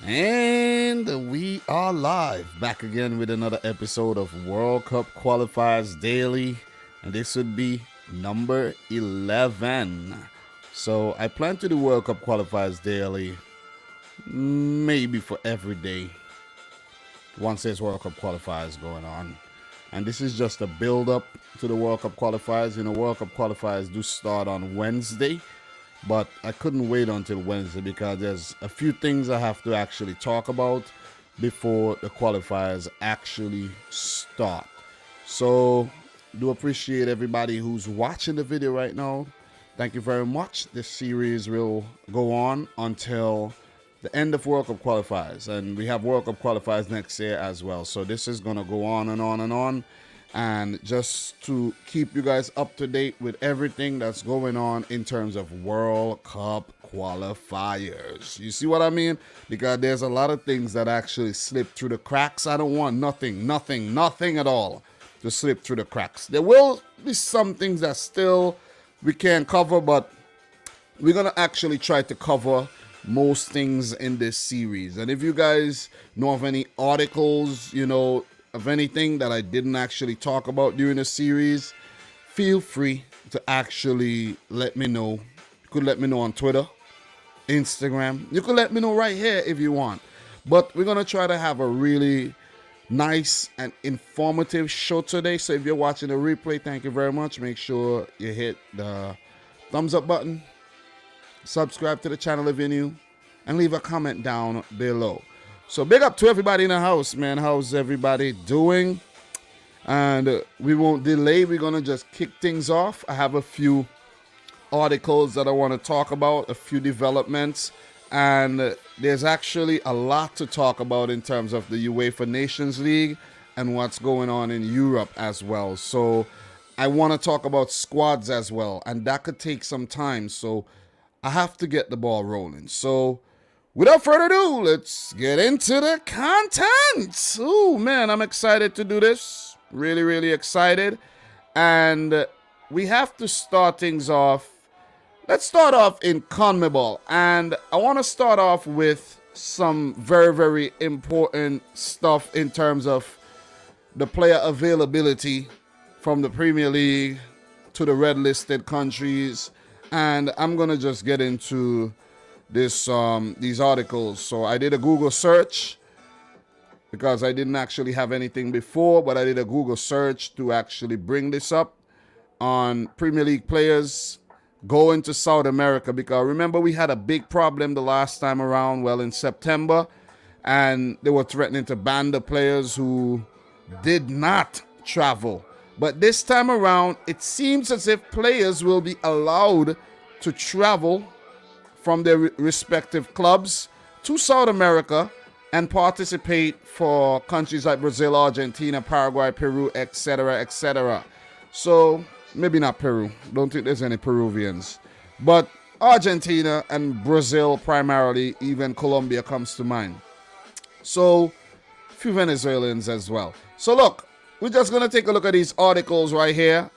And we are live, back again with another episode of World Cup Qualifiers Daily, and this would be number 11. So I plan to do World Cup Qualifiers Daily maybe for every day once there's World Cup Qualifiers going on. And this is just a build-up to the World Cup Qualifiers. You know, World Cup Qualifiers do start on Wednesday, but I couldn't wait until Wednesday because there's a few things I have to actually talk about before the qualifiers actually start. So do appreciate everybody who's watching the video right now. Thank you very much. This series will go on until the end of World Cup qualifiers, and we have World Cup qualifiers next year as well. So this is going to go on and on and on. And just to keep you guys up to date with everything that's going on in terms of World Cup qualifiers. You see what I mean? Because there's a lot of things that actually slip through the cracks. I don't want nothing at all to slip through the cracks. There will be some things that still we can't cover, but we're going to actually try to cover most things in this series. And if you guys know of any articles, you know, of anything that I didn't actually talk about during the series, feel free to actually let me know. You could let me know on Twitter, Instagram. You could let me know right here if you want. But we're going to try to have a really nice and informative show today. So if you're watching the replay, thank you very much. Make sure you hit the thumbs up button, subscribe to the channel if you're new, and leave a comment down below. So big up to everybody in the house, man. How's everybody doing? And we won't delay. We're going to just kick things off. I have a few articles that I want to talk about, a few developments. And there's actually a lot to talk about in terms of the UEFA Nations League and what's going on in Europe as well. So I want to talk about squads as well. And that could take some time. So I have to get the ball rolling. So without further ado, let's get into the content. Oh, man, I'm excited to do this. Really, really excited. And we have to start things off. Let's start off in CONMEBOL. And I want to start off with some very, very important stuff in terms of the player availability from the Premier League to the red-listed countries. And I'm going to just get into this these articles. So I did a Google search because I didn't actually have anything before, but I did a Google search to actually bring this up on Premier League players going to South America, because remember we had a big problem the last time around, well, in September, and they were threatening to ban the players who did not travel. But this time around, it seems as if players will be allowed to travel from their respective clubs to South America and participate for countries like Brazil, Argentina, Paraguay, Peru, etc., etc. So maybe not Peru. Don't think there's any Peruvians. But Argentina and Brazil primarily, even Colombia comes to mind. So a few Venezuelans as well. So look, we're just going to take a look at these articles right here.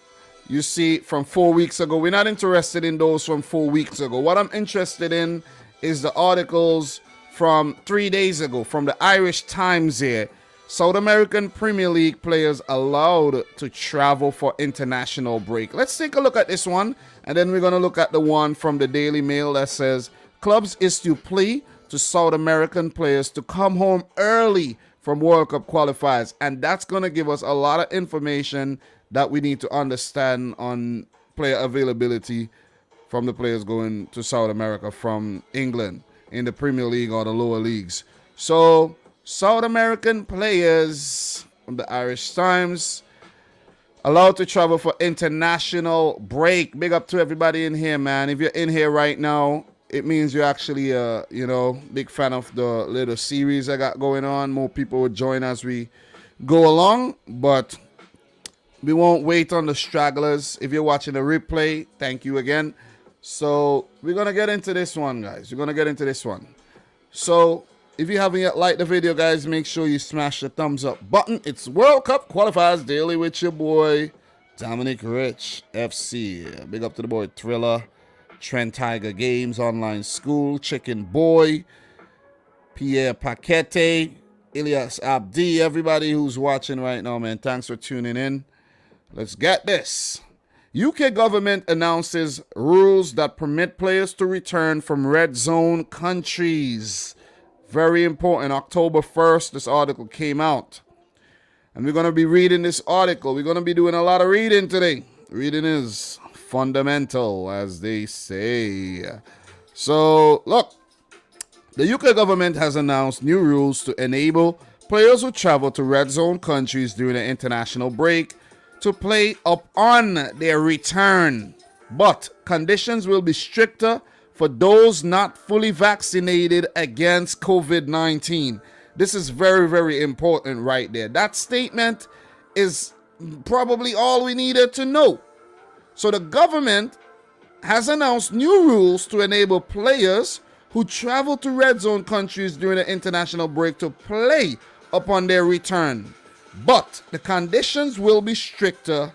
You see, from 4 weeks ago. We're not interested in those from 4 weeks ago. What I'm interested in is the articles from 3 days ago from the Irish Times here. South American Premier League players allowed to travel for international break. Let's take a look at this one, and then we're going to look at the one from the Daily Mail that says clubs issue plea to South American players to come home early from World Cup qualifiers. And that's going to give us a lot of information that we need to understand on player availability from the players going to South America from England in the Premier League or the lower leagues. So South American players from the Irish Times allowed to travel for international break. Big up to everybody in here, man. If you're in here right now, it means you're actually a, big fan of the little series I got going on. More people will join as we go along, but we won't wait on the stragglers. If you're watching the replay, thank you again. So we're going to get into this one, guys. We're going to get into this one. So if you haven't yet liked the video, guys, make sure you smash the thumbs up button. It's World Cup Qualifiers Daily with your boy, Dominic Rich F.C. Big up to the boy Thriller, Trent Tiger Games Online School, Chicken Boy, Pierre Paquete, Elias Abdi, everybody who's watching right now, man. Thanks for tuning in. Let's get this. UK government announces rules that permit players to return from red zone countries. Very important. October 1st, this article came out. And we're going to be reading this article. We're going to be doing a lot of reading today. Reading is fundamental, as they say. So, look. The UK government has announced new rules to enable players who travel to red zone countries during the international break to play up on their return. But conditions will be stricter for those not fully vaccinated against COVID-19. This is very, very important right there. That statement is probably all we needed to know. So the government has announced new rules to enable players who travel to red zone countries during the international break to play upon their return. But the conditions will be stricter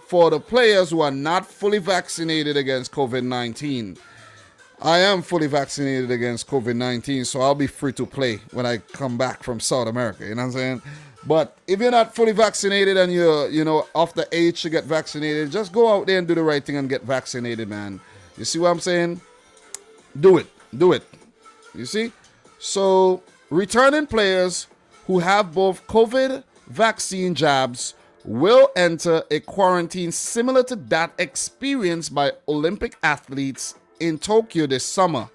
for the players who are not fully vaccinated against COVID-19. I am fully vaccinated against COVID-19, so I'll be free to play when I come back from South America, you know what I'm saying? But if you're not fully vaccinated and you're, off the age to get vaccinated, just go out there and do the right thing and get vaccinated, man. You see what I'm saying? Do it. Do it. You see? So, returning players who have both COVID vaccine jabs will enter a quarantine similar to that experienced by Olympic athletes in Tokyo this summer,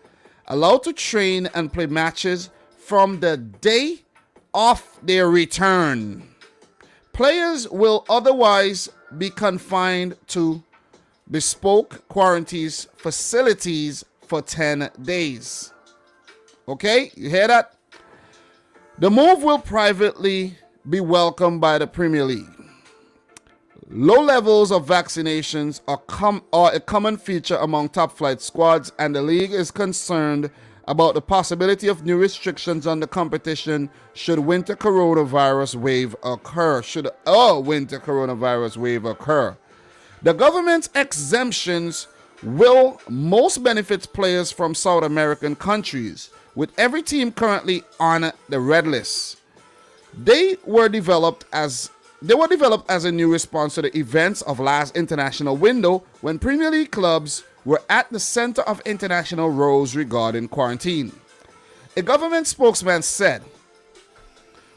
allowed to train and play matches from the day of their return. Players will otherwise be confined to bespoke quarantine facilities for 10 days. Okay, you hear that? The move will privately be welcomed by the Premier League. Low levels of vaccinations are a common feature among top-flight squads, and the league is concerned about the possibility of new restrictions on the competition should winter coronavirus wave occur. The government's exemptions will most benefit players from South American countries, with every team currently on the red list. They were developed as a new response to the events of last international window when Premier League clubs were at the center of international rows regarding quarantine. A government spokesman said,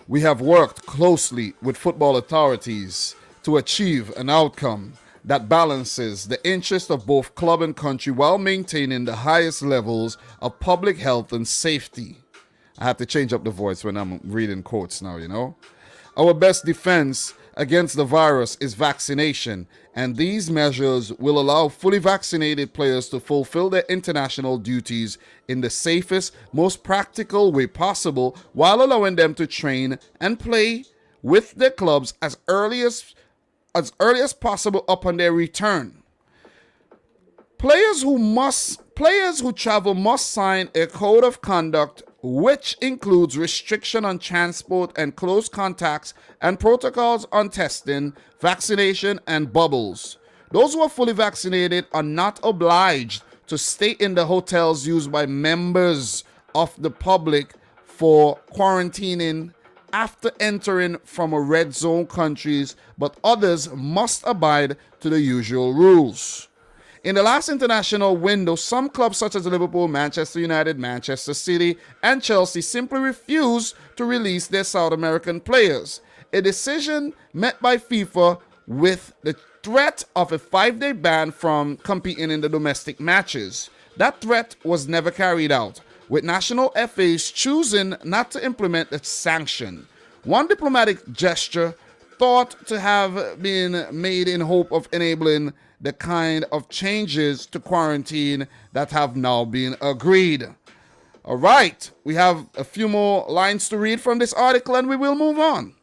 "We have worked closely with football authorities to achieve an outcome that balances the interest of both club and country while maintaining the highest levels of public health and safety." I have to change up the voice when I'm reading quotes now, "Our best defense against the virus is vaccination, and these measures will allow fully vaccinated players to fulfill their international duties in the safest, most practical way possible, while allowing them to train and play with their clubs as early as possible upon their return. Players who travel must sign a code of conduct which includes restriction on transport and close contacts and protocols on testing, vaccination, and bubbles. Those who are fully vaccinated are not obliged to stay in the hotels used by members of the public for quarantining after entering from a red zone countries, but others must abide to the usual rules. In the last international window, some clubs such as Liverpool, Manchester United, Manchester City, and Chelsea simply refused to release their South American players, a decision met by FIFA with the threat of a 5-day ban from competing in the domestic matches. That threat was never carried out, with national FAs choosing not to implement the sanction. One diplomatic gesture thought to have been made in hope of enabling the kind of changes to quarantine that have now been agreed. All right, we have a few more lines to read from this article and we will move on.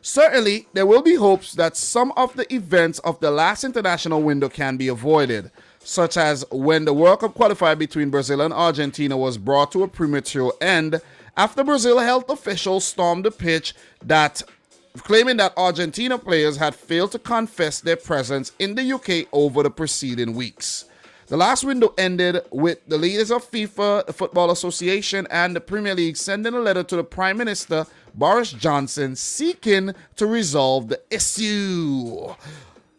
Certainly, there will be hopes that some of the events of the last international window can be avoided, such as when the World Cup qualifier between Brazil and Argentina was brought to a premature end after Brazil health officials stormed the pitch claiming that Argentina players had failed to confess their presence in the UK over the preceding weeks. The last window ended with the leaders of FIFA, the Football Association, and the Premier League sending a letter to the Prime Minister, Boris Johnson, seeking to resolve the issue.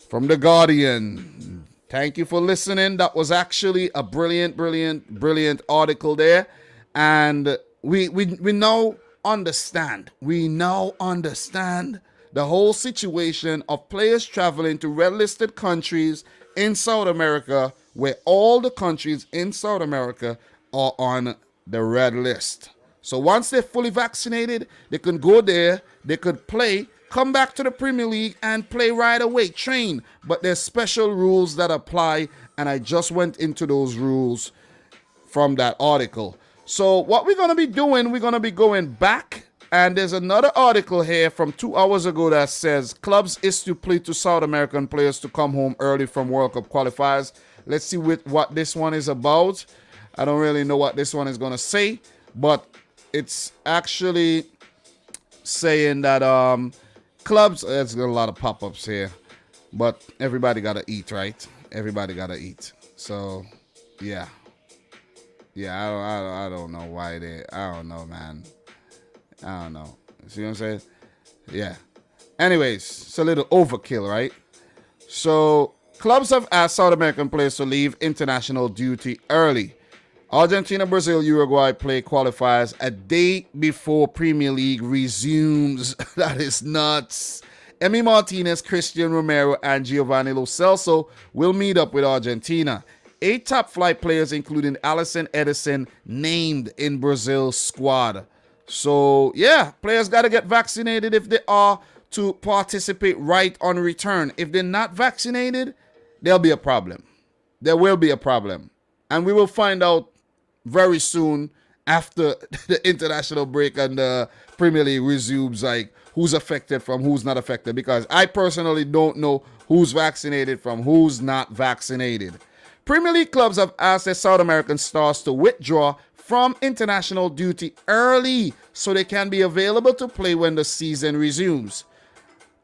From The Guardian. Thank you for listening. That was actually a brilliant article there. And we now understand. We now understand the whole situation of players traveling to red-listed countries in South America, where all the countries in South America are on the red list. So once they're fully vaccinated, they can go there, they could play, come back to the Premier League and play right away, train. But there's special rules that apply, and I just went into those rules from that article. So what we're going to be doing, we're going to be going back, and there's another article here from 2 hours ago that says clubs issue plea to South American players to come home early from World Cup qualifiers. Let's see what this one is about. I don't really know what this one is going to say, but it's actually saying that clubs, there's a lot of pop-ups here, but everybody got to eat, right? Everybody got to eat. So, yeah. Yeah, I don't know why I don't know, man. I don't know. See what I'm saying? Yeah. Anyways, it's a little overkill, right? So, clubs have asked South American players to leave international duty early. Argentina, Brazil, Uruguay play qualifiers a day before Premier League resumes. That is nuts. Emi Martinez, Christian Romero, and Giovanni Lo Celso will meet up with Argentina. 8 top flight players, including Alisson Edison, named in Brazil's squad. So, yeah, players got to get vaccinated if they are to participate right on return. If they're not vaccinated, there'll be a problem. There will be a problem. And we will find out very soon after the international break and the Premier League resumes, like who's affected from who's not affected, because I personally don't know who's vaccinated from who's not vaccinated. Premier League clubs have asked their South American stars to withdraw from international duty early so they can be available to play when the season resumes.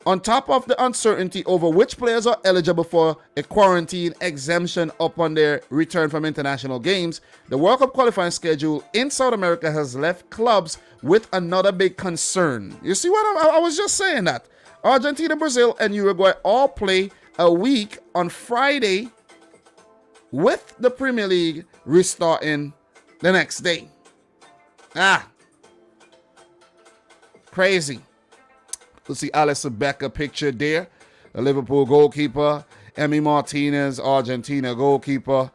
On top of the uncertainty over which players are eligible for a quarantine exemption upon their return from international games, the World Cup qualifying schedule in South America has left clubs with another big concern. You see what I was just saying that? Argentina, Brazil, and Uruguay all play a week on Friday with the Premier League restarting the next day. Crazy. We'll see Alisson Becker pictured there, the Liverpool goalkeeper, Emi Martinez, Argentina goalkeeper,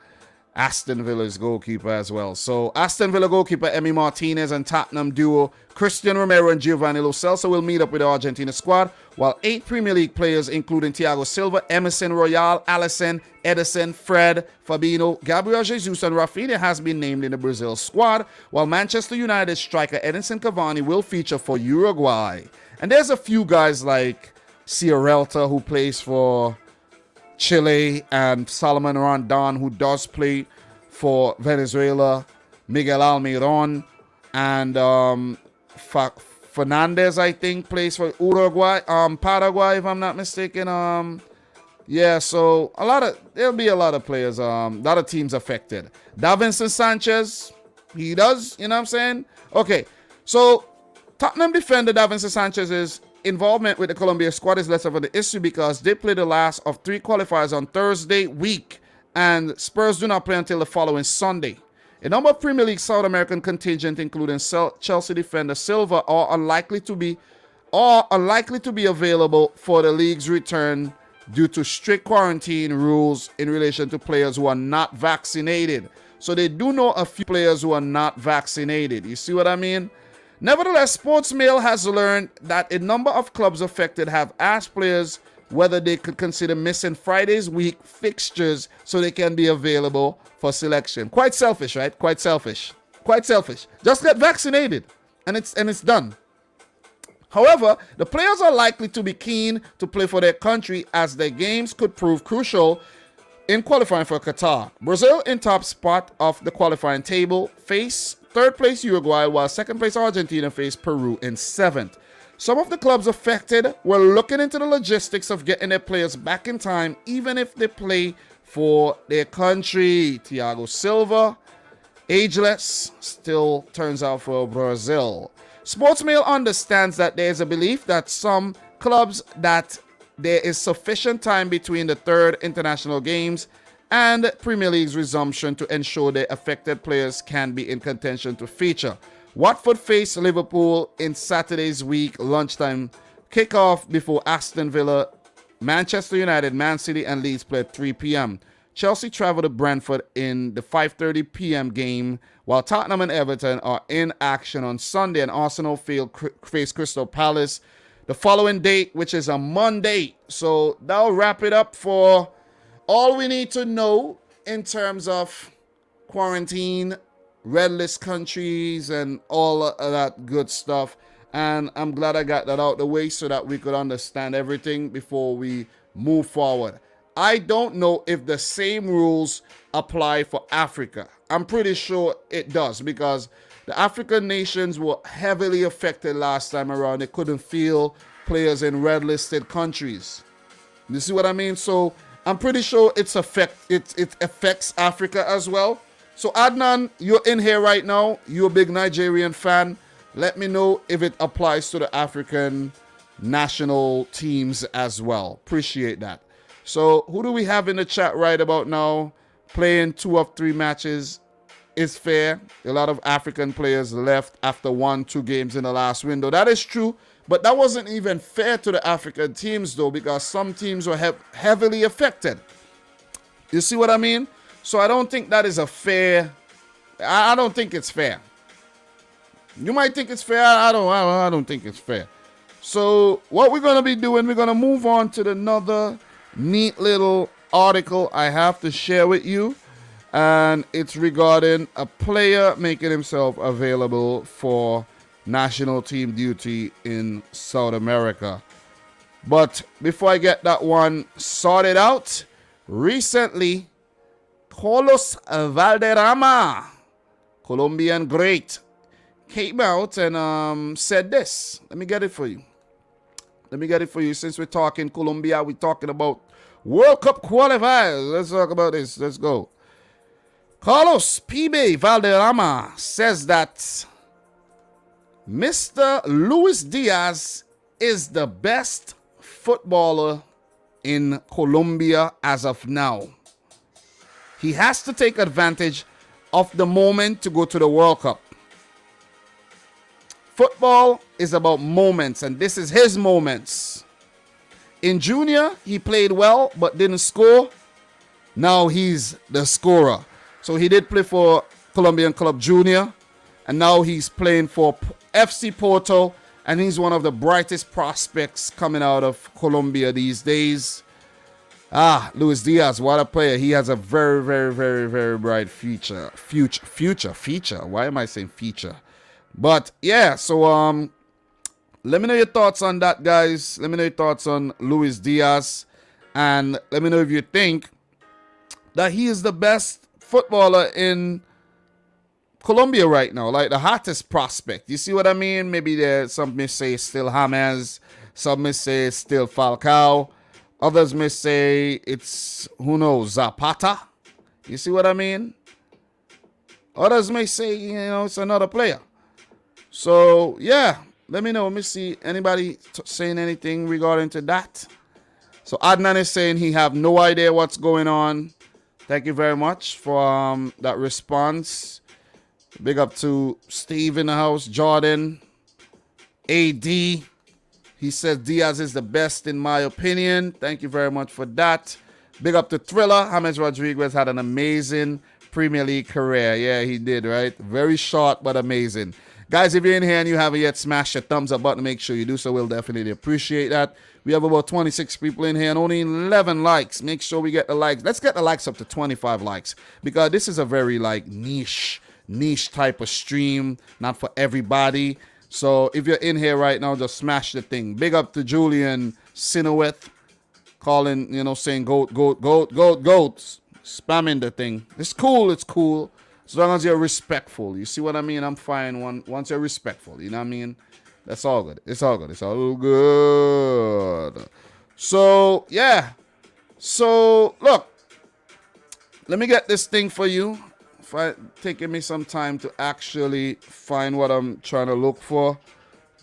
Aston Villa's goalkeeper as well. So Aston Villa goalkeeper Emi Martinez and Tottenham duo Christian Romero and Giovanni Lo Celso will meet up with the Argentina squad, while 8 Premier League players, including Thiago Silva, Emerson Royal, Alisson, Edison, Fred, Fabinho, Gabriel Jesus, and Rafinha has been named in the Brazil squad, while Manchester United striker Edinson Cavani will feature for Uruguay. And there's a few guys like Sierralta, who plays for Chile, and Salomon Rondon, who does play for Venezuela, Miguel Almiron, and Fernandez, I think, plays for Paraguay, if I'm not mistaken. Yeah, so there'll be a lot of players, a lot of teams affected. Davinson Sanchez, he does, you know what I'm saying? Okay, so Tottenham defender Davinson Sanchez's involvement with the Colombia squad is less of an issue because they play the last of 3 qualifiers on Thursday week, and Spurs do not play until the following Sunday. A number of Premier League South American contingent, including Chelsea defender Silva, are unlikely to be available for the league's return due to strict quarantine rules in relation to players who are not vaccinated. So they do know a few players who are not vaccinated. You see what I mean? Nevertheless, Sportsmail has learned that a number of clubs affected have asked players whether they could consider missing Friday's week fixtures so they can be available for selection. Quite selfish, right? Quite selfish. Just get vaccinated and it's done. However, the players are likely to be keen to play for their country as their games could prove crucial in qualifying for Qatar. Brazil, in top spot of the qualifying table, face third place Uruguay, while second place Argentina face Peru in 7th. Some of the clubs affected were looking into the logistics of getting their players back in time, even if they play for their country. Thiago Silva, ageless, still turns out for Brazil. Sportsmail understands that there is a belief that some clubs that there is sufficient time between the third international games and Premier League's resumption to ensure the affected players can be in contention to feature. Watford faced Liverpool in Saturday's week lunchtime kickoff before Aston Villa, Manchester United, Man City, and Leeds played 3 p.m. Chelsea traveled to Brentford in the 5:30 p.m. game, while Tottenham and Everton are in action on Sunday, and Arsenal face Crystal Palace the following date, which is a Monday. So that'll wrap it up for all we need to know in terms of quarantine, red list countries, and all of that good stuff. And I'm glad I got that out the way so that we could understand everything before we move forward. I don't know if the same rules apply for Africa. I'm pretty sure it does, because the African nations were heavily affected last time around. They couldn't field players in red listed countries. You see what I mean? So I'm pretty sure it affects Africa as well. So Adnan, you're in here right now. You're a big Nigerian fan. Let me know if it applies to the African national teams as well. Appreciate that. So who do we have in the chat right about now? Playing 2 of 3 matches is fair. A lot of African players left after 1-2 games in the last window. That is true, but that wasn't even fair to the African teams though, because some teams were heavily affected. You see what I mean? So I don't think that is a fair. I don't think it's fair. You might think it's fair. I don't think it's fair. So what we're going to be doing, we're going to move on to another neat little article I have to share with you. And it's regarding a player making himself available for national team duty in South America. But before I get that one sorted out, recently, Carlos Valderrama, Colombian great, came out and said this. Let me get it for you. Since we're talking Colombia, we're talking about World Cup qualifiers. Let's talk about this. Let's go. Carlos Pibe Valderrama says that Mr. Luis Diaz is the best footballer in Colombia as of now. He has to take advantage of the moment to go to the World Cup. Football is about moments, and this is his moments. In junior, he played well but didn't score. Now he's the scorer. So he did play for Colombian Club Junior, and now he's playing for FC Porto, and he's one of the brightest prospects coming out of Colombia these days. Luis Diaz, what a player. He has a very, very, very, very bright future. Why am I saying feature? But yeah, so let me know your thoughts on that, guys. Let me know your thoughts on Luis Diaz, and let me know if you think that he is the best footballer in Colombia right now, like the hottest prospect. You see what I mean? Maybe there some may say still James, some may say still Falcao, others may say it's, who knows, Zapata. You see what I mean? Others may say, it's another player. So yeah, let me know. Let me see anybody saying anything regarding to that. So Adnan is saying he have no idea what's going on. Thank you very much for that response. Big up to Steve in the house, Jordan, AD. He says Diaz is the best in my opinion. Thank you very much for that. Big up to Thriller. James Rodriguez had an amazing Premier League career. Yeah, he did, right? Very short, but amazing. Guys, if you're in here and you haven't yet smashed the thumbs up button, make sure you do so. We'll definitely appreciate that. We have about 26 people in here and only 11 likes. Make sure we get the likes. Let's get the likes up to 25 likes, because this is a very niche type of stream, not for everybody. So if you're in here right now, just smash the thing. Big up to Julian Sinoweth, calling, saying goat, spamming the thing. It's cool. As long as you're respectful. You see what I mean? I'm fine once you're respectful. You know what I mean? That's all good. It's all good. So, yeah. So, look. let me get this thing for you. Taking me some time to actually find what I'm trying to look for.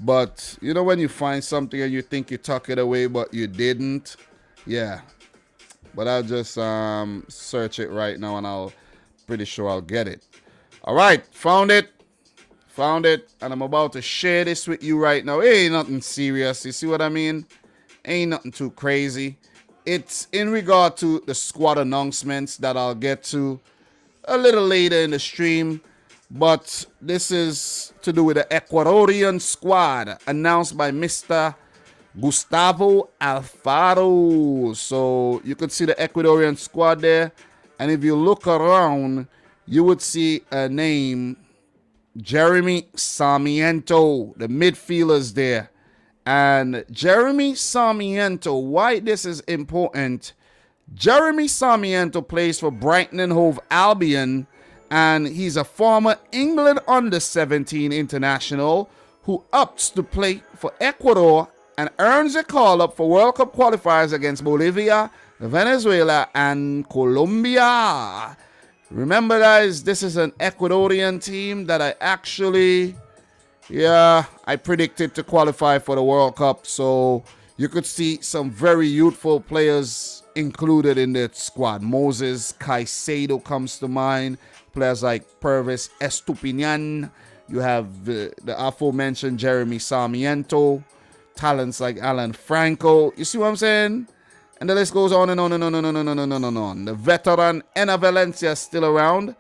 But you know when you find something and you think you tuck it away, but you didn't? Yeah. But I'll just search it right now, and I'll pretty sure I'll get it. All right, found it, and I'm about to share this with you right now. It ain't nothing serious. You see what I mean? Ain't nothing too crazy. It's in regard to the squad announcements that I'll get to a little later in the stream. But this is to do with the Ecuadorian squad announced by Mr. Gustavo Alfaro. So you could see the Ecuadorian squad there. And if you look around, you would see a name, Jeremy Sarmiento, the midfielders there. And Jeremy Sarmiento, why this is important, Jeremy Sarmiento plays for Brighton and Hove Albion, and he's a former England under-17 international who opts to play for Ecuador and earns a call-up for World Cup qualifiers against Bolivia, Venezuela, and Colombia. Remember, guys, this is an Ecuadorian team that I predicted to qualify for the World Cup. So you could see some very youthful players included in that squad. Moses Caicedo comes to mind. Players like Pervis Estupiñán. You have the aforementioned Jeremy Sarmiento. Talents like Alan Franco. You see what I'm saying? And the list goes on and on and on and on and on and on and on. The veteran Ena Valencia is still around.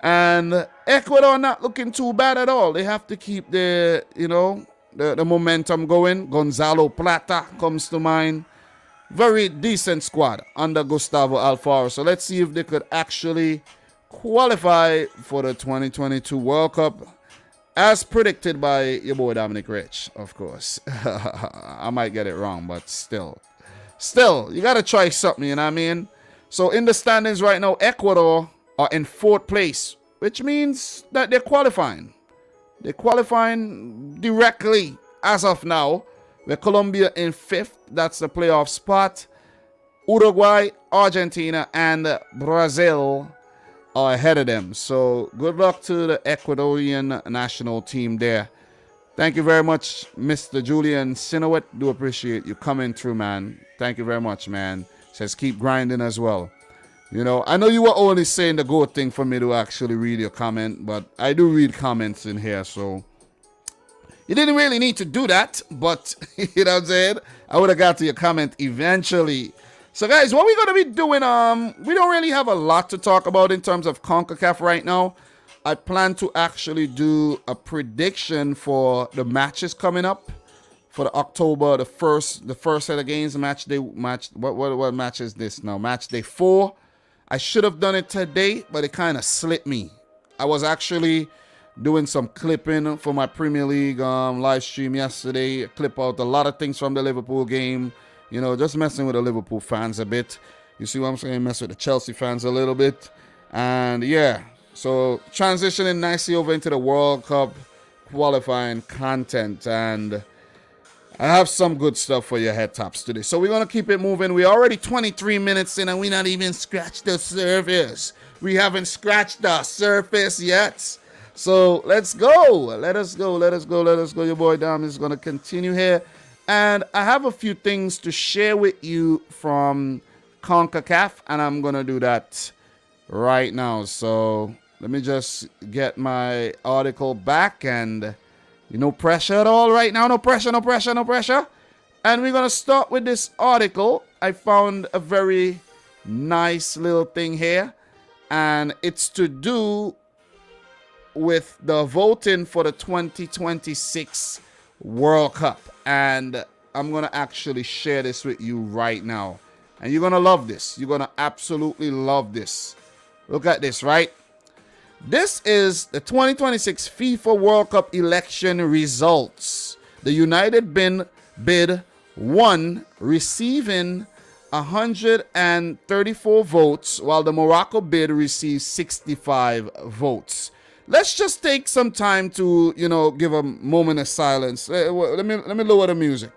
And Ecuador not looking too bad at all. They have to keep the momentum going. Gonzalo Plata comes to mind. Very decent squad under Gustavo Alfaro. So let's see if they could actually qualify for the 2022 World Cup as predicted by your boy Dominic Rich, of course. I might get it wrong, but still, you got to try something, you know what I mean? So in the standings right now, Ecuador are in 4th place, which means that they're qualifying. They're qualifying directly as of now. With Colombia in 5th, that's the playoff spot. Uruguay, Argentina, and Brazil are ahead of them. So good luck to the Ecuadorian national team there. Thank you very much, Mr. Julian Sinowet. Do appreciate you coming through, man. Thank you very much, man. Says keep grinding as well. You know, I know you were only saying the good thing for me to actually read your comment, but I do read comments in here, so you didn't really need to do that, but you know what I'm saying? I would have got to your comment eventually. So guys, what we're going to be doing, we don't really have a lot to talk about in terms of CONCACAF right now. I plan to actually do a prediction for the matches coming up for the October, the first set of games, what match is this now? Match day 4. I should have done it today, but it kind of slipped me. I was actually doing some clipping for my Premier League live stream yesterday. I clip out a lot of things from the Liverpool game. You know, just messing with the Liverpool fans a bit. You see what I'm saying? Mess with the Chelsea fans a little bit. And yeah, so transitioning nicely over into the World Cup qualifying content. And I have some good stuff for your head tops today. So we're going to keep it moving. We're already 23 minutes in and we not even scratched the surface. We haven't scratched the surface yet. So let's go. Let us go. Your boy Dom is going to continue here. And I have a few things to share with you from CONCACAF, and I'm going to do that right now. So let me just get my article back, and no pressure at all right now. No pressure. And we're going to start with this article. I found a very nice little thing here, and it's to do with the voting for the 2026 World Cup. And I'm going to actually share this with you right now. And you're going to love this. You're going to absolutely love this. Look at this, right? This is the 2026 FIFA World Cup election results. The United bid won, receiving 134 votes, while the Morocco bid received 65 votes. Let's just take some time to, give a moment of silence. Let me lower the music.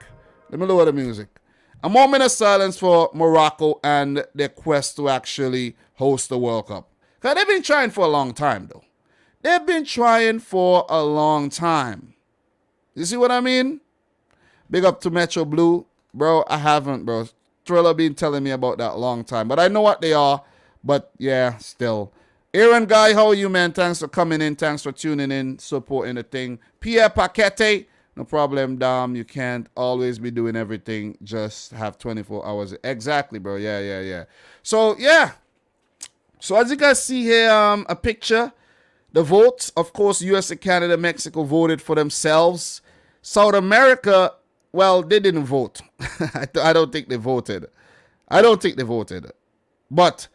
A moment of silence for Morocco and their quest to actually host the World Cup. Because they've been trying for a long time, though. They've been trying for a long time. You see what I mean? Big up to Metro Blue. Bro, I haven't, bro. Thriller been telling me about that a long time. But I know what they are. But, yeah, still. Aaron Guy, how are you, man? Thanks for coming in. Thanks for tuning in, supporting the thing. Pierre Paquete, no problem, Dom. You can't always be doing everything. Just have 24 hours. Exactly, bro. Yeah. So, yeah. So, as you guys see here, a picture. The votes, of course, US and Canada, Mexico voted for themselves. South America, well, they didn't vote. I don't think they voted. But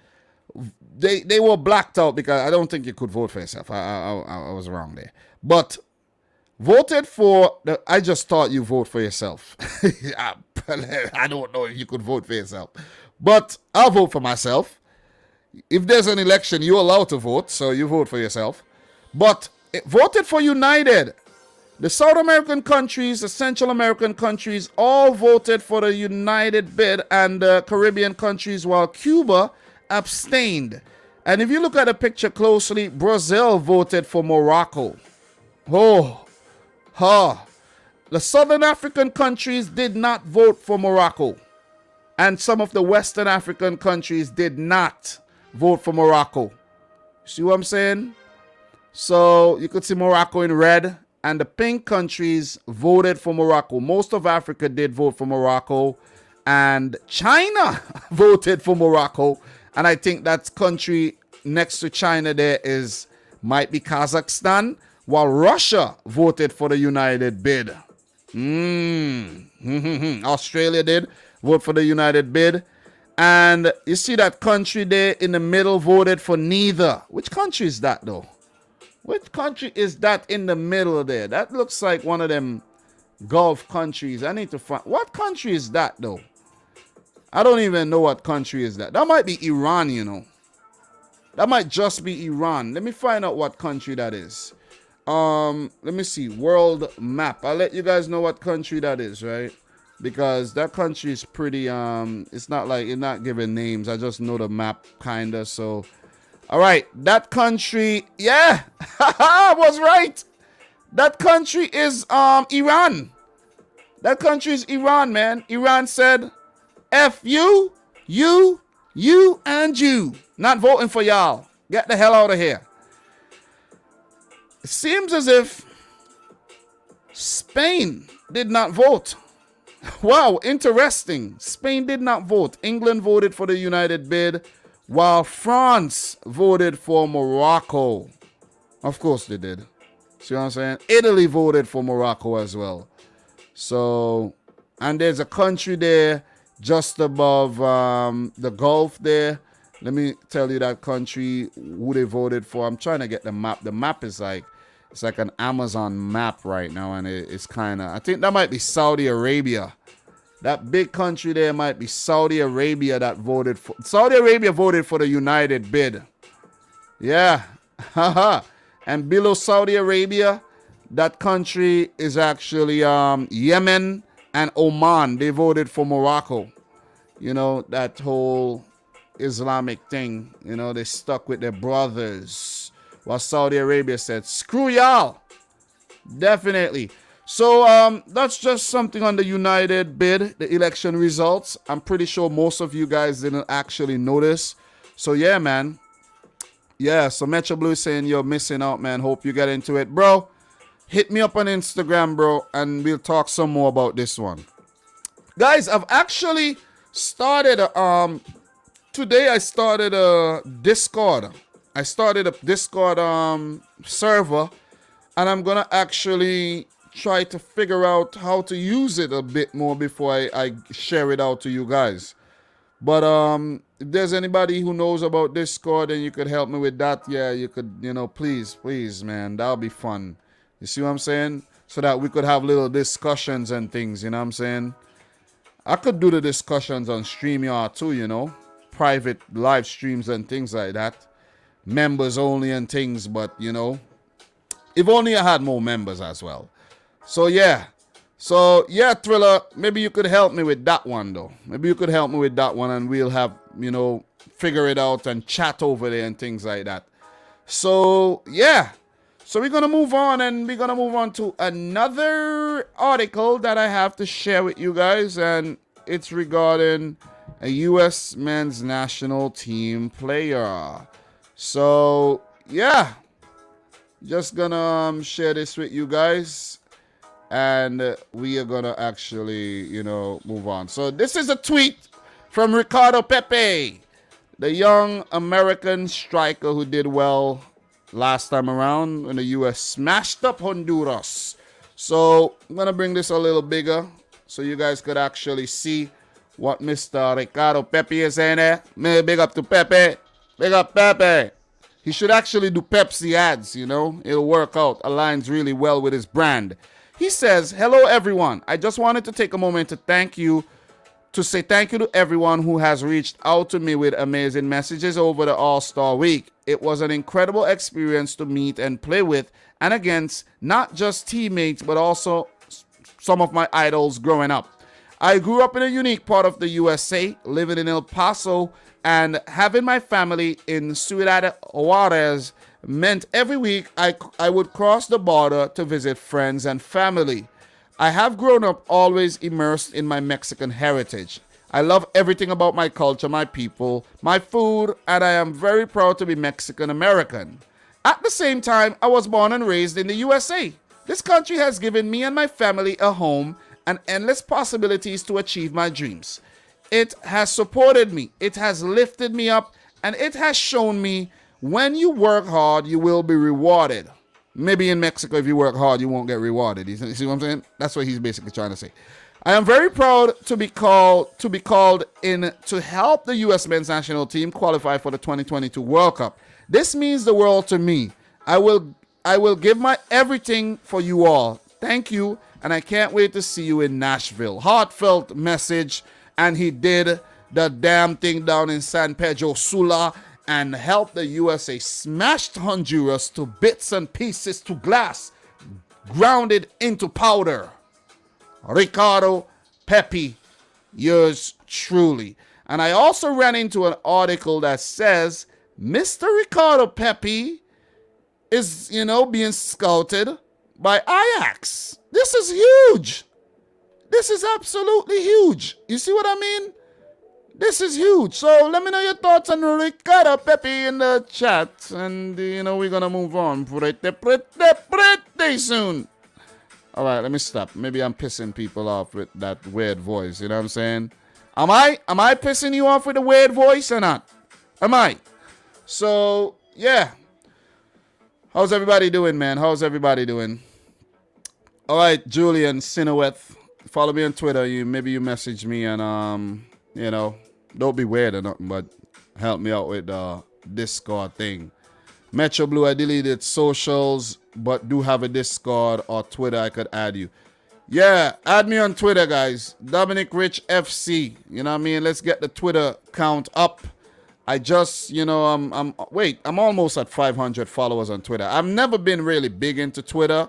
they were blacked out because I don't think you could vote for yourself. I was wrong there. But voted for, I just thought you vote for yourself. I don't know if you could vote for yourself. But I'll vote for myself. If there's an election, you're allowed to vote, so you vote for yourself. But it voted for United. The South American countries, the Central American countries, all voted for the United bid, and the Caribbean countries, while Cuba abstained. And if you look at the picture closely, Brazil voted for Morocco. The Southern African countries did not vote for Morocco. And some of the Western African countries did not vote for Morocco. See what I'm saying? So you could see Morocco in red, and the pink countries voted for Morocco. Most of Africa did vote for Morocco, and China voted for Morocco. And I think that country next to China there might be Kazakhstan, while Russia voted for the United bid. Australia did vote for the United bid. And you see that country there in the middle voted for neither. Which country is that, though? Which country is that in the middle there? That looks like one of them Gulf countries. I need to find. What country is that, though? I don't even know what country is that. That might be Iran, you know. That might just be Iran. Let me find out what country that is. Let me see. World map. I'll let you guys know what country that is, right? Because that country is pretty, it's not like, it's not giving names. I just know the map, kind of. So, all right. That country, yeah, I was right. That country is Iran. That country is Iran, man. Iran said, F you, and you. Not voting for y'all. Get the hell out of here. It seems as if Spain did not vote. Wow, interesting. Spain did not vote. England voted for the United bid, while France voted for Morocco. Of course they did. See what I'm saying? Italy voted for Morocco as well. So, and there's a country there just above the Gulf there. Let me tell you that country, who they voted for. I'm trying to get the map. The map is like, it's like an Amazon map right now, and it's kind of, I think that might be Saudi Arabia. That big country there might be Saudi Arabia that voted for, Saudi Arabia voted for the United bid. Yeah. And below Saudi Arabia, that country is actually Yemen and Oman. They voted for Morocco. You know, that whole Islamic thing. You know, they stuck with their brothers. While Saudi Arabia said, screw y'all. Definitely. So that's just something on the United bid, the election results. I'm pretty sure most of you guys didn't actually notice. So yeah, man. Yeah, so Metro Blue saying you're missing out, man. Hope you get into it. Bro, hit me up on Instagram, bro, and we'll talk some more about this one. Guys, I've actually started, today I started a Discord. I started a Discord server, and I'm going to actually try to figure out how to use it a bit more before I share it out to you guys. But if there's anybody who knows about Discord and you could help me with that, yeah, you could, you know, please, man, that'll be fun. You see what I'm saying? So that we could have little discussions and things, you know what I'm saying? I could do the discussions on StreamYard too, you know, private live streams and things like that. Members only and things, but, you know, if only I had more members as well. So, yeah. So, yeah, Thriller, maybe you could help me with that one, though. Maybe you could help me with that one, and we'll have, you know, figure it out and chat over there and things like that. So, yeah. So we're going to move on, and we're going to move on to another article that I have to share with you guys, and it's regarding a U.S. men's national team player. So, yeah. Just going to share this with you guys, and we are going to actually, move on. So this is a tweet from Ricardo Pepi, the young American striker who did well last time around when the U.S. smashed up Honduras. So I'm going to bring this a little bigger so you guys could actually see what Mr. Ricardo Pepi is saying there. Big up to Pepe. Big up Pepe. He should actually do Pepsi ads, It'll work out. Aligns really well with his brand. He says, "Hello, everyone. I just wanted to take a moment to say thank you to everyone who has reached out to me with amazing messages over the All-Star Week. It was an incredible experience to meet and play with and against not just teammates, but also some of my idols growing up. I grew up in a unique part of the USA, living in El Paso, and having my family in Ciudad Juarez meant every week I would cross the border to visit friends and family. I have grown up always immersed in my Mexican heritage. I love everything about my culture, my people, my food, and I am very proud to be Mexican American. At the same time, I was born and raised in the USA. This country has given me and my family a home and endless possibilities to achieve my dreams. It has supported me, it has lifted me up, and it has shown me when you work hard, you will be rewarded. Maybe in Mexico, if you work hard, you won't get rewarded. You see what I'm saying? That's what he's basically trying to say. I am very proud to be called in to help the U.S. men's national team qualify for the 2022 World Cup. This means the world to me. I will give my everything for you all. Thank you, and I can't wait to see you in Nashville." Heartfelt message, and he did the damn thing down in San Pedro Sula and helped the USA smashed Honduras to bits and pieces, to glass, grounded into powder. Ricardo Pepi, yours truly. And I also ran into an article that says Mr. Ricardo Pepi is, being scouted by Ajax. This is huge. This is absolutely huge. You see what I mean? This is huge. So let me know your thoughts on Ricardo Pepi in the chat. And, we're going to move on pretty soon. All right, let me stop. Maybe I'm pissing people off with that weird voice. You know what I'm saying? Am I pissing you off with a weird voice or not? Am I? So, yeah. How's everybody doing, man? How's everybody doing? All right, Julian Sinoweth. Follow me on Twitter. Maybe you message me and, don't be weird or nothing, but help me out with the Discord thing. Metro Blue, I deleted socials, but do have a Discord or Twitter I could add you. Yeah, add me on Twitter, guys. Dominic Rich FC. You know what I mean? Let's get the Twitter count up. I just, I'm almost at 500 followers on Twitter. I've never been really big into Twitter.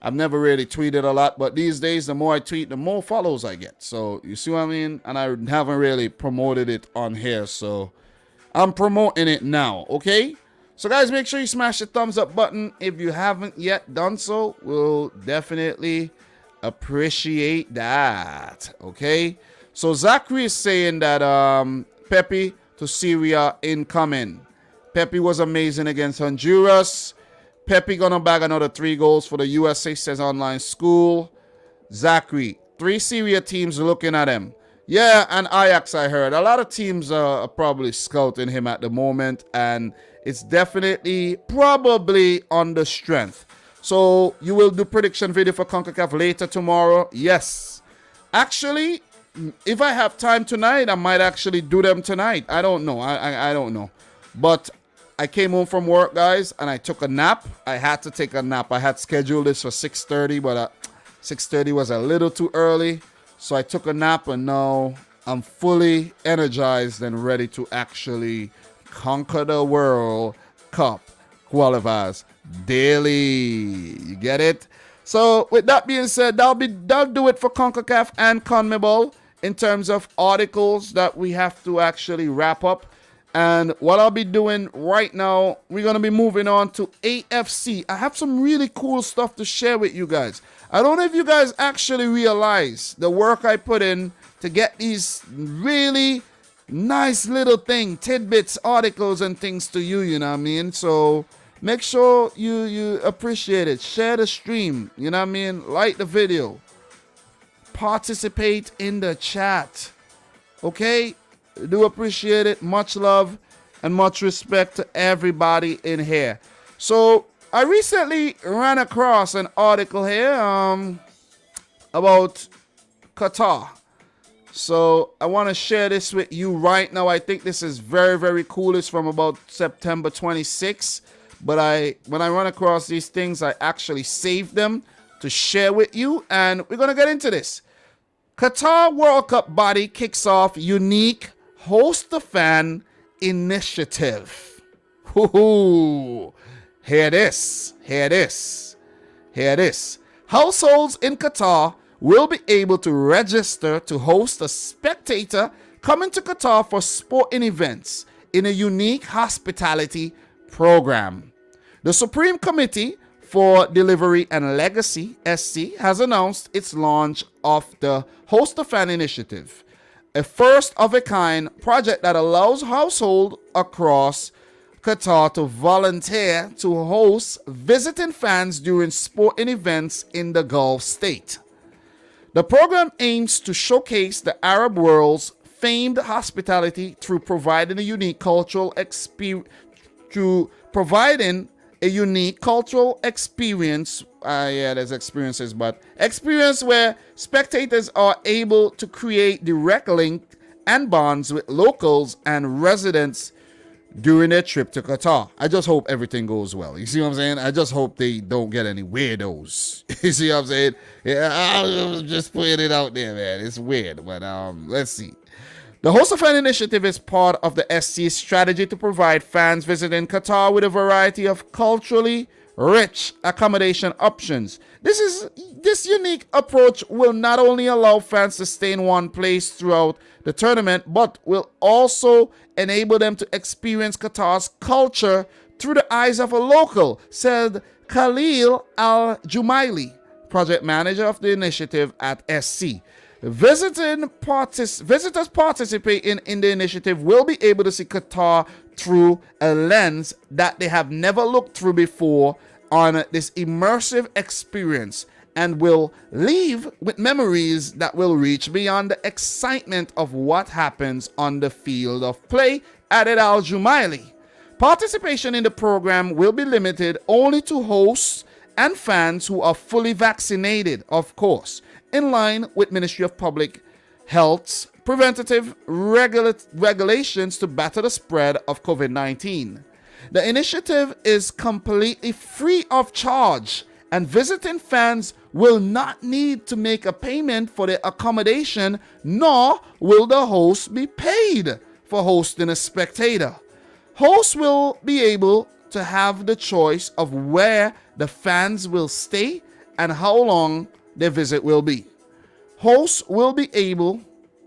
I've never really tweeted a lot, but these days, the more I tweet, the more follows I get. So, you see what I mean? And I haven't really promoted it on here, so I'm promoting it now, okay? So, guys, make sure you smash the thumbs up button if you haven't yet done so. We'll definitely appreciate that, okay? So, Zachary is saying that Pepi to Syria incoming. Pepi was amazing against Honduras. Pepi gonna bag another 3 goals for the USA, says Online School. Zachary, 3 Syria teams looking at him. Yeah, and Ajax, I heard. A lot of teams are probably scouting him at the moment, and it's definitely probably on the strength. So you will do prediction video for CONCACAF later tomorrow? Yes. Actually, if I have time tonight, I might actually do them tonight. I don't know. I don't know. But I came home from work, guys, and I took a nap. I had to take a nap. I had scheduled this for 6:30, but 6:30 was a little too early. So I took a nap, and now I'm fully energized and ready to actually conquer the World Cup qualifiers daily. You get it? So with that being said, that'll do it for CONCACAF and CONMEBOL in terms of articles that we have to actually wrap up. And what I'll be doing right now, we're going to be moving on to AFC. I have some really cool stuff to share with you guys. I don't know if you guys actually realize the work I put in to get these really nice little tidbits, articles, and things to you, you know what I mean? So make sure you appreciate it. Share the stream, you know what I mean? Like the video. Participate in the chat. Okay? Do appreciate it. Much love and much respect to everybody in here. So I recently ran across an article here about Qatar. So I want to share this with you right now. I think this is very, very cool. It's from about September 26th. But when I run across these things, I actually saved them to share with you. And we're going to get into this. Qatar World Cup body kicks off unique Host the Fan initiative. Hoo-hoo. Hear this. Households in Qatar will be able to register to host a spectator coming to Qatar for sporting events in a unique hospitality program. The Supreme Committee for Delivery and Legacy, SC, has announced its launch of the Host the Fan initiative, a first-of-a-kind project that allows households across Qatar to volunteer to host visiting fans during sporting events in the Gulf state. The program aims to showcase the Arab world's famed hospitality through providing a unique cultural experience. There's experiences, but experience where spectators are able to create direct link and bonds with locals and residents during their trip to Qatar. I just hope everything goes well. You see what I'm saying? I just hope they don't get any weirdos. You see what I'm saying? Yeah, I'm just putting it out there, man. It's weird, but let's see. The Host of Fan initiative is part of the SC's strategy to provide fans visiting Qatar with a variety of culturally rich accommodation options. This unique approach will not only allow fans to stay in one place throughout the tournament, but will also enable them to experience Qatar's culture through the eyes of a local, said Khalil Al-Jumaili, project manager of the initiative at SC. Visitors participating in the initiative will be able to see Qatar through a lens that they have never looked through before on this immersive experience, and will leave with memories that will reach beyond the excitement of what happens on the field of play, added Al-Jumaili. Participation in the program will be limited only to hosts and fans who are fully vaccinated, of course, in line with Ministry of Public Health's preventative regulations to battle the spread of COVID-19. The initiative is completely free of charge, and visiting fans will not need to make a payment for their accommodation, nor will the host be paid for hosting a spectator. Hosts will be able to have the choice of where the fans will stay and how long their visit will be. Hosts will be able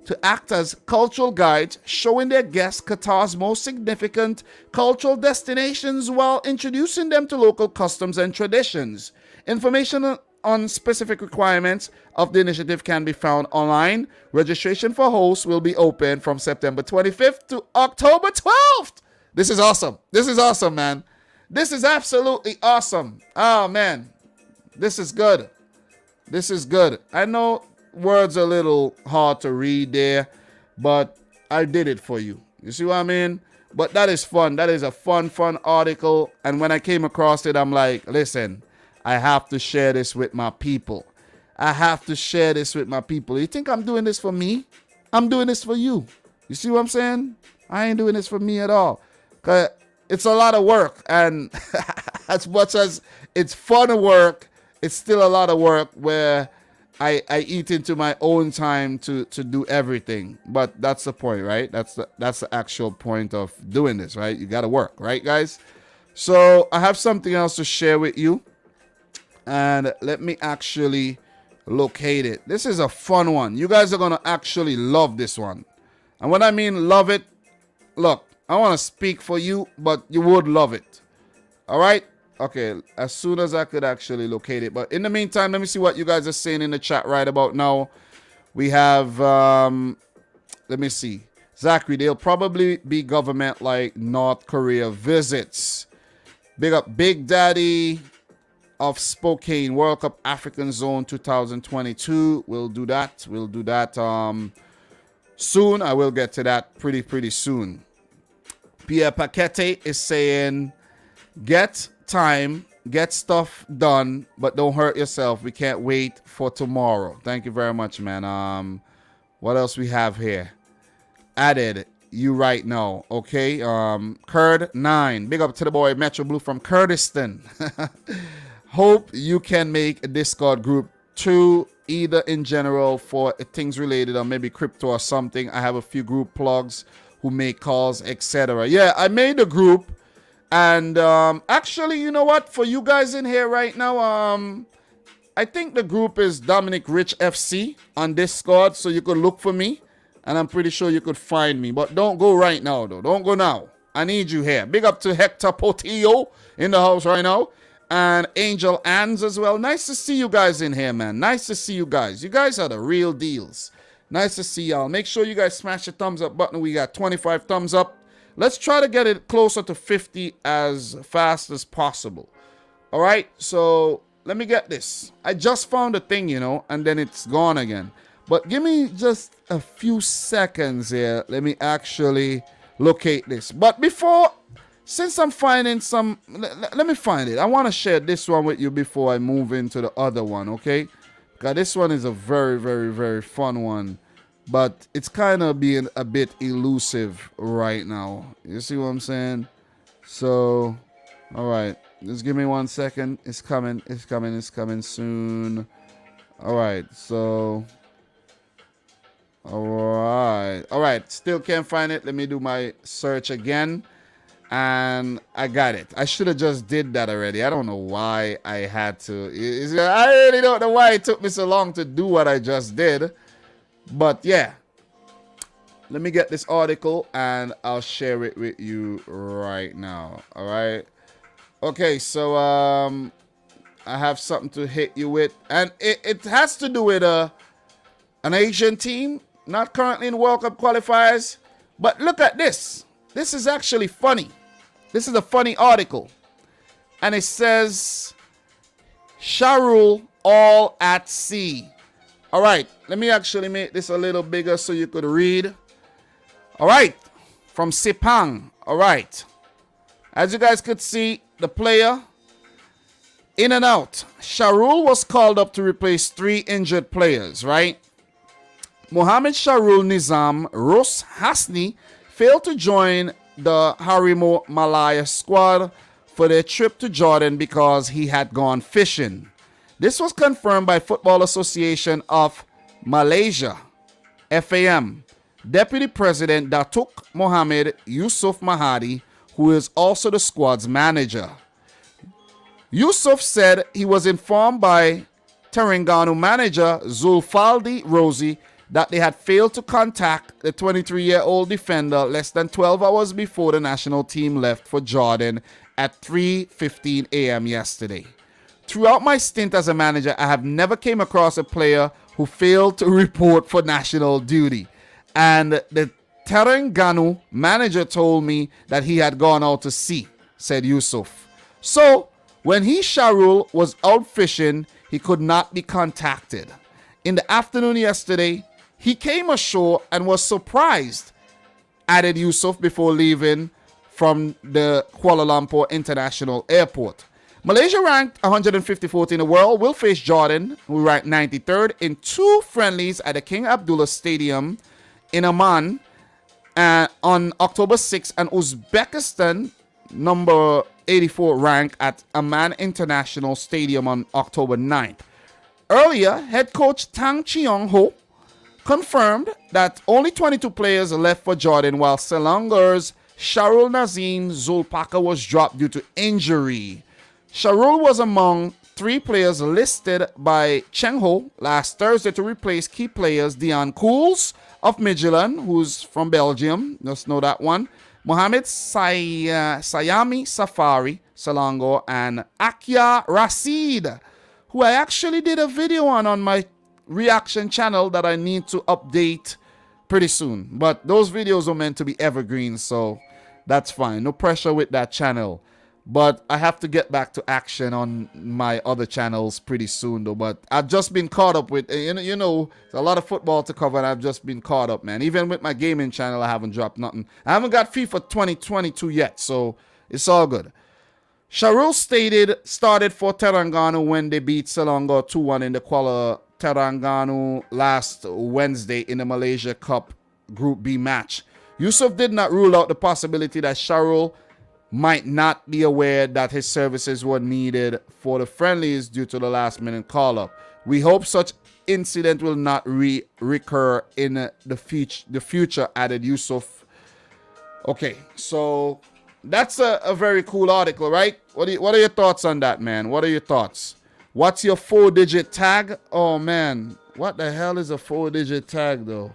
to act as cultural guides, showing their guests Qatar's most significant cultural destinations while introducing them to local customs and traditions. Information on specific requirements of the initiative can be found online. Registration for hosts will be open from September 25th to October 12th. This is awesome. This is awesome, man. This is absolutely awesome. Oh, man. This is good. This is good. I know words are a little hard to read there, but I did it for you. You see what I mean? But that is fun. That is a fun article. And when I came across it, I'm like, listen, I have to share this with my people. I have to share this with my people. You think I'm doing this for me? I'm doing this for you. You see what I'm saying? I ain't doing this for me at all. 'Cause it's a lot of work. And as much as it's fun work, it's still a lot of work where I eat into my own time to do everything. But that's the point, right? That's the actual point of doing this, right? You got to work, right, guys? So I have something else to share with you. And let me actually locate it. This is a fun one. You guys are going to actually love this one. And when I mean love it, look, I want to speak for you, but you would love it. All right? Okay, as soon as I could actually locate it. But in the meantime, let me see what you guys are saying in the chat right about now. We have, let me see. Zachary, they'll probably be government like North Korea visits. Big up Big Daddy of Spokane, World Cup African Zone 2022. We'll do that. We'll do that soon. I will get to that pretty soon. Pierre Paquette is saying, get time, get stuff done, but don't hurt yourself. We can't wait for tomorrow. Thank you very much, man. What else we have here? Added you right now. Okay. Kurd 9. Big up to the boy Metro Blue from Kurdistan. Hope you can make a Discord group too, either in general for things related or maybe crypto or something. I have a few group plugs who make calls, etc. Yeah, I made a group, and actually, you know what? For you guys in here right now, I think the group is Dominic Rich FC on Discord, so you could look for me, and I'm pretty sure you could find me. But don't go right now, though. Don't go now. I need you here. Big up to Hector Portillo in the house right now. And Angel Anns as well. Nice to see you guys in here, man. Nice to see you guys. You guys are the real deals. Nice to see y'all. Make sure you guys smash the thumbs up button. We got 25 thumbs up. Let's try to get it closer to 50 as fast as possible. All right, so let me get this. I just found a thing, you know, and then it's gone again. But give me just a few seconds here. Let me actually locate this. But before, since I'm finding some, let me find it. I want to share this one with you before I move into the other one, okay? Because this one is a very fun one. But it's kind of being a bit elusive right now. You see what I'm saying? So, all right. Just give me 1 second. It's coming. It's coming. It's coming soon. All right. So, all right. All right. Still can't find it. Let me do my search again. And I got it. I should have just did that already. I don't know why I had to. I really don't know why it took me so long to do what I just did. But yeah, let me get this article and I'll share it with you right now. All right. Okay, so I have something to hit you with, and it has to do with an Asian team, not currently in World Cup qualifiers. But look at this. This is actually funny. This is a funny article, and it says Sharul all at sea. All right, let me actually make this a little bigger so you could read. All right, from Sepang. All right, as you guys could see, the player in and out. Sharul was called up to replace 3 injured players, right? Mohammed Sharul Nizam Rus Hasni failed to join the Harimo Malaya squad for their trip to Jordan because he had gone fishing. This was confirmed by Football Association of Malaysia, FAM, Deputy President Datuk Mohammed Yusuf Mahadi, who is also the squad's manager. Yusuf said he was informed by Terengganu manager Zulfaldi Rosi that they had failed to contact the 23-year-old defender less than 12 hours before the national team left for Jordan at 3:15 a.m. yesterday. Throughout my stint as a manager, I have never came across a player who failed to report for national duty. And the Terengganu manager told me that he had gone out to sea, said Yusuf. So, when Sharul was out fishing, he could not be contacted. In the afternoon yesterday, he came ashore and was surprised, added Yusuf before leaving from the Kuala Lumpur International Airport. Malaysia, ranked 154th in the world, will face Jordan, who ranked 93rd, in 2 friendlies at the King Abdullah Stadium in Amman on October 6th, and Uzbekistan, number 84 ranked, at Amman International Stadium on October 9th. Earlier, head coach Tang Cheong Ho confirmed that only 22 players left for Jordan, while Selangor's Sharul Nazim Zulpaka was dropped due to injury. Sharul was among 3 players listed by Cheng Ho last Thursday to replace key players Dion Cools of Midtjylland, who's from Belgium, just know that one, Mohammed Sayami Safari Salongo, and Akia Rasid, who I actually did a video on my reaction channel that I need to update pretty soon. But those videos are meant to be evergreen, so that's fine. No pressure with that channel. But I have to get back to action on my other channels pretty soon, though. But I've just been caught up with, you know, there's a lot of football to cover, and I've just been caught up, man. Even with my gaming channel, I haven't dropped nothing. I haven't got FIFA 2022 yet, so it's all good. Sharul started for Terengganu when they beat Selangor 2-1 in the Terengganu last Wednesday in the Malaysia Cup Group B match. Yusuf did not rule out the possibility that Sharul might not be aware that his services were needed for the friendlies due to the last-minute call-up. We hope such incident will not recur in the future, added Yusuf. Okay, so that's a very cool article, right? What are your thoughts on that, man? What are your thoughts? What's your 4-digit tag? Oh, man. What the hell is a 4-digit tag, though?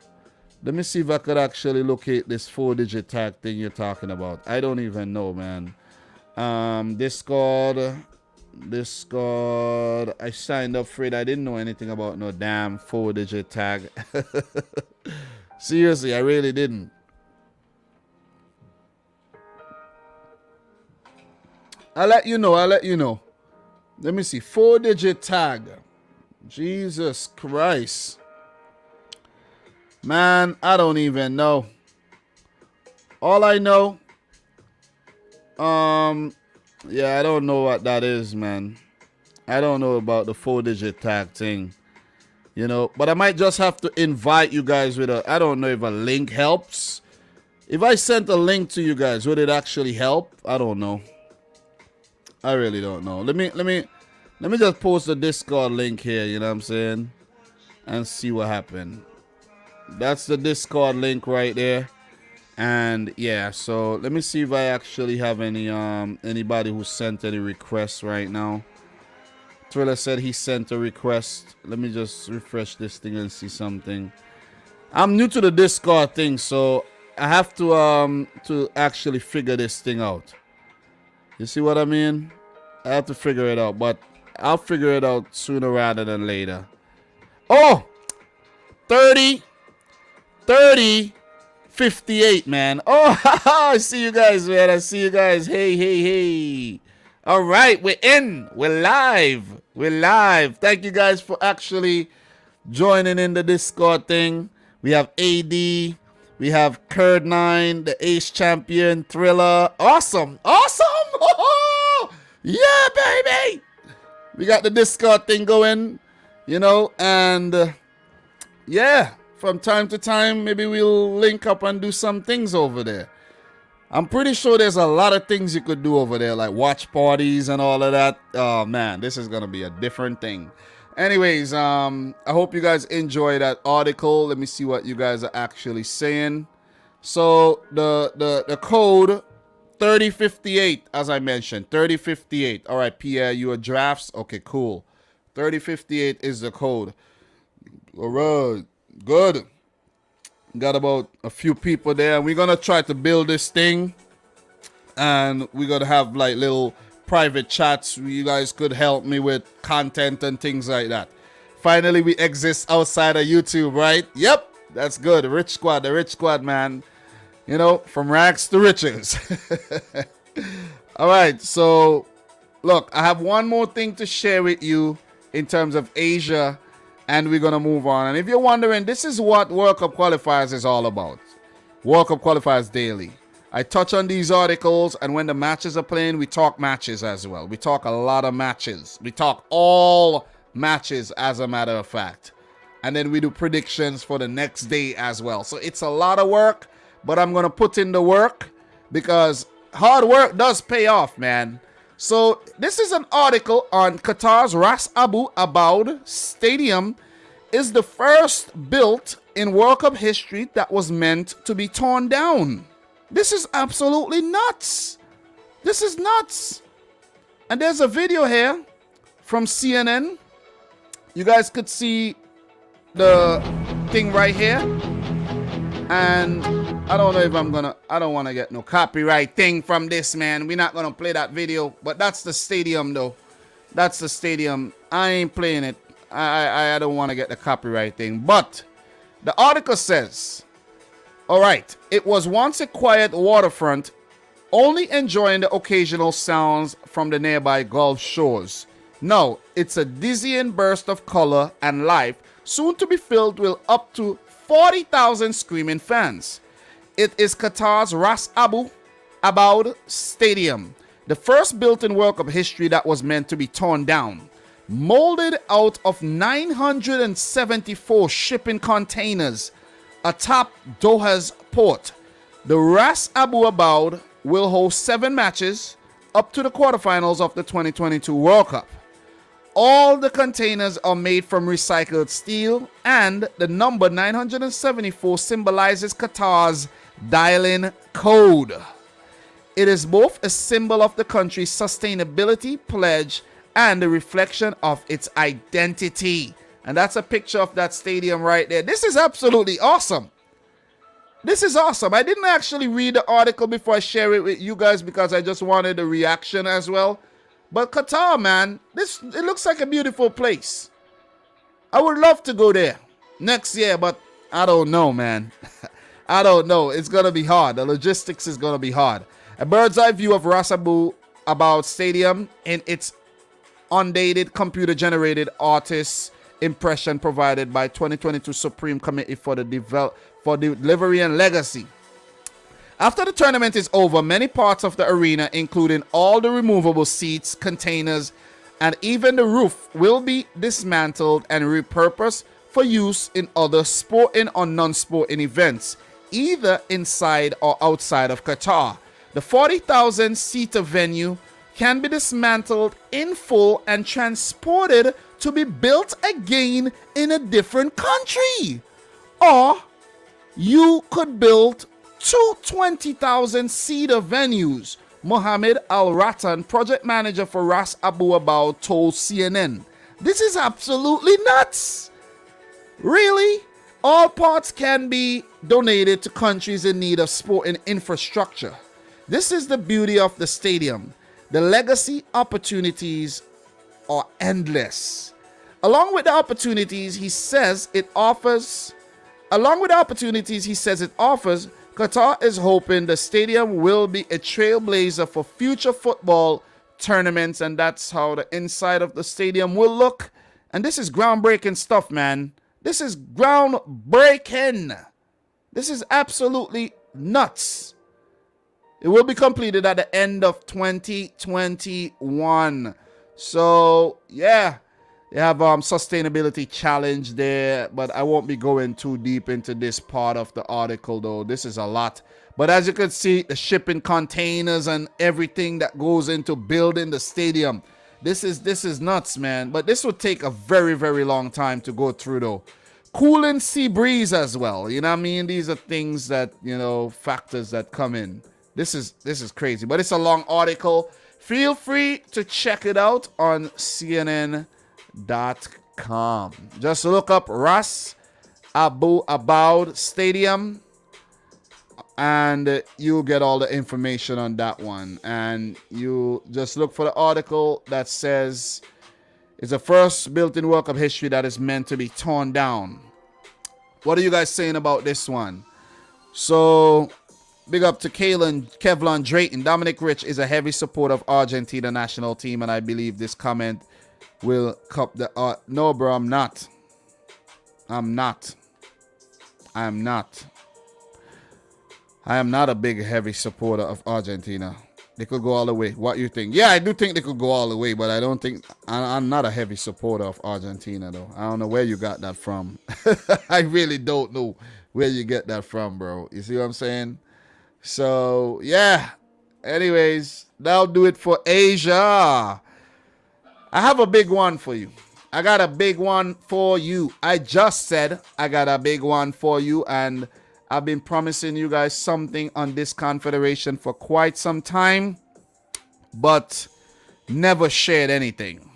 Let me see if I could actually locate this 4-digit tag thing you're talking about. I don't even know, man. Discord. I signed up for it. I didn't know anything about no damn 4-digit tag. Seriously, I really didn't. I'll let you know. Let me see. 4-digit tag. Jesus Christ. Man, I don't even know. All I know, yeah, I don't know what that is, man. I don't know about the 4-digit tag thing, you know. But I might just have to invite you guys with I don't know if a link helps. If I sent a link to you guys, would it actually help? I don't know. I really don't know. Let me just post the Discord link here, you know what I'm saying? And see what happened. That's the Discord link right there. And yeah, so let me see if I actually have any anybody who sent any requests right now. Thriller said he sent a request. Let me just refresh this thing and see something. I'm new to the Discord thing, so I have to actually figure this thing out. You see what I mean? I have to figure it out, but I'll figure it out sooner rather than later. Oh, 30-58, man. Oh, I see you guys, man. I see you guys. Hey. All right, we're in. We're live. Thank you guys for actually joining in the Discord thing. We have AD. We have Curd9, the Ace Champion, Thriller. Awesome. Oh, yeah, baby. We got the Discord thing going, you know, and yeah. From time to time, maybe we'll link up and do some things over there. I'm pretty sure there's a lot of things you could do over there, like watch parties and all of that. Oh, man, this is going to be a different thing. Anyways, I hope you guys enjoy that article. Let me see what you guys are actually saying. So the code 3058, as I mentioned, 3058. All right, Pierre, you are drafts? Okay, cool. 3058 is the code. All right. Good. Got about a few people there. We're going to try to build this thing. And we're going to have like little private chats. You guys could help me with content and things like that. Finally, we exist outside of YouTube, right? Yep. That's good. The Rich Squad, man. You know, from rags to riches. All right. So, look, I have one more thing to share with you in terms of Asia. And we're going to move on. And if you're wondering, this is what World Cup Qualifiers is all about. World Cup Qualifiers Daily. I touch on these articles, and when the matches are playing, we talk matches as well. We talk a lot of matches. We talk all matches, as a matter of fact. And then we do predictions for the next day as well. So it's a lot of work, but I'm going to put in the work because hard work does pay off, man. So this is an article on Qatar's Ras Abu Abaud Stadium is the first built in World Cup history that was meant to be torn down. This is absolutely nuts. This is nuts. And there's a video here from CNN. You guys could see the thing right here. And I don't know if I don't want to get no copyright thing from this, man. We're not gonna play that video, but that's the stadium though. That's the stadium. I ain't playing it. I don't want to get the copyright thing. But the article says, all right, it was once a quiet waterfront, only enjoying the occasional sounds from the nearby Gulf shores. Now, it's a dizzying burst of color and life, soon to be filled with up to 40,000 screaming fans. It is Qatar's Ras Abu Abaud Stadium, the first built in World Cup history that was meant to be torn down. Molded out of 974 shipping containers atop Doha's port, the Ras Abu Abaud will host 7 matches up to the quarterfinals of the 2022 World Cup. All the containers are made from recycled steel, and the number 974 symbolizes Qatar's dial-in code. It is both a symbol of the country's sustainability pledge and a reflection of its identity. And that's a picture of that stadium right there. This is absolutely awesome. This is awesome. I didn't actually read the article before I share it with you guys because I just wanted a reaction as well. But Qatar, man, it looks like a beautiful place. I would love to go there next year, but I don't know, man. I don't know. It's going to be hard. The logistics is going to be hard. A bird's eye view of Ras Abu Abaud Stadium in its undated computer-generated artist impression provided by 2022 Supreme Committee for Delivery and Legacy. After the tournament is over, many parts of the arena, including all the removable seats, containers, and even the roof, will be dismantled and repurposed for use in other sporting or non-sporting events, either inside or outside of Qatar. The 40,000-seater venue can be dismantled in full and transported to be built again in a different country. Or you could build 2 20,000-seater venues, Mohammed Al-Ratan, project manager for Ras Abu Abaud, told CNN. This is absolutely nuts. Really? All parts can be donated to countries in need of sporting infrastructure. This is the beauty of the stadium. The legacy opportunities are endless. Along with the opportunities he says it offers, Qatar is hoping the stadium will be a trailblazer for future football tournaments, and that's how the inside of the stadium will look. And this is groundbreaking stuff, man. This is groundbreaking. This is absolutely nuts. It will be completed at the end of 2021. So, yeah. They have sustainability challenge there, but I won't be going too deep into this part of the article, though. This is a lot. But as you can see, the shipping containers and everything that goes into building the stadium. This is nuts, man. But this would take a very, very long time to go through, though. Cooling sea breeze as well. You know what I mean? These are things that, you know, factors that come in. This is crazy. But it's a long article. Feel free to check it out on CNN.com. Just look up Ras Abu Abaud Stadium and you'll get all the information on that one. And you just look for the article that says it's the first built-in World Cup history that is meant to be torn down. What are you guys saying about this one? So big up to Kevlon Drayton. Dominic Rich is a heavy supporter of Argentina national team, and I believe this comment will cup the no, bro, I'm not a big heavy supporter of Argentina. They could go all the way. What you think? Yeah, I do think they could go all the way, but I don't think I'm not a heavy supporter of Argentina, though. I don't know where you got that from. I really don't know where you get that from, bro. You see what I'm saying? So yeah, anyways, that'll do it for Asia. I have a big one for you. I got a big one for you. I just said I got a big one for you, and I've been promising you guys something on this confederation for quite some time, but never shared anything.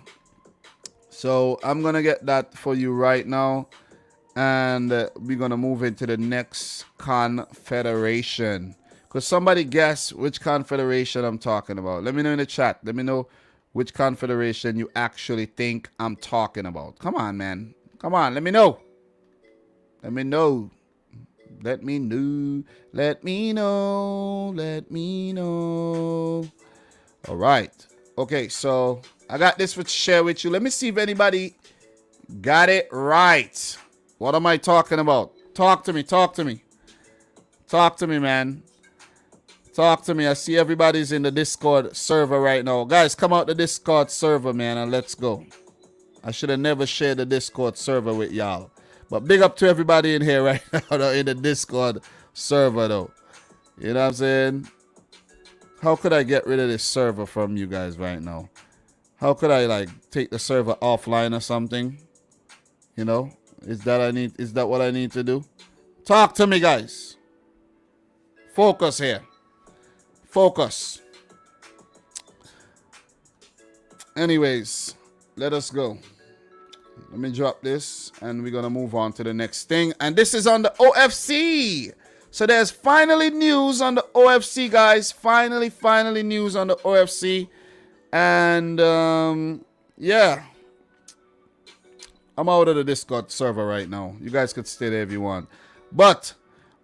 So I'm going to get that for you right now. And we're going to move into the next confederation. Could somebody guess which confederation I'm talking about? Let me know in the chat. Let me know which confederation you actually think I'm talking about. Come on, man. Come on, let me know. Let me know. Let me know. Let me know. Let me know. All right. Okay, so I got this to share with you. Let me see if anybody got it right. What am I talking about? Talk to me. Talk to me. Talk to me, man. Talk to me. I see everybody's in the Discord server right now. Guys, come out the Discord server, man, and let's go. I should have never shared the Discord server with y'all. But big up to everybody in here right now in the Discord server, though. You know what I'm saying? How could I get rid of this server from you guys right now? How could I, like, take the server offline or something? You know? Is that what I need to do? Talk to me, guys. Focus here. Focus. Anyways, let us go. Let me drop this and we're going to move on to the next thing. And this is on the OFC. So there's finally news on the OFC, guys. Finally news on the OFC. And yeah. I'm out of the Discord server right now. You guys could stay there if you want. But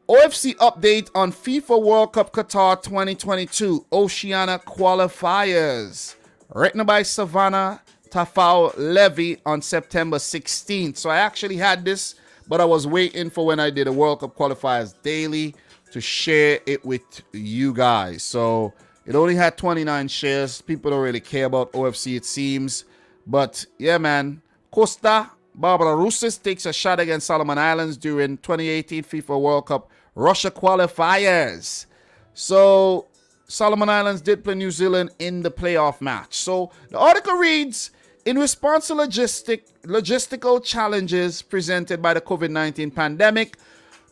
OFC update on FIFA World Cup Qatar 2022 Oceania Qualifiers. Written by Savannah Tafau Levy on September 16th. So I actually had this, but I was waiting for when I did a World Cup Qualifiers daily to share it with you guys. So it only had 29 shares. People don't really care about OFC, it seems. But yeah, man. Costa Barbarouses takes a shot against Solomon Islands during 2018 FIFA World Cup Russia Qualifiers. So Solomon Islands did play New Zealand in the playoff match. So the article reads, in response to logistical challenges presented by the COVID-19 pandemic,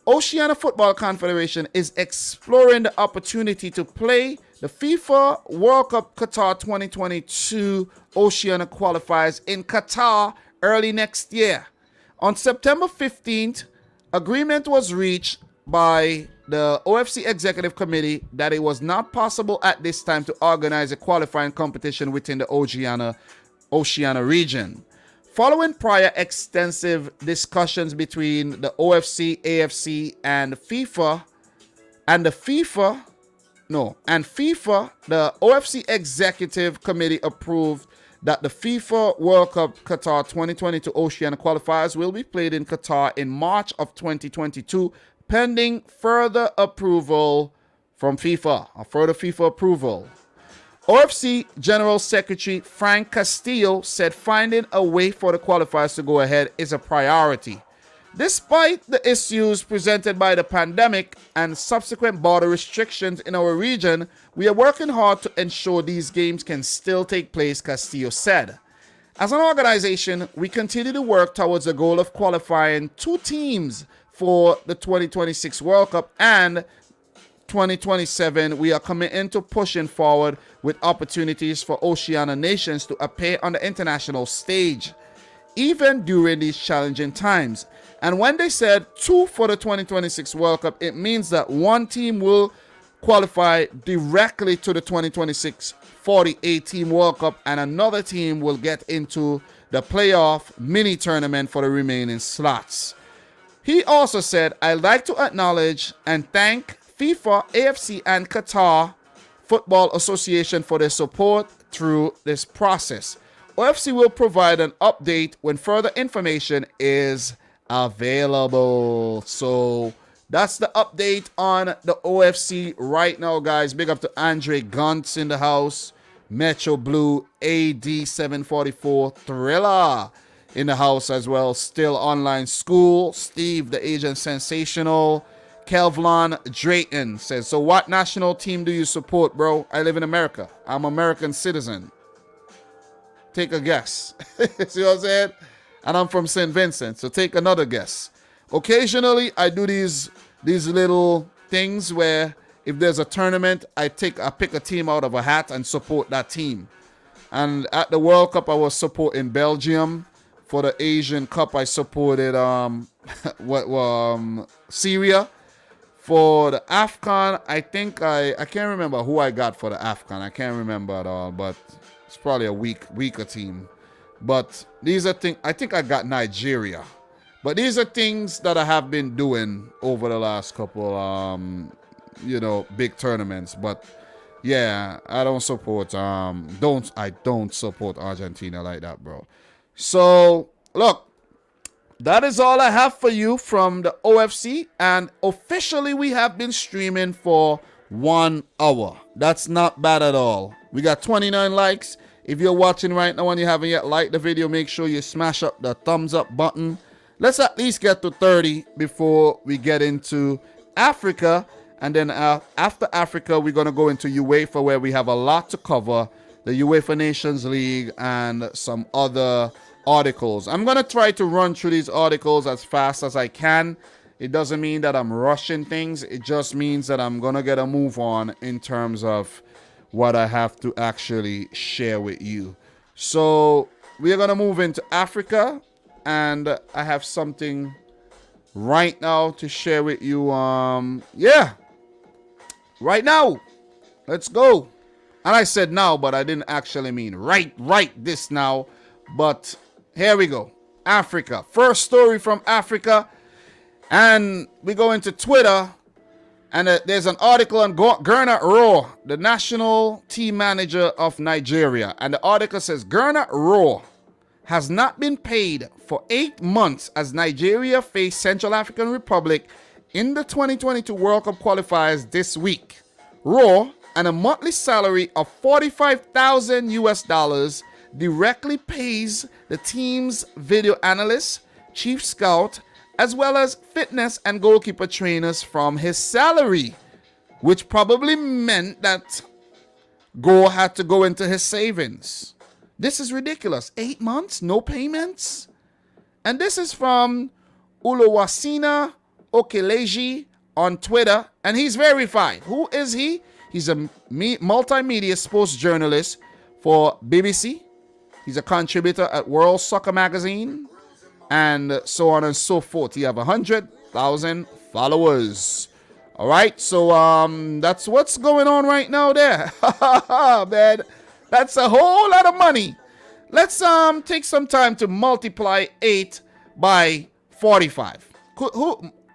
Oceania Football Confederation is exploring the opportunity to play the FIFA World Cup Qatar 2022 Oceania Qualifiers in Qatar early next year. On September 15th, agreement was reached by the OFC Executive Committee that it was not possible at this time to organize a qualifying competition within the Oceania region. Following prior extensive discussions between the OFC, AFC, and FIFA, the OFC Executive Committee approved that the FIFA World Cup Qatar 2022 Oceania Qualifiers will be played in Qatar in March of 2022, pending further approval from FIFA, or further FIFA approval. OFC General Secretary Frank Castillo said finding a way for the qualifiers to go ahead is a priority. Despite the issues presented by the pandemic and subsequent border restrictions in our region, we are working hard to ensure these games can still take place, Castillo said. As an organization, we continue to work towards the goal of qualifying 2 teams for the 2026 World Cup, and 2027 we are committing to pushing forward with opportunities for Oceania nations to appear on the international stage, even during these challenging times. And when they said 2 for the 2026 World Cup, it means that 1 team will qualify directly to the 2026 48-team World Cup, and another team will get into the playoff mini tournament for the remaining slots. He also said, I'd like to acknowledge and thank FIFA, AFC, and Qatar Football Association for their support through this process. OFC will provide an update when further information is available. So that's the update on the OFC right now, guys. Big up to Andre Guntz in the house, Metro Blue, AD744, Thriller in the house as well. Still Online School, Steve the Asian Sensational, Kelvlon Drayton says, so what national team do you support, bro? I live in America. I'm an American citizen. Take a guess. See what I'm saying? And I'm from St. Vincent, so take another guess. Occasionally, I do these little things where if there's a tournament, I pick a team out of a hat and support that team. And at the World Cup, I was supporting Belgium. For the Asian Cup, I supported Syria. For the AFCON, I think I can't remember who I got for the AFCON. I can't remember at all, but it's probably a weaker team. But these are things, I think I got Nigeria. But these are things that I have been doing over the last couple, big tournaments. But yeah, I don't support, I don't support Argentina like that, bro. So look, that is all I have for you from the OFC. And officially, we have been streaming for 1 hour. That's not bad at all. We got 29 likes. If you're watching right now and you haven't yet liked the video, make sure you smash up the thumbs up button. Let's at least get to 30 before we get into Africa. And then after Africa, we're going to go into UEFA, where we have a lot to cover. The UEFA Nations League and some other articles. I'm going to try to run through these articles as fast as I can. It doesn't mean that I'm rushing things. It just means that I'm going to get a move on in terms of what I have to actually share with you. So we are going to move into Africa, and I have something right now to share with you. Right now. Let's go. And I said now, but I didn't actually mean right this now. But here we go. Africa. First story from Africa. And we go into Twitter. And there's an article on Gernot Rohr, the national team manager of Nigeria. And the article says, Gernot Rohr has not been paid for 8 months as Nigeria faced Central African Republic in the 2022 World Cup qualifiers this week. Rohr, and a monthly salary of $45,000 directly pays the team's video analyst, chief scout, as well as fitness and goalkeeper trainers from his salary, which probably meant that Go had to go into his savings. This is ridiculous. 8 months, no payments? And this is from Oluwasina Okeleji on Twitter, and he's verified. Who is he? He's a multimedia sports journalist for BBC. He's a contributor at World Soccer Magazine, and so on and so forth. He have 100,000 followers. All right, so that's what's going on right now there. Man, that's a whole lot of money. Let's take some time to multiply 8 by 45.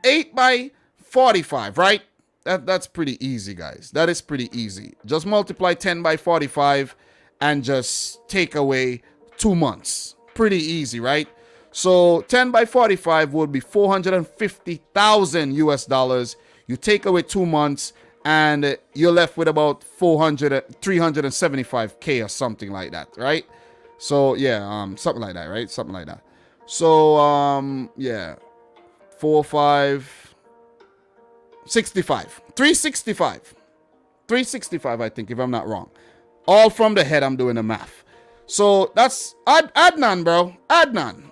8 by 45, right? That's pretty easy, guys. That is pretty easy. Just multiply 10 by 45 and just take away 2 months. Pretty easy, right? So 10 by 45 would be $450,000. You take away 2 months and you're left with about 375K or something like that, right? So yeah, something like that, right? Something like that. So yeah, 4, 5, 65, 365, I think, if I'm not wrong. All from the head, I'm doing the math. So that's Adnan, bro. Adnan.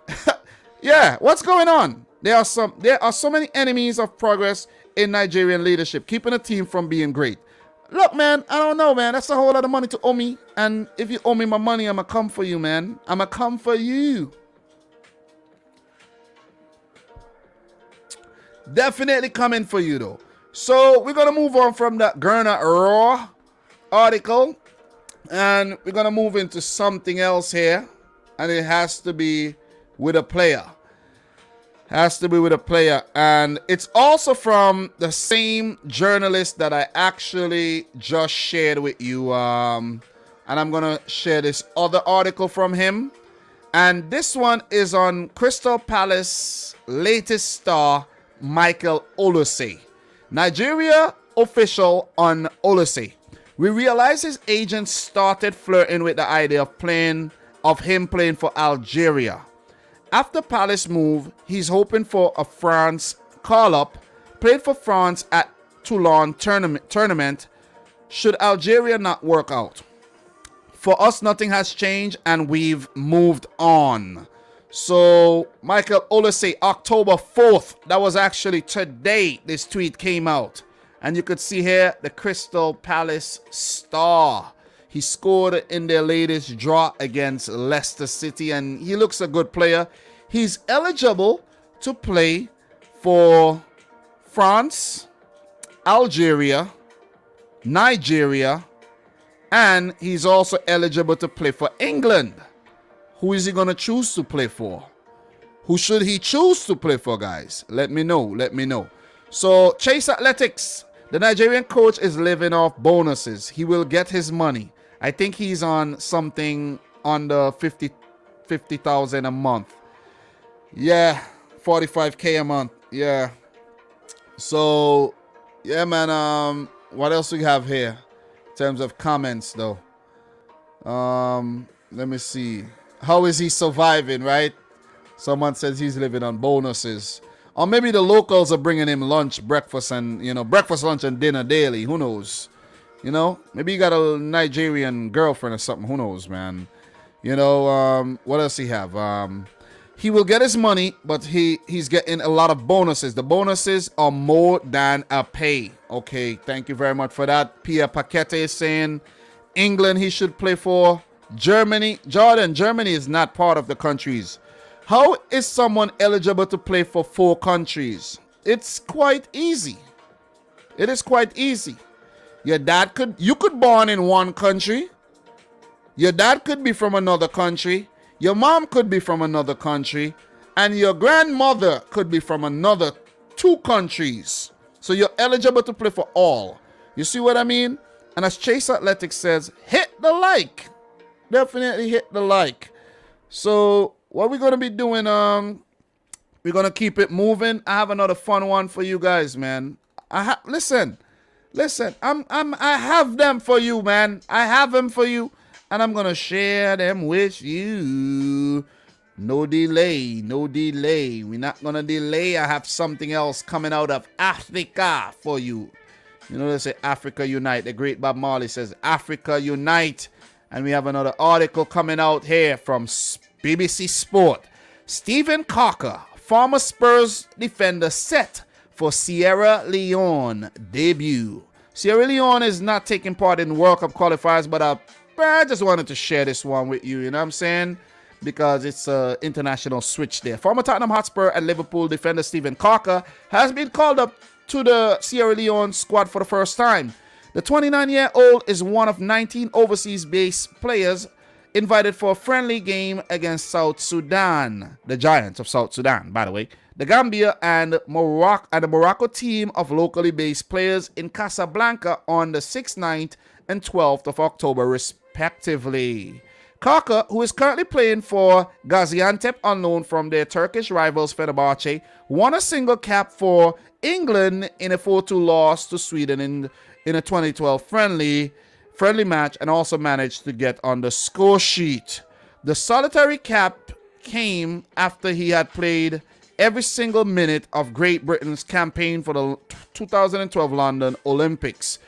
Yeah, what's going on? There are so many enemies of progress in Nigerian leadership, keeping a team from being great. Look, man, I don't know, man. That's a whole lot of money to owe me. And if you owe me my money, I'm going to come for you, man. I'm going to come for you. Definitely coming for you, though. So we're going to move on from that Gernot Rohr article. And we're going to move into something else here. And it has to be with a player. And it's also from the same journalist that I actually just shared with you. And I'm going to share this other article from him. And this one is on Crystal Palace latest star, Michael Olise. Nigeria official on Olise. We realize his agent started flirting with the idea of him playing for Algeria. After Palace move, he's hoping for a France call-up. Played for France at Toulon tournament. Should Algeria not work out? For us, nothing has changed and we've moved on. So, Michael Olise, October 4th. That was actually today this tweet came out. And you could see here the Crystal Palace star. He scored in their latest draw against Leicester City, and he looks a good player. He's eligible to play for France, Algeria, Nigeria, and he's also eligible to play for England. Who is he going to choose to play for? Who should he choose to play for, guys? Let me know. Let me know. So, Chase Athletics, the Nigerian coach is living off bonuses. He will get his money. I think he's on something under 50,000 a month. Yeah, 45K a month. Yeah. So, yeah, man. What else we have here in terms of comments, though? Let me see. How is he surviving, right? Someone says he's living on bonuses. Or maybe the locals are bringing him lunch, breakfast, and, breakfast, lunch, and dinner daily. Who knows? Maybe he got a Nigerian girlfriend or something. Who knows, man? What else he have? He will get his money, but he's getting a lot of bonuses. The bonuses are more than a pay. Okay, thank you very much for that. Pierre Paquette is saying England he should play for. Germany. Jordan, Germany is not part of the countries. How is someone eligible to play for 4 countries? It's quite easy. It is quite easy. You could born in one country. Your dad could be from another country. Your mom could be from another country. And your grandmother could be from another 2 countries. So you're eligible to play for all. You see what I mean? And as Chase Athletics says, hit the like. Definitely hit the like. So what we're going to be doing, we're going to keep it moving. I have another fun one for you guys, man. Listen, I have them for you, man. I have them for you, and I'm going to share them with you. No delay. We're not going to delay. I have something else coming out of Africa for you. They say Africa Unite. The great Bob Marley says Africa Unite. And we have another article coming out here from BBC Sport. Stephen Cocker, former Spurs defender, set for Sierra Leone debut. Sierra Leone is not taking part in World Cup qualifiers, but I just wanted to share this one with you, you know what I'm saying? Because it's an international switch there. Former Tottenham Hotspur and Liverpool defender Stephen Cocker has been called up to the Sierra Leone squad for the first time. The 29-year-old is one of 19 overseas-based players invited for a friendly game against South Sudan, the Giants of South Sudan, by the way, the Gambia and the Morocco team of locally based players in Casablanca on the 6th, 9th, and 12th of October, respectively. Kaka, who is currently playing for Gaziantep on loan from their Turkish rivals Fenerbahce, won a single cap for England in a 4-2 loss to Sweden in a 2012 friendly match, and also managed to get on the score sheet. The solitary cap came after he had played every single minute of Great Britain's campaign for the 2012 London Olympics.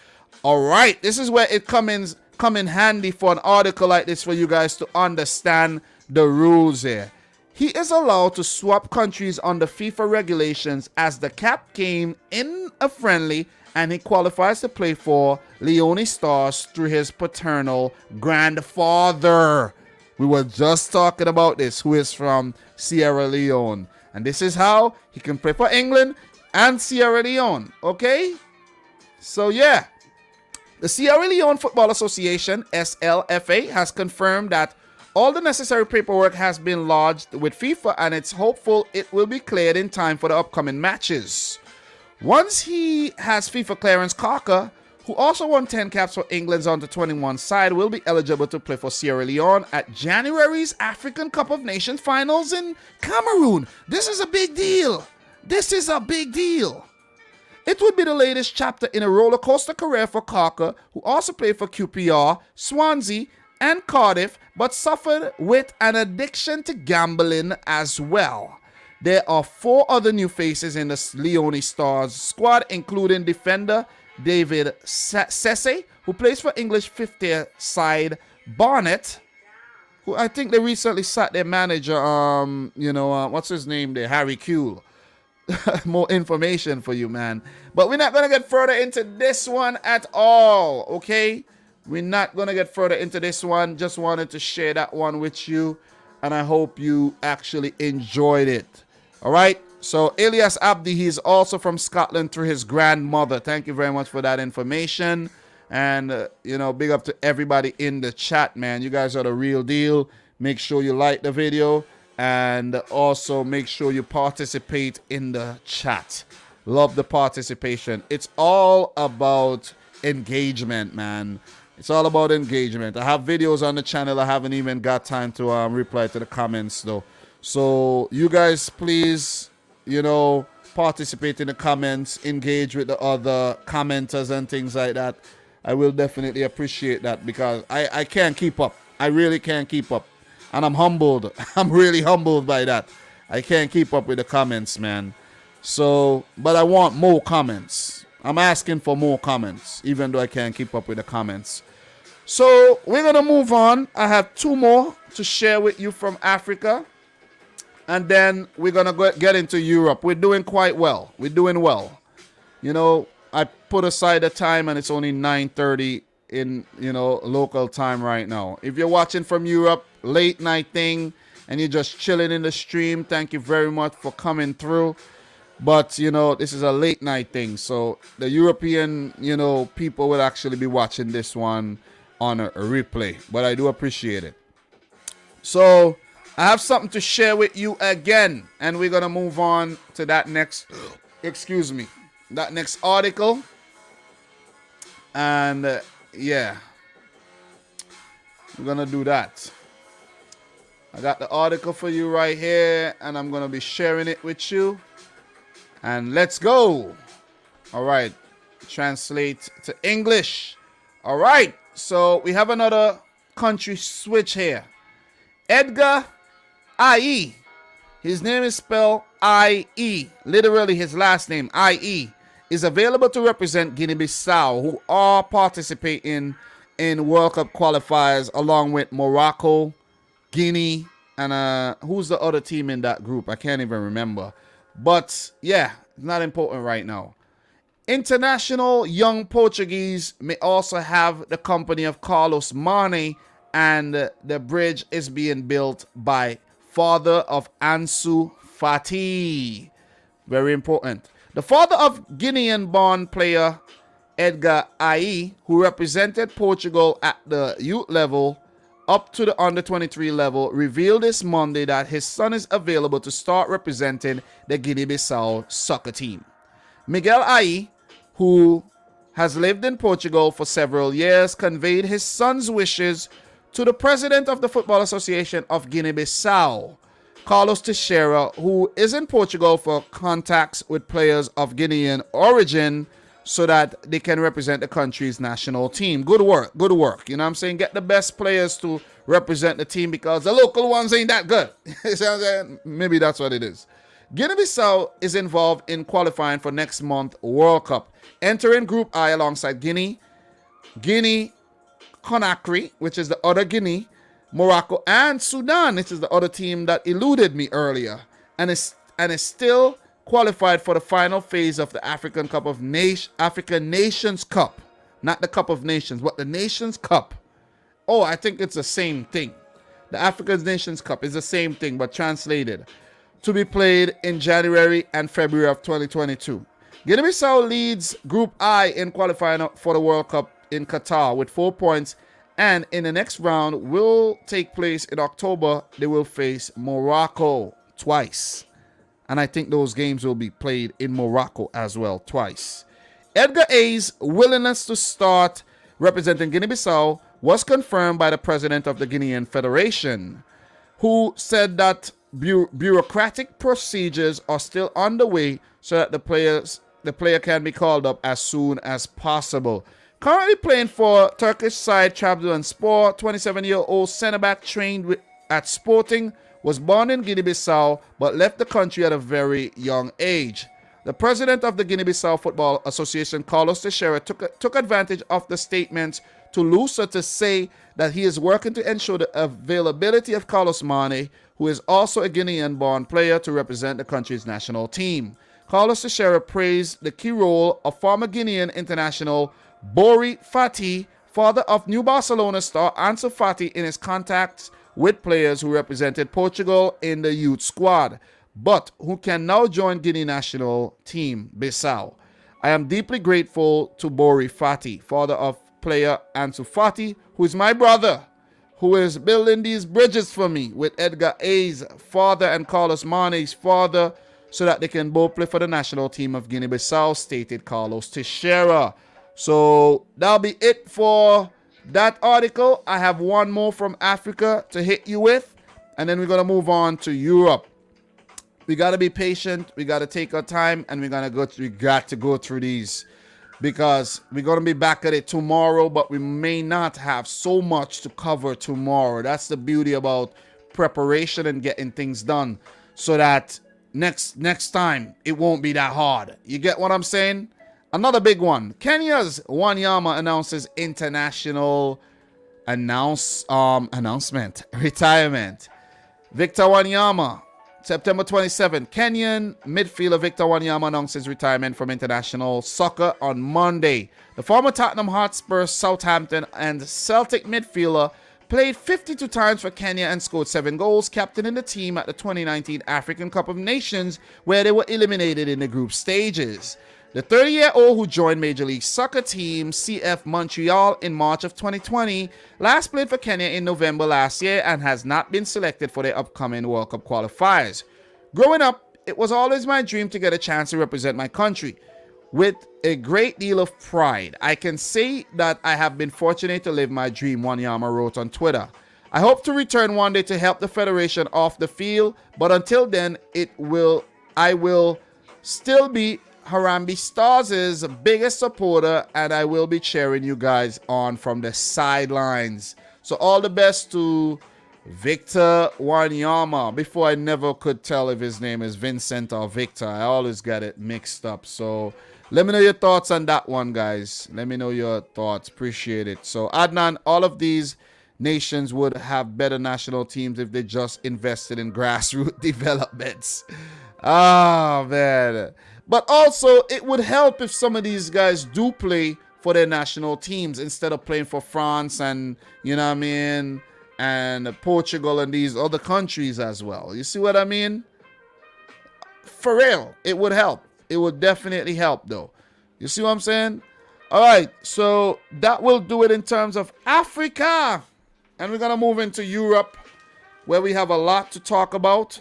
All right, this is where it come in handy for an article like this for you guys to understand the rules here. He is allowed to swap countries under FIFA regulations as the cap came in a friendly, and he qualifies to play for Leone Stars through his paternal grandfather. We were just talking about this, who is from Sierra Leone. And this is how he can play for England and Sierra Leone, okay? So, yeah. The Sierra Leone Football Association, SLFA, has confirmed that all the necessary paperwork has been lodged with FIFA, and it's hopeful it will be cleared in time for the upcoming matches. Once he has FIFA clearance, Kaka, who also won 10 caps for England's under-21 side, will be eligible to play for Sierra Leone at January's African Cup of Nations finals in Cameroon. This is a big deal. This is a big deal. It would be the latest chapter in a roller coaster career for Kaka, who also played for QPR, Swansea, and Cardiff, but suffered with an addiction to gambling as well. There are 4 other new faces in the Leone Stars squad, including defender David Sesse, who plays for English 50th side Barnet, who I think they recently sacked their manager, what's his name there, Harry Kuehl. More information for you, man. But we're not going to get further into this one at all, okay? We're not going to get further into this one. Just wanted to share that one with you, and I hope you actually enjoyed it. All right? So Elias Abdi, he's also from Scotland through his grandmother. Thank you very much for that information. And, big up to everybody in the chat, man. You guys are the real deal. Make sure you like the video and also make sure you participate in the chat. Love the participation. It's all about engagement, man. It's all about engagement. I have videos on the channel. I haven't even got time to reply to the comments, though. So you guys, please, participate in the comments, engage with the other commenters and things like that. I will definitely appreciate that because I can't keep up. I really can't keep up. And I'm humbled. I'm really humbled by that. I can't keep up with the comments, man. So, but I want more comments. I'm asking for more comments, even though I can't keep up with the comments. So, we're going to move on. I have 2 more to share with you from Africa. And then we're going to get into Europe. We're doing quite well. We're doing well. I put aside the time and it's only 9:30 in, local time right now. If you're watching from Europe, late night thing, and you're just chilling in the stream, thank you very much for coming through. But, this is a late night thing. So the European, people will actually be watching this one on a replay. But I do appreciate it. So I have something to share with you again. And we're going to move on to that next, that next article. And yeah, we're going to do that. I got the article for you right here. And I'm going to be sharing it with you. And let's go. All right. Translate to English. All right. So we have another country switch here. Edgar I.E. His name is spelled I.E. Literally his last name, I.E. is available to represent Guinea-Bissau, who are participating in World Cup qualifiers along with Morocco, Guinea, and who's the other team in that group? I can't even remember. But yeah, it's not important right now. International young Portuguese may also have the company of Carlos Mane, and the bridge is being built by father of Ansu Fati. Very important. The father of Guinean-born player Edgar I.E., who represented Portugal at the youth level up to the under-23 level, revealed this Monday that his son is available to start representing the Guinea-Bissau soccer team. Miguel I.E., who has lived in Portugal for several years, conveyed his son's wishes to the president of the Football Association of Guinea-Bissau, Carlos Teixeira, who is in Portugal for contacts with players of Guinean origin so that they can represent the country's national team. Good work, good work. You know what I'm saying? Get the best players to represent the team because the local ones ain't that good. Maybe that's what it is. Guinea-Bissau is involved in qualifying for next month's World Cup, entering Group I alongside Guinea, Conakry, which is the other Guinea, Morocco, and Sudan, which is the other team that eluded me earlier, and is still qualified for the final phase of the African Nations Cup. Not the Cup of Nations, but the Nations Cup. Oh, I think it's the same thing. The African Nations Cup is the same thing, but translated. To be played in January and February of 2022. Guinea-Bissau leads Group I in qualifying for the World Cup in Qatar with 4 points, and in the next round will take place in October. They will face Morocco twice, and I think those games will be played in Morocco as well twice. Edgar A's willingness to start representing Guinea-Bissau was confirmed by the president of the Guinean Federation, who said that bureaucratic procedures are still underway so that the player can be called up as soon as possible. Currently playing for Turkish side Trabzonspor, 27-year-old centre-back trained at Sporting, was born in Guinea-Bissau but left the country at a very young age. The president of the Guinea-Bissau Football Association, Carlos Teixeira, took advantage of the statements to Lusa to say that he is working to ensure the availability of Carlos Mane, who is also a Guinean-born player, to represent the country's national team. Carlos Teixeira praised the key role of former Guinean international Bori Fati, father of new Barcelona star Ansu Fati, in his contacts with players who represented Portugal in the youth squad. but who can now join Guinea national team, Bissau. I am deeply grateful to Bori Fati, father of player Ansu Fati, who is my brother, who is building these bridges for me with Edgar A's father and Carlos Mane's father so that they can both play for the national team of Guinea-Bissau, stated Carlos Teixeira. So that'll be it for that article. I have one more from Africa to hit you with, and then we're going to move on to Europe. We got to be patient. We got to take our time, and we got to go through these because we're going to be back at it tomorrow, but we may not have so much to cover tomorrow. That's the beauty about preparation and getting things done so that next time it won't be that hard. You get what I'm saying? Another big one. Kenya's Wanyama announces international retirement. Victor Wanyama, September 27. Kenyan midfielder Victor Wanyama announces retirement from international soccer on Monday. The former Tottenham Hotspur, Southampton, and Celtic midfielder played 52 times for Kenya and scored 7 goals, captaining the team at the 2019 African Cup of Nations, where they were eliminated in the group stages. The 30-year-old, who joined Major League Soccer team CF Montreal in March of 2020, last played for Kenya in November last year and has not been selected for the upcoming World Cup qualifiers. Growing up, it was always my dream to get a chance to represent my country. With a great deal of pride, I can say that I have been fortunate to live my dream, Wanyama wrote on Twitter. I hope to return one day to help the Federation off the field, but until then, I will still be Harambee Stars' biggest supporter, and I will be cheering you guys on from the sidelines. So all the best to Victor Wanyama. Before, I never could tell if his name is Vincent or Victor. I always get it mixed up. So let me know your thoughts on that one, guys. Let me know your thoughts. Appreciate it. So Adnan, all of these nations would have better national teams if they just invested in grassroots developments. Oh, man. But also, it would help if some of these guys do play for their national teams instead of playing for France and, you know what I mean, and Portugal and these other countries as well. You see what I mean? For real, it would help. It would definitely help, though. You see what I'm saying? All right, so that will do it in terms of Africa. And we're going to move into Europe, where we have a lot to talk about.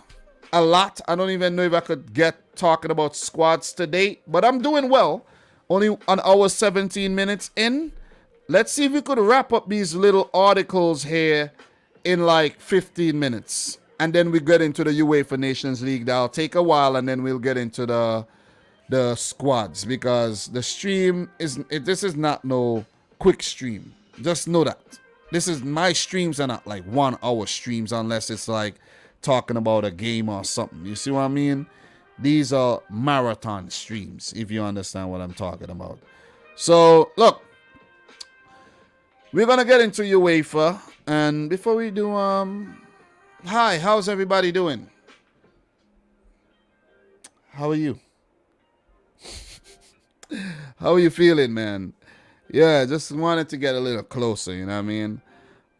A lot. I don't even know if I could get talking about squads today, but I'm doing well. Only an hour 17 minutes in. Let's see if we could wrap up these little articles here in like 15 minutes, and then we get into the UEFA Nations League. That'll take a while, and then we'll get into the squads, because the stream this is not no quick stream. Just know that my streams are not like 1 hour streams unless it's like talking about a game or something. You see what I mean? These are marathon streams, if you understand what I'm talking about. So, look, we're going to get into UEFA. And before we do, hi, how's everybody doing? How are you? How are you feeling, man? Yeah, just wanted to get a little closer, you know what I mean?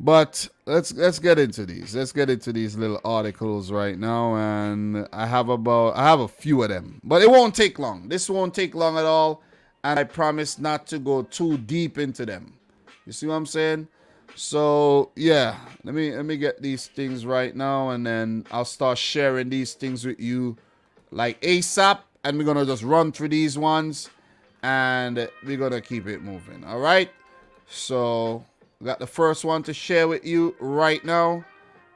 But let's get into these. Let's get into these little articles right now, and I have a few of them, but it won't take long. This won't take long at all, and I promise not to go too deep into them. You see what I'm saying? So yeah, let me get these things right now, and then I'll start sharing these things with you like ASAP, and we're gonna just run through these ones, and we're gonna keep it moving. All right, so got the first one to share with you right now,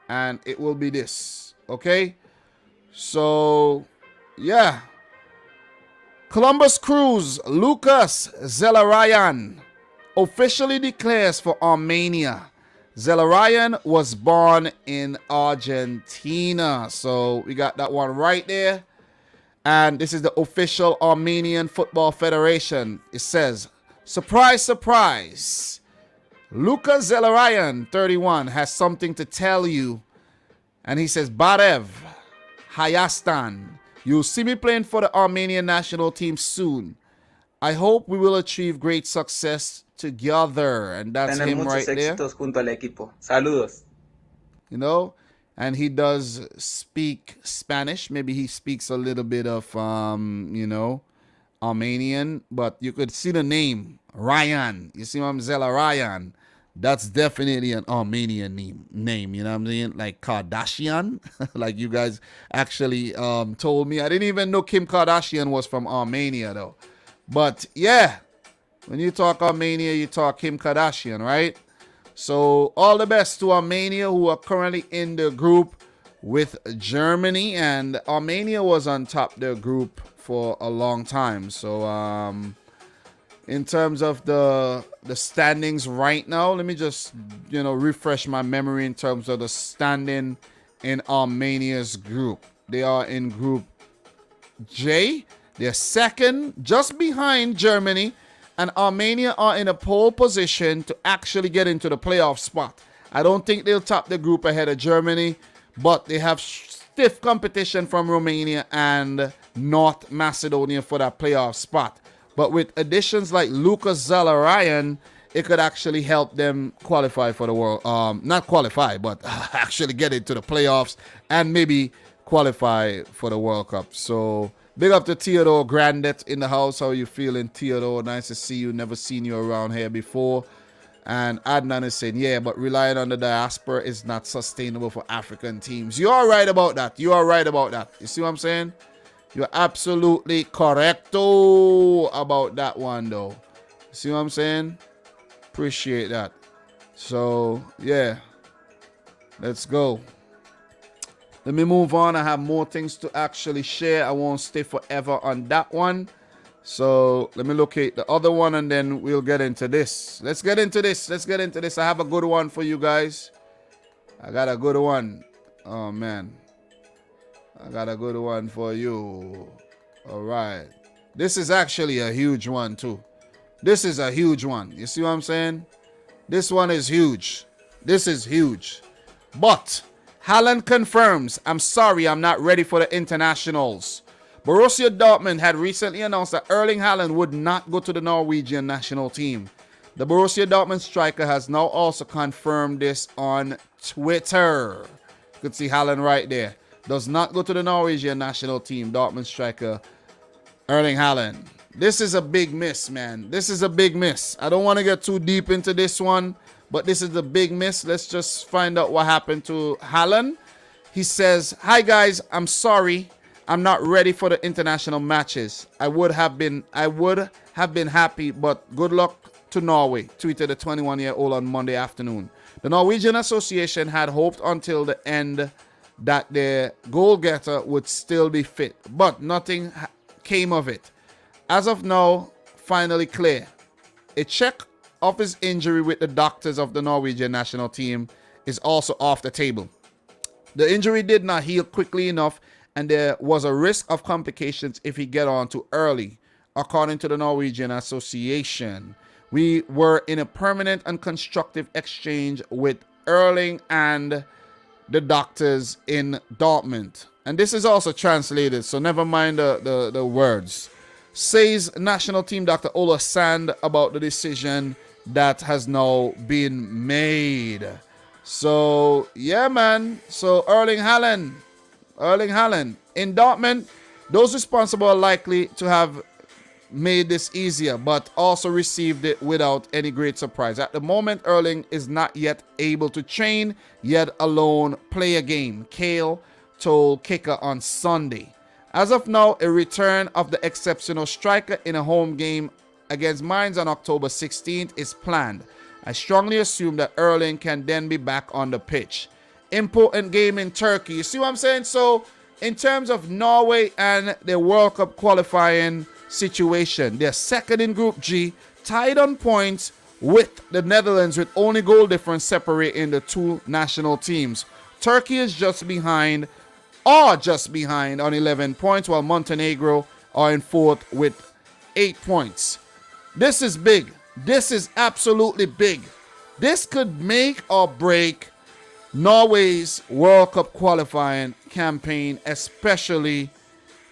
and it will be this. Okay, so yeah, Columbus Crew's Lucas Zelarayan officially declares for Armenia. Zelarayan was born in Argentina, so we got that one right there. And this is the official Armenian Football Federation. It says, surprise, surprise, Luka Zelarayan, 31, has something to tell you. And he says, Barev, Hayastan, you'll see me playing for the Armenian national team soon. I hope we will achieve great success together. And that's him right there. Junto al equipo. Saludos. You know, and he does speak Spanish. Maybe he speaks a little bit of, Armenian, but you could see the name, Ryan. You see Zella Ryan. That's definitely an Armenian name, you know what I'm saying? Like Kardashian, like you guys actually told me. I didn't even know Kim Kardashian was from Armenia, though. But yeah, when you talk Armenia, you talk Kim Kardashian, right? So all the best to Armenia, who are currently in the group with Germany. And Armenia was on top of their group for a long time. So in terms of the standings right now, let me just, refresh my memory in terms of the standing in Armenia's group. They are in Group J. They're second, just behind Germany, and Armenia are in a pole position to actually get into the playoff spot. I don't think they'll top the group ahead of Germany, but they have stiff competition from Romania and North Macedonia for that playoff spot. But with additions like Lucas Zalarayan, it could actually help them qualify for the world. Not qualify, but actually get into the playoffs and maybe qualify for the World Cup. So big up to Theodore Grandet in the house. How you feeling, Theodore? Nice to see you. Never seen you around here before. And Adnan is saying, yeah, but relying on the diaspora is not sustainable for African teams. You are right about that. You are right about that. You see what I'm saying? You're absolutely correcto about that one, though. See what I'm saying? Appreciate that. So, yeah. Let's go. Let me move on. I have more things to actually share. I won't stay forever on that one. So, let me locate the other one and then we'll get into this. Let's get into this. Let's get into this. I have a good one for you guys. I got a good one. Oh, man. I got a good one for you. All right. This is actually a huge one, too. This is a huge one. You see what I'm saying? This one is huge. This is huge. But Haaland confirms, I'm sorry, I'm not ready for the internationals. Borussia Dortmund had recently announced that Erling Haaland would not go to the Norwegian national team. The Borussia Dortmund striker has now also confirmed this on Twitter. You could see Haaland right there. Does not go to the Norwegian national team. Dortmund striker Erling Haaland. This is a big miss, man. This is a big miss. I don't want to get too deep into this one, but this is a big miss. Let's just find out what happened to Haaland. He says, hi guys, I'm sorry. I'm not ready for the international matches. I would have been happy, but good luck to Norway, tweeted the 21-year-old on Monday afternoon. The Norwegian Association had hoped until the end that their goal-getter would still be fit, but nothing came of it. As of now, finally clear. A check of his injury with the doctors of the Norwegian national team is also off the table. The injury did not heal quickly enough, and there was a risk of complications if he get on too early, according to the Norwegian Association. We were in a permanent and constructive exchange with Erling and the doctors in Dortmund. And this is also translated, so never mind the words. Says national team Dr. Ola Sand about the decision that has now been made. So, yeah, man. So, Erling Haaland in Dortmund, those responsible are likely to have made this easier, but also received it without any great surprise. At the moment, Erling is not yet able to train, yet alone play a game, Kale told Kicker on Sunday. As of now, a return of the exceptional striker in a home game against Mainz on October 16th is planned. I strongly assume that Erling can then be back on the pitch. Important game in Turkey. You see what I'm saying? So, in terms of Norway and the World Cup qualifying situation, they're second in Group G, tied on points with the Netherlands, with only goal difference separating the two national teams. Turkey is just behind on 11 points, while Montenegro are in fourth with 8 points. This is big. This is absolutely big. This could make or break Norway's World Cup qualifying campaign, especially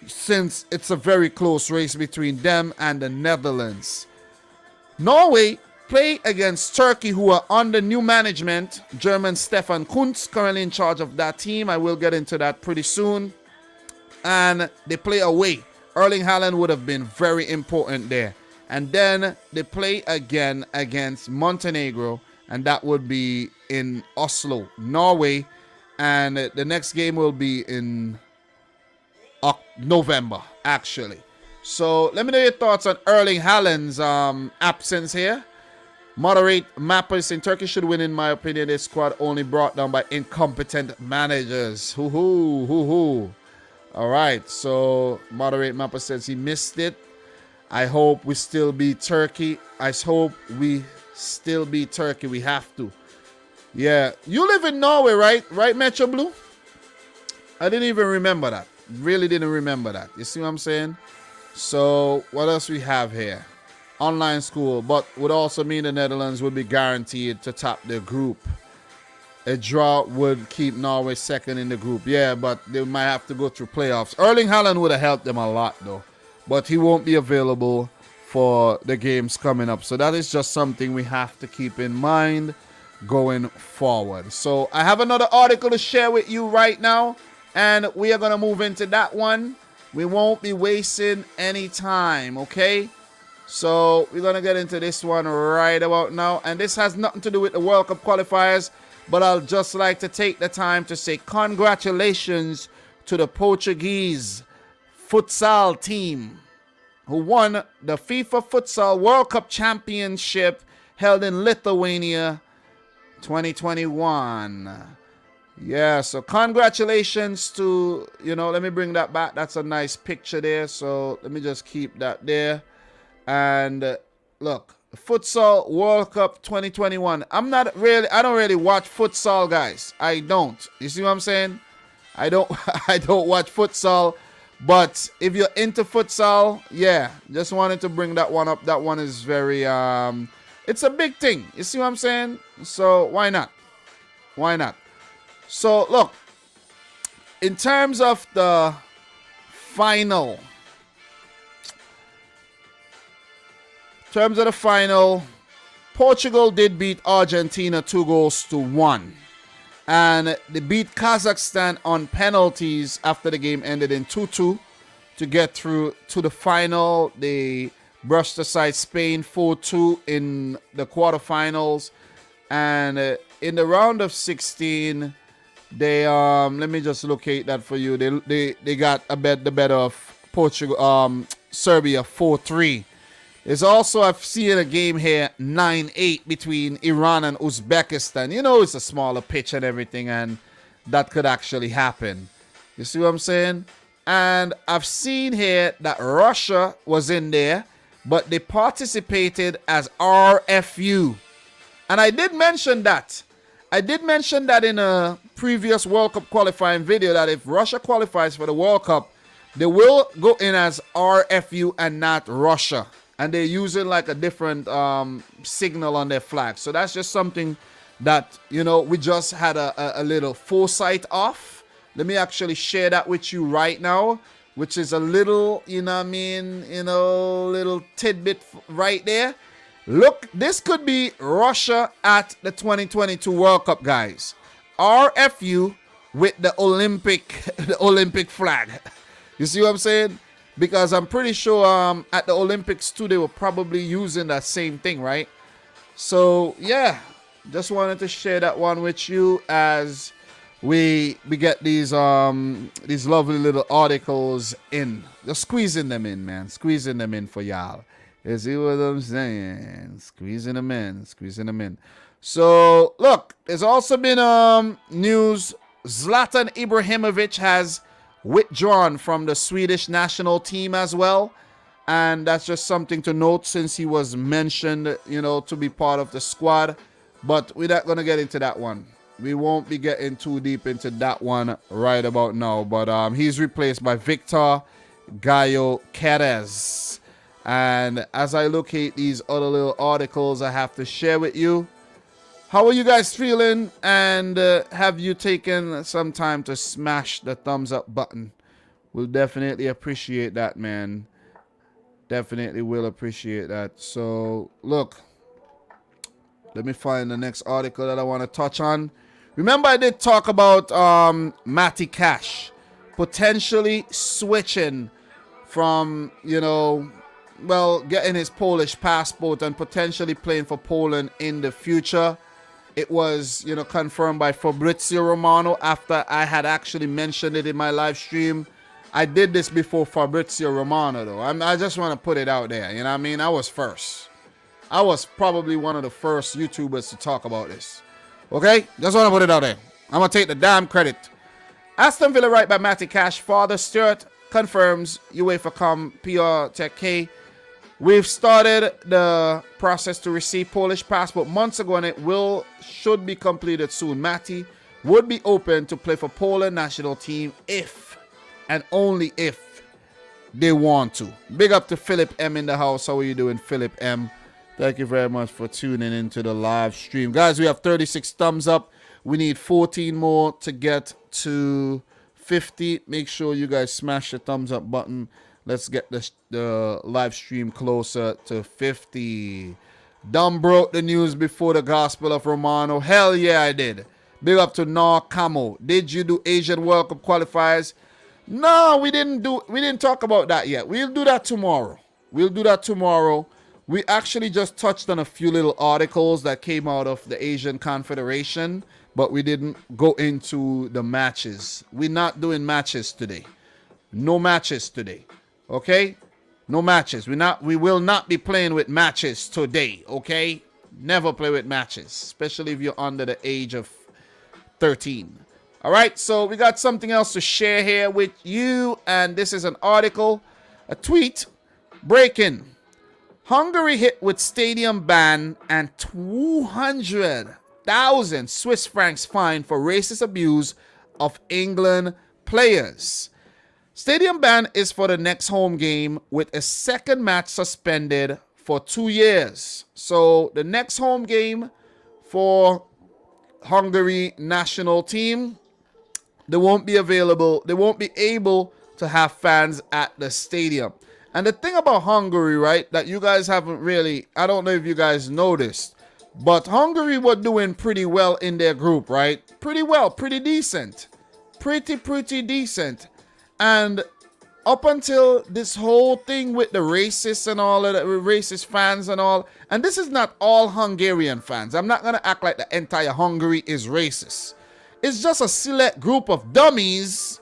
since it's a very close race between them and the Netherlands. Norway play against Turkey, who are under new management. German Stefan Kuntz currently in charge of that team. I will get into that pretty soon. And they play away. Erling Haaland would have been very important there. And then they play again against Montenegro, and that would be in Oslo, Norway. And the next game will be in November, actually. So let me know your thoughts on Erling Haaland's absence here. Moderate Mappers in Turkey should win, in my opinion. This squad only brought down by incompetent managers. Hoo-hoo. All right, so Moderate Mapper says he missed it. I hope we still beat Turkey. I hope we still beat Turkey. We have to. Yeah, you live in Norway, right? Right, Metro Blue? I didn't even remember that. Really didn't remember that. You see what I'm saying? So what else we have here? Online school, but would also mean the Netherlands would be guaranteed to top their group. A draw would keep Norway second in the group. Yeah, but they might have to go through playoffs. Erling Haaland would have helped them a lot, though. But he won't be available for the games coming up. So that is just something we have to keep in mind going forward. So I have another article to share with you right now, and we are going to move into that one. We won't be wasting any time, okay? So we're going to get into this one right about now. And this has nothing to do with the World Cup qualifiers, but I'll just like to take the time to say congratulations to the Portuguese futsal team who won the FIFA Futsal World Cup Championship held in Lithuania 2021. Yeah, so congratulations to, let me bring that back. That's a nice picture there. So let me just keep that there. And look, Futsal World Cup 2021. I don't really watch futsal, guys. I don't. You see what I'm saying? I don't watch futsal. But if you're into futsal, yeah, just wanted to bring that one up. That one is very, it's a big thing. You see what I'm saying? So why not? Why not? So look, in terms of the final, Portugal did beat Argentina 2-1. And they beat Kazakhstan on penalties after the game ended in 2-2 to get through to the final. They brushed aside Spain 4-2 in the quarterfinals. And in the round of 16, they let me just locate that for you. They got the better of Portugal, Serbia 4-3. There's also, I've seen a game here, 9-8 between Iran and Uzbekistan. It's a smaller pitch and everything, and that could actually happen. You see what I'm saying? And I've seen here that Russia was in there, but they participated as RFU. And I did mention that. In a previous World Cup qualifying video, that if Russia qualifies for the World Cup, they will go in as RFU and not Russia. And they're using like a different signal on their flag. So that's just something that, we just had a little foresight of. Let me actually share that with you right now, which is a little, little tidbit right there. Look, this could be Russia at the 2022 World Cup, guys. RFU with the Olympic flag. You see what I'm saying? Because I'm pretty sure at the Olympics too, they were probably using that same thing, right? So yeah, just wanted to share that one with you as we get these lovely little articles in. Just squeezing them in, man. Squeezing them in for y'all. You see what I'm saying? Squeezing them in. So look, there's also been news. Zlatan Ibrahimovic has withdrawn from the Swedish national team as well, and that's just something to note since he was mentioned, to be part of the squad. But we're not gonna get into that one. We won't be getting too deep into that one right about now. But he's replaced by Victor Gallo Querez. And as I locate these other little articles I have to share with you, how are you guys feeling? And have you taken some time to smash the thumbs up button? We'll definitely appreciate that, man. Definitely will appreciate that. So, look. Let me find the next article that I want to touch on. Remember, I did talk about Matty Cash potentially switching from, getting his Polish passport and potentially playing for Poland in the future. It was, confirmed by Fabrizio Romano after I had actually mentioned it in my live stream. I did this before Fabrizio Romano, though. I just want to put it out there. You know what I mean? I was first. I was probably one of the first YouTubers to talk about this. Okay? Just want to put it out there. I'm going to take the damn credit. Aston Villa right by Matty Cash. Father Stuart confirms UEFA CONMEBOL. We've started the process to receive Polish passport months ago, and it should be completed soon. Matty would be open to play for Poland national team if and only if they want to. Big up to Philip M in the house. How are you doing, Philip M? Thank you very much for tuning into the live stream. Guys, we have 36 thumbs up. We need 14 more to get to 50. Make sure you guys smash the thumbs up button. Let's get the live stream closer to 50. Dom broke the news before the Gospel of Romano. Hell yeah, I did. Big up to Nar Camo. Did you do Asian World Cup qualifiers? No, we didn't talk about that yet. We'll do that tomorrow. We actually just touched on a few little articles that came out of the Asian Confederation, but we didn't go into the matches. We're not doing matches today. No matches today. Okay? No matches. We will not be playing with matches today. Okay? Never play with matches, especially if you're under the age of 13. All right, so we got something else to share here with you, and this is an article, a tweet, breaking. Hungary hit with stadium ban and 200,000 Swiss francs fine for racist abuse of England players. Stadium ban is for the next home game with a second match suspended for 2 years. So the next home game for Hungary national team, they won't be able to have fans at the stadium. And the thing about Hungary, right, that you guys haven't really, I don't know if you guys noticed, but Hungary were doing pretty well in their group, right? Pretty well, pretty decent. Pretty decent. And up until this whole thing with the racists and all of the racist fans and all, and this is not all Hungarian fans. I'm not going to act like the entire Hungary is racist. It's just a select group of dummies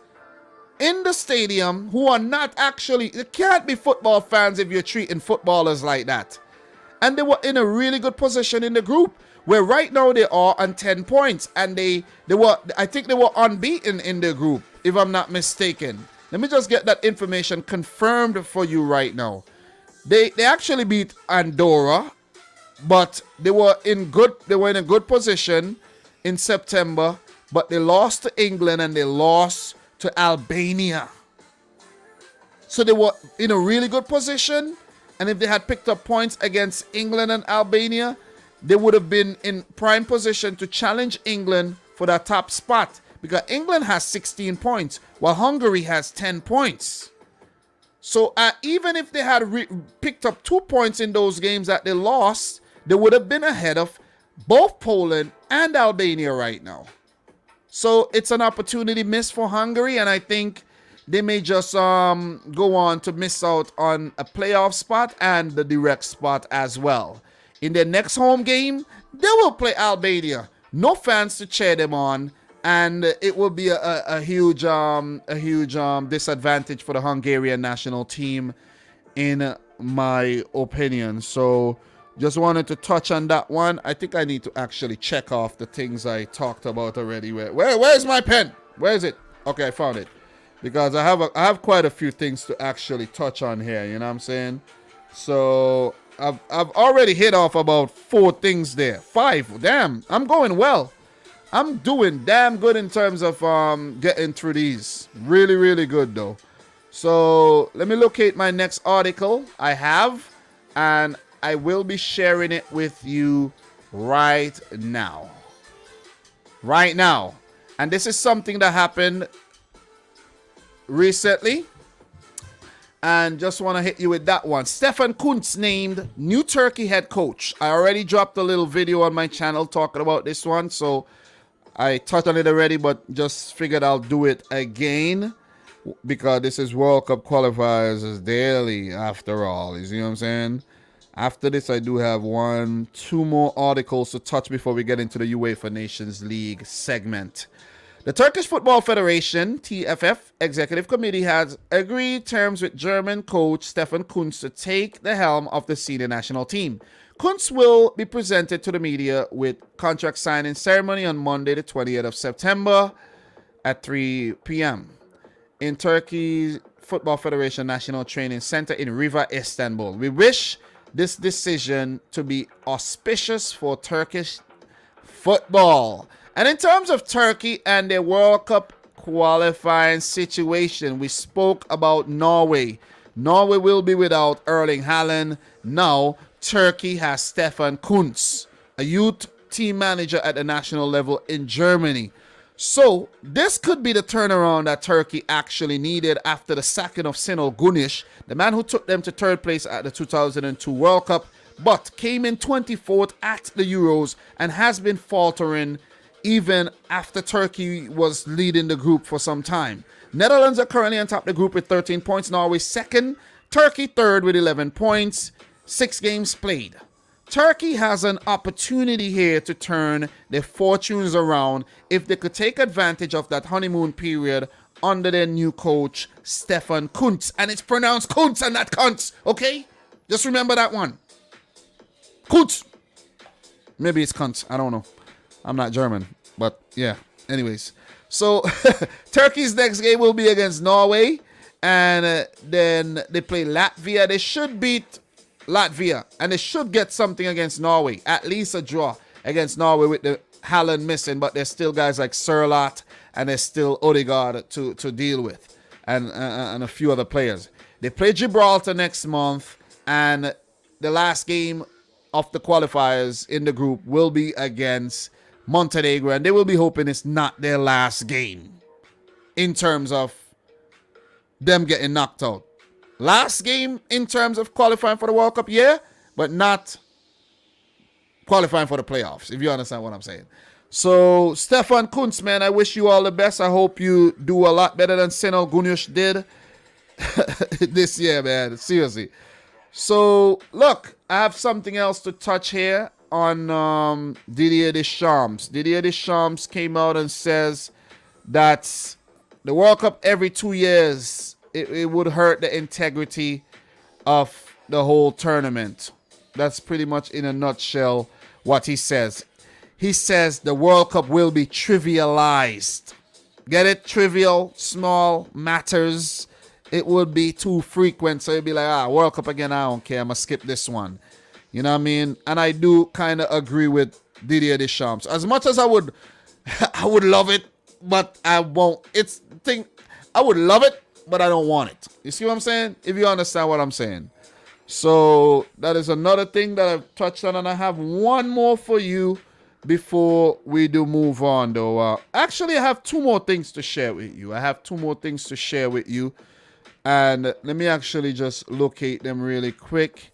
in the stadium who are not actually, they can't be football fans if you're treating footballers like that. And they were in a really good position in the group, where right now they are on 10 points, and I think they were unbeaten in the group, if I'm not mistaken. Let me just get that information confirmed for you right now. They actually beat Andorra, but they were in a good position in September, but they lost to England and they lost to Albania. So they were in a really good position, and if they had picked up points against England and Albania, they would have been in prime position to challenge England for that top spot, because England has 16 points while Hungary has 10 points. So even if they had picked up 2 points in those games that they lost, they would have been ahead of both Poland and Albania right now. So it's an opportunity missed for Hungary, and I think they may just go on to miss out on a playoff spot and the direct spot as well. In their next home game, they will play Albania. No fans to cheer them on, and it will be a huge disadvantage for the Hungarian national team, in my opinion. So just wanted to touch on that one. I think I need to actually check off the things I talked about already. Where's my pen? Where is it? Okay, I found it. Because I have quite a few things to actually touch on here, you know what I'm saying? So I've already hit off about 4 things there. 5. Damn, I'm going well. I'm doing damn good in terms of getting through these. Really, really good though. So let me locate my next article I have, and I will be sharing it with you right now. And this is something that happened recently. And just want to hit you with that one. Stefan Kuntz named new Turkey head coach. I already dropped a little video on my channel talking about this one, so I touched on it already, but just figured I'll do it again because this is World Cup qualifiers daily after all. You see what I'm saying? After this, I do have 2 more articles to touch before we get into the UEFA Nations League segment. The Turkish Football Federation, TFF, Executive Committee has agreed terms with German coach Stefan Kuntz to take the helm of the senior national team. Kuntz will be presented to the media with contract signing ceremony on Monday, the 20th of September at 3 p.m. in Turkey's Football Federation National Training Center in Riva, Istanbul. We wish this decision to be auspicious for Turkish football. And in terms of Turkey and their World Cup qualifying situation, we spoke about Norway. Norway will be without Erling Haaland. Now, Turkey has Stefan Kuntz, a youth team manager at the national level in Germany. So, this could be the turnaround that Turkey actually needed after the sacking of Şenol Güneş, the man who took them to 3rd place at the 2002 World Cup, but came in 24th at the Euros and has been faltering even after Turkey was leading the group for some time. Netherlands are currently on top of the group with 13 points. Norway 2nd. Turkey 3rd with 11 points. 6 games played. Turkey has an opportunity here to turn their fortunes around if they could take advantage of that honeymoon period under their new coach, Stefan Kuntz. And it's pronounced Kuntz and not Kuntz, okay? Just remember that one. Kuntz. Maybe it's Kuntz. I don't know. I'm not German, but yeah. Anyways, so Turkey's next game will be against Norway, and then they play Latvia. They should beat Latvia, and they should get something against Norway, at least a draw against Norway with the Haaland missing, but there's still guys like Sørloth, and there's still Odegaard to deal with, and a few other players. They play Gibraltar next month, and the last game of the qualifiers in the group will be against Montenegro, and they will be hoping it's not their last game in terms of them getting knocked out. Last game in terms of qualifying for the World Cup, yeah, but not qualifying for the playoffs, if you understand what I'm saying. So, Stefan Kuntz, man, I wish you all the best. I hope you do a lot better than Şenol Güneş did this year, man. Seriously. So, look, I have something else to touch here on Didier Deschamps. Didier Deschamps came out and says that the World Cup every 2 years, it would hurt the integrity of the whole tournament. That's pretty much in a nutshell what he says. He says the World Cup will be trivialized. Get it? Trivial, small matters. It would be too frequent. So you'd be like, World Cup again, I don't care. I'm going to skip this one. You know what I mean? And I do kind of agree with Didier Deschamps. As much as I would love it, but I won't. I would love it, but I don't want it. You see what I'm saying? If you understand what I'm saying. So that is another thing that I've touched on, and I have one more for you before we do move on, though. Actually, I have 2 more things to share with you. And let me actually just locate them really quick.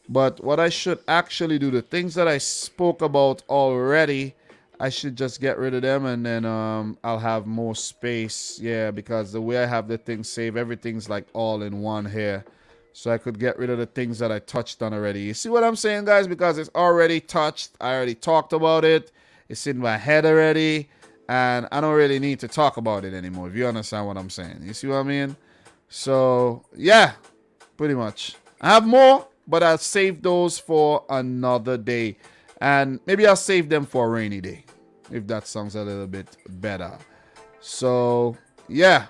But what I should actually do, the things that I spoke about already, I should just get rid of them, and then I'll have more space. Yeah, because the way I have the thing saved, everything's like all in one here. So I could get rid of the things that I touched on already. You see what I'm saying, guys? Because it's already touched. I already talked about it. It's in my head already. And I don't really need to talk about it anymore, if you understand what I'm saying. You see what I mean? So, yeah, pretty much. I have more, but I'll save those for another day. And maybe I'll save them for a rainy day, if that sounds a little bit better. So, yeah.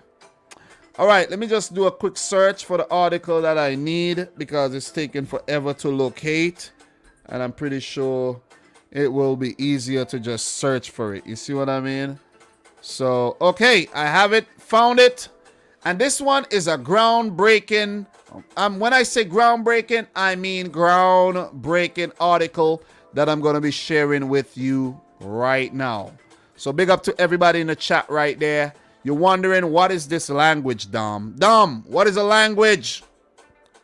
All right, let me just do a quick search for the article that I need, because it's taking forever to locate. And I'm pretty sure it will be easier to just search for it. You see what I mean? So, okay, I have it, found it. And this one is a groundbreaking, when I say groundbreaking, I mean groundbreaking article that I'm going to be sharing with you right now. So big up to everybody in the chat right there. You're wondering, what is this language, Dom? Dom, what is a language?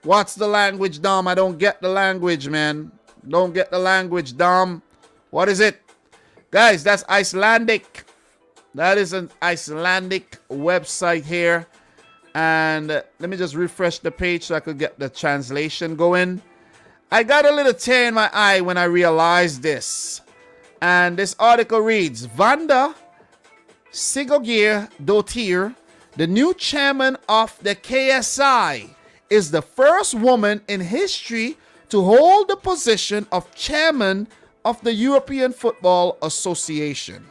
What's the language, Dom? I don't get the language, man. Don't get the language, Dom. What is it? Guys, that's Icelandic. That is an Icelandic website here. And let me just refresh the page so I could get the translation going. I got a little tear in my eye when I realized this. And this article reads, Vanda Sigurðardóttir, the new chairman of the KSI, is the first woman in history to hold the position of chairman of the European Football Association.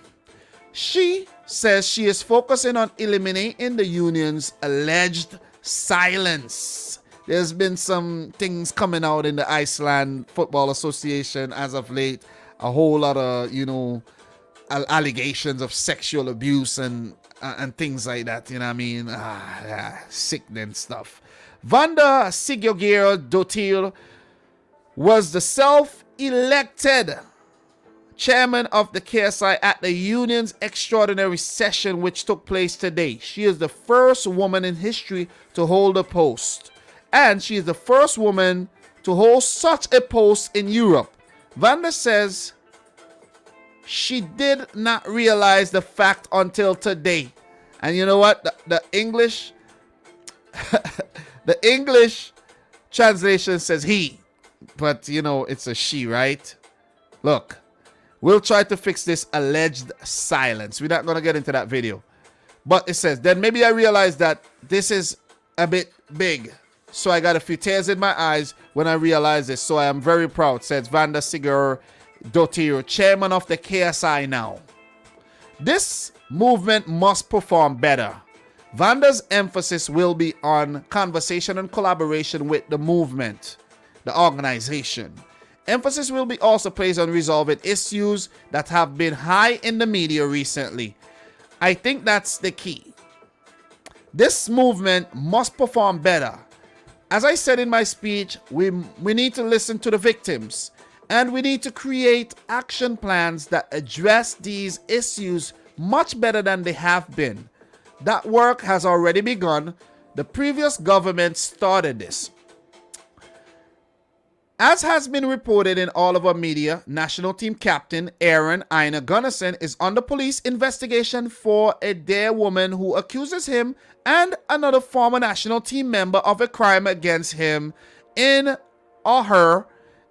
She says she is focusing on eliminating the union's alleged silence. There's been some things coming out in the Iceland Football Association as of late. A whole lot of, allegations of sexual abuse and things like that. You know what I mean? Sickening stuff. Vanda Sigurðardóttir was the self-elected chairman of the KSI at the union's extraordinary session, which took place today. She is the first woman in history to hold a post. And she is the first woman to hold such a post in Europe. Vanda says she did not realize the fact until today. And you know what? The English the English translation says he, but it's a she, right? Look, we'll try to fix this alleged silence. We're not going to get into that video. But it says, then maybe I realized that this is a bit big. So I got a few tears in my eyes when I realized this. So I am very proud, says Vanda Sigurðardóttir, chairman of the KSI now. This movement must perform better. Vanda's emphasis will be on conversation and collaboration with the movement, the organization. Emphasis will be also placed on resolving issues that have been high in the media recently. I think that's the key. This movement must perform better. As I said in my speech, we need to listen to the victims, and we need to create action plans that address these issues much better than they have been. That work has already begun. The previous government started this. As has been reported in all of our media, national team captain Aaron Einar Gunnarsson is under police investigation for a Dare woman who accuses him and another former national team member of a crime against him in or her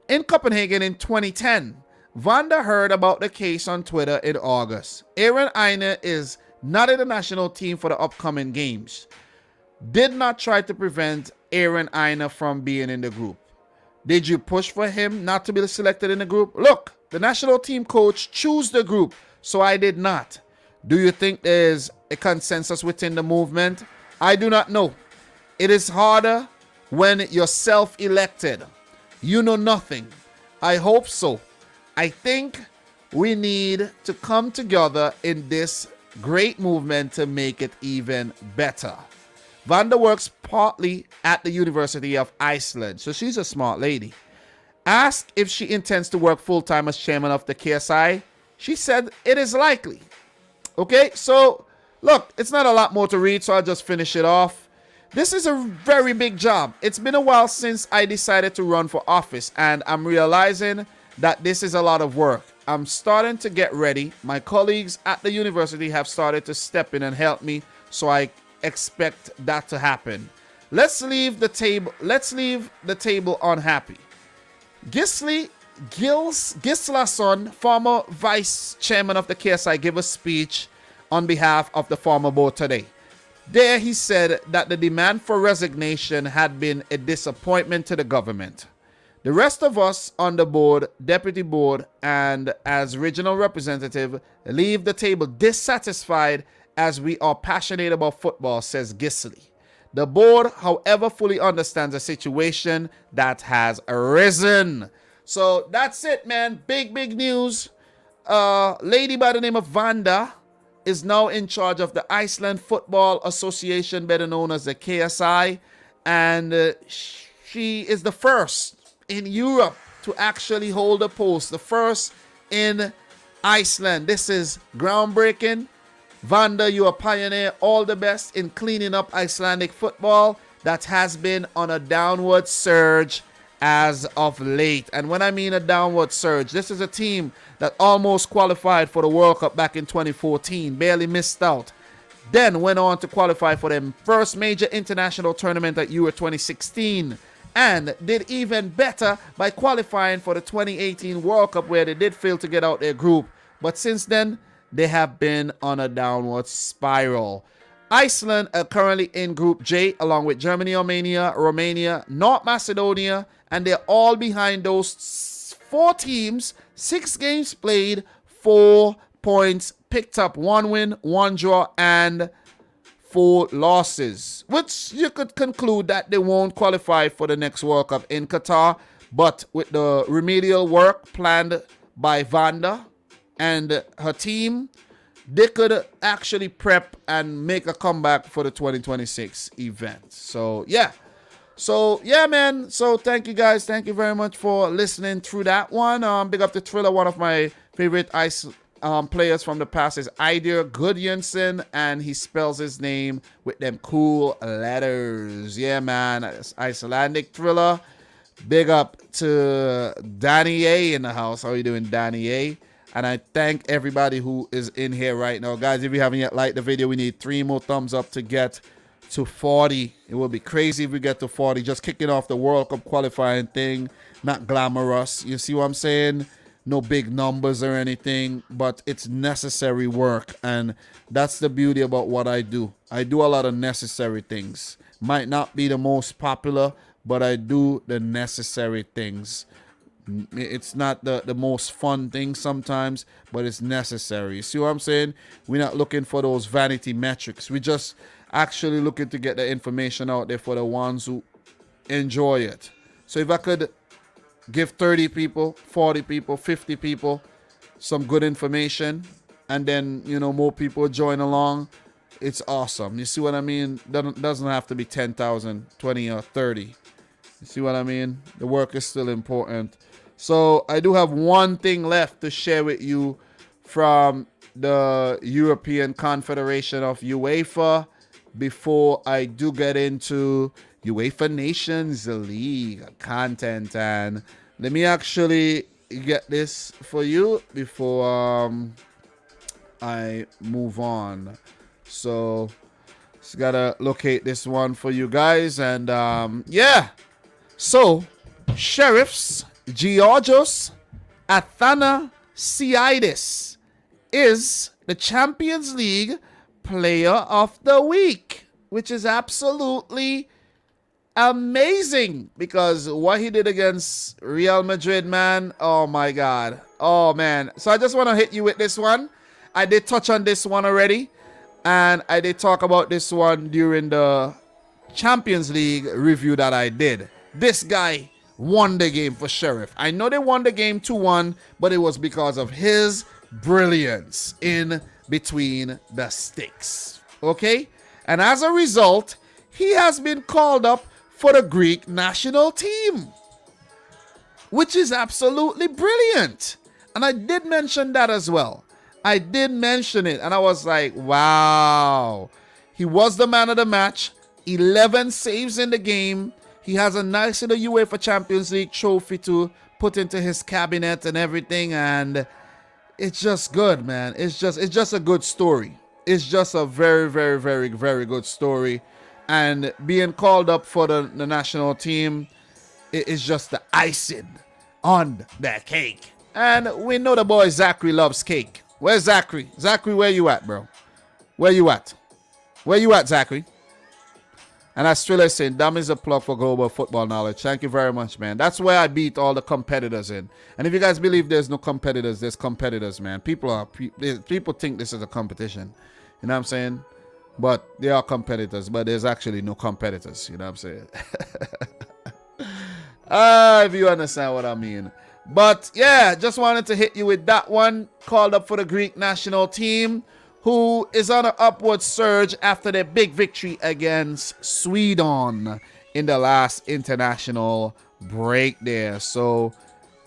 in Copenhagen in 2010. Vanda heard about the case on Twitter in August. Aaron Einar is not in the national team for the upcoming games. Did not try to prevent Aaron Einar from being in the group. Did you push for him not to be selected in the group? Look, the national team coach chose the group, so I did not. Do you think there's a consensus within the movement? I do not know. It is harder when you're self-elected. You know nothing. I hope so. I think we need to come together in this great movement to make it even better. Vanda works partly at the University of Iceland, so she's a smart lady. Asked if she intends to work full-time as chairman of the KSI, she said it is likely. Okay, so look, it's not a lot more to read, so I'll just finish it off. This is a very big job. It's been a while since I decided to run for office, and I'm realizing that this is a lot of work. I'm starting to get ready. My colleagues at the university have started to step in and help me, so I expect that to happen. Let's leave the table unhappy. Gislason, former vice chairman of the KSI, gave a speech on behalf of the former board today. There he said that the demand for resignation had been a disappointment to the government. The rest of us on the board, deputy board, and as regional representative leave the table dissatisfied as we are passionate about football, says Gisli. The board, however, fully understands the situation that has arisen. So that's it, man. Big news. Lady by the name of Vanda is now in charge of the Iceland Football Association, better known as the KSI. And she is the first in Europe to actually hold a post. The first in Iceland. This is groundbreaking. Vanda, you are a pioneer. All the best in cleaning up Icelandic football. that has been on a downward surge as of late. And when I mean a downward surge, this is a team that almost qualified for the World Cup back in 2014, barely missed out. Then went on to qualify for their first major international tournament at Euro 2016 and did even better by qualifying for the 2018 World Cup, where they did fail to get out their group. But since then, they have been on a downward spiral. Iceland are currently in Group J along with Germany, Armenia, Romania, North Macedonia, and they're all behind those 4 teams. 6 games played, 4 points picked up, 1 win, 1 draw, and 4 losses, which you could conclude that they won't qualify for the next World Cup in Qatar. But with the remedial work planned by Vanda and her team, they could actually prep and make a comeback for the 2026 event. So yeah, man. So thank you guys. Thank you very much for listening through that one. Big up to Thriller, one of my favorite ice players from the past is Eidir Gudjonsen, and he spells his name with them cool letters. Yeah, man. It's Icelandic Thriller. Big up to Danny A in the house. How you doing, Danny A? And I thank everybody who is in here right now. Guys, if you haven't yet liked the video, we need 3 more thumbs up to get to 40. It will be crazy if we get to 40. Just kicking off the World Cup qualifying thing. Not glamorous. You see what I'm saying? No big numbers or anything, but it's necessary work. And that's the beauty about what I do. I do a lot of necessary things. Might not be the most popular, but I do the necessary things. It's not the most fun thing sometimes, but it's necessary. You see what I'm saying? We're not looking for those vanity metrics. We just actually looking to get the information out there for the ones who enjoy it. So if I could give 30 people, 40 people, 50 people some good information, and then, you know, more people join along, it's awesome. You see what I mean? Doesn't have to be 10,000, 20 or 30. You see what I mean? The work is still important. So I do have one thing left to share with you from the European Confederation of UEFA before I do get into UEFA Nations League content. And let me actually get this for you before I move on. So just gotta locate this one for you guys. And yeah, so Sheriffs Georgios Athanasiadis is the Champions League Player of the Week, which is absolutely amazing, because what he did against Real Madrid, man, oh my God, oh man. So I just want to hit you with this one. I did touch on this one already, and I did talk about this one during the Champions League review that I did. This guy won the game for Sheriff. I know they won the game 2-1, but it was because of his brilliance in between the sticks. Okay? And as a result, he has been called up for the Greek national team, which is absolutely brilliant. And I did mention that as well. I did mention it, and I was like, wow. He was the man of the match. 11 saves in the game. He has a nice little UEFA Champions League trophy to put into his cabinet and everything, and it's just good, man. It's just a good story. It's just a very, very, very, very good story. And being called up for the national team is just the icing on the cake. And we know the boy Zachary loves cake. Where's Zachary? Zachary, where you at, bro? Where you at? Where you at, Zachary? And as Thriller is saying, Dom is a plug for global football knowledge. Thank you very much, man. That's where I beat all the competitors in. And if you guys believe there's no competitors, there's competitors, man. People think this is a competition. You know what I'm saying? But they are competitors, but there's actually no competitors. You know what I'm saying? If you understand what I mean. But yeah, just wanted to hit you with that one. Called up for the Greek national team, who is on an upward surge after their big victory against Sweden in the last international break there. So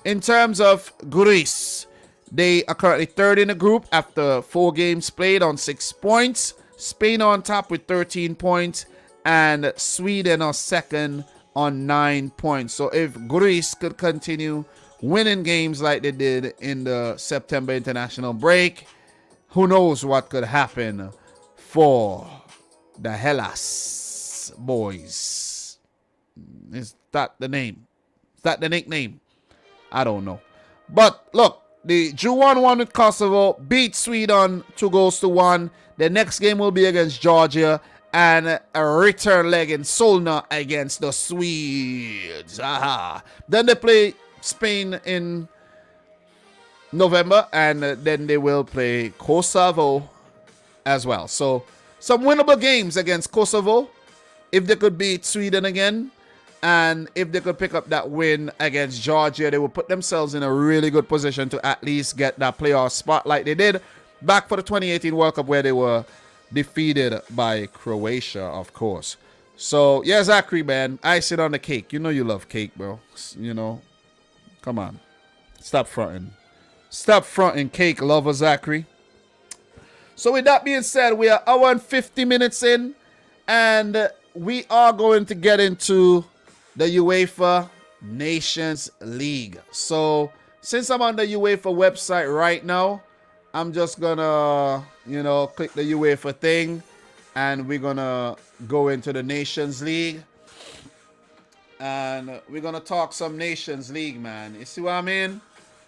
in terms of Greece, they are currently third in the group after 4 games played on 6 points. Spain on top with 13 points. and Sweden are second on 9 points. So if Greece could continue winning games like they did in the September international break, who knows what could happen for the Hellas boys. Is that the name? Is that the nickname? I don't know. But look, the drew 1-1 with Kosovo, beat Sweden 2-1. The next game will be against Georgia, and a return leg in Solna against the Swedes. Aha. Then they play Spain in November, and then they will play Kosovo as well. So some winnable games against Kosovo if they could beat Sweden again, and if they could pick up that win against Georgia, they will put themselves in a really good position to at least get that playoff spot like they did back for the 2018 World Cup, where they were defeated by Croatia, of course. So yeah, Zachary, man, icing on the cake. You know you love cake, bro. You know, come on, stop fronting. Stop fronting, cake lover Zachary. So with that being said, we are hour and 50 minutes in, and we are going to get into the UEFA Nations League. So since I'm on the UEFA website right now, I'm just gonna, click the UEFA thing, and we're gonna go into the Nations League, and we're gonna talk some Nations League, man. You see what I mean?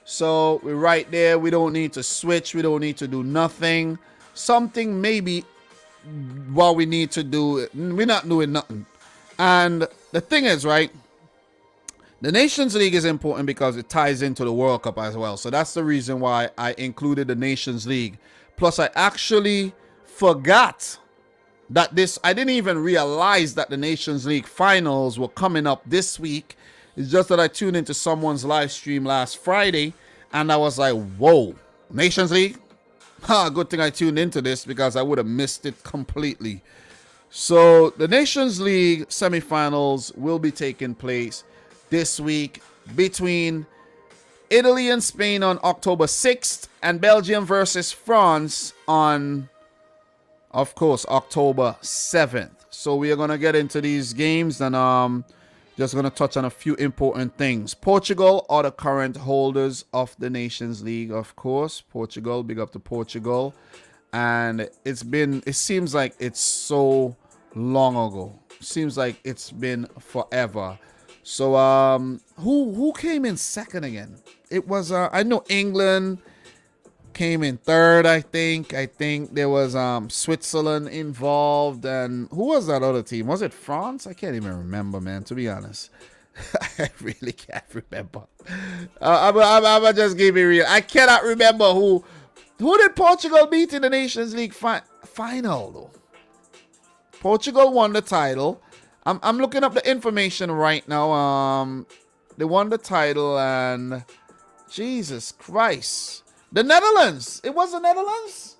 So we're right there. We don't need to switch. We don't need to do nothing. Something maybe what we need to do. We're not doing nothing. And the thing is, right, the Nations League is important because it ties into the World Cup as well. So that's the reason why I included the Nations League. Plus, I actually forgot that I didn't even realize that the Nations League finals were coming up this week. It's just that I tuned into someone's live stream last Friday, and I was like, whoa, Nations League? Good thing I tuned into this, because I would have missed it completely. So the Nations League semifinals will be taking place this week between Italy and Spain on October 6th, and Belgium versus France on, of course, October 7th. So we are going to get into these games, and just going to touch on a few important things. Portugal are the current holders of the Nations League, of course. Portugal, big up to Portugal. And it seems like it's so long ago. Seems like it's been forever. So who came in second again? It was I know England came in third, I think. I think there was Switzerland involved, and who was that other team? Was it France? I can't even remember, man, to be honest. I really can't remember. I'm just giving you real. I cannot remember who did Portugal beat in the Nations League final, though. Portugal won the title. I'm looking up the information right now. They won the title, and Jesus Christ. The Netherlands. It was the Netherlands?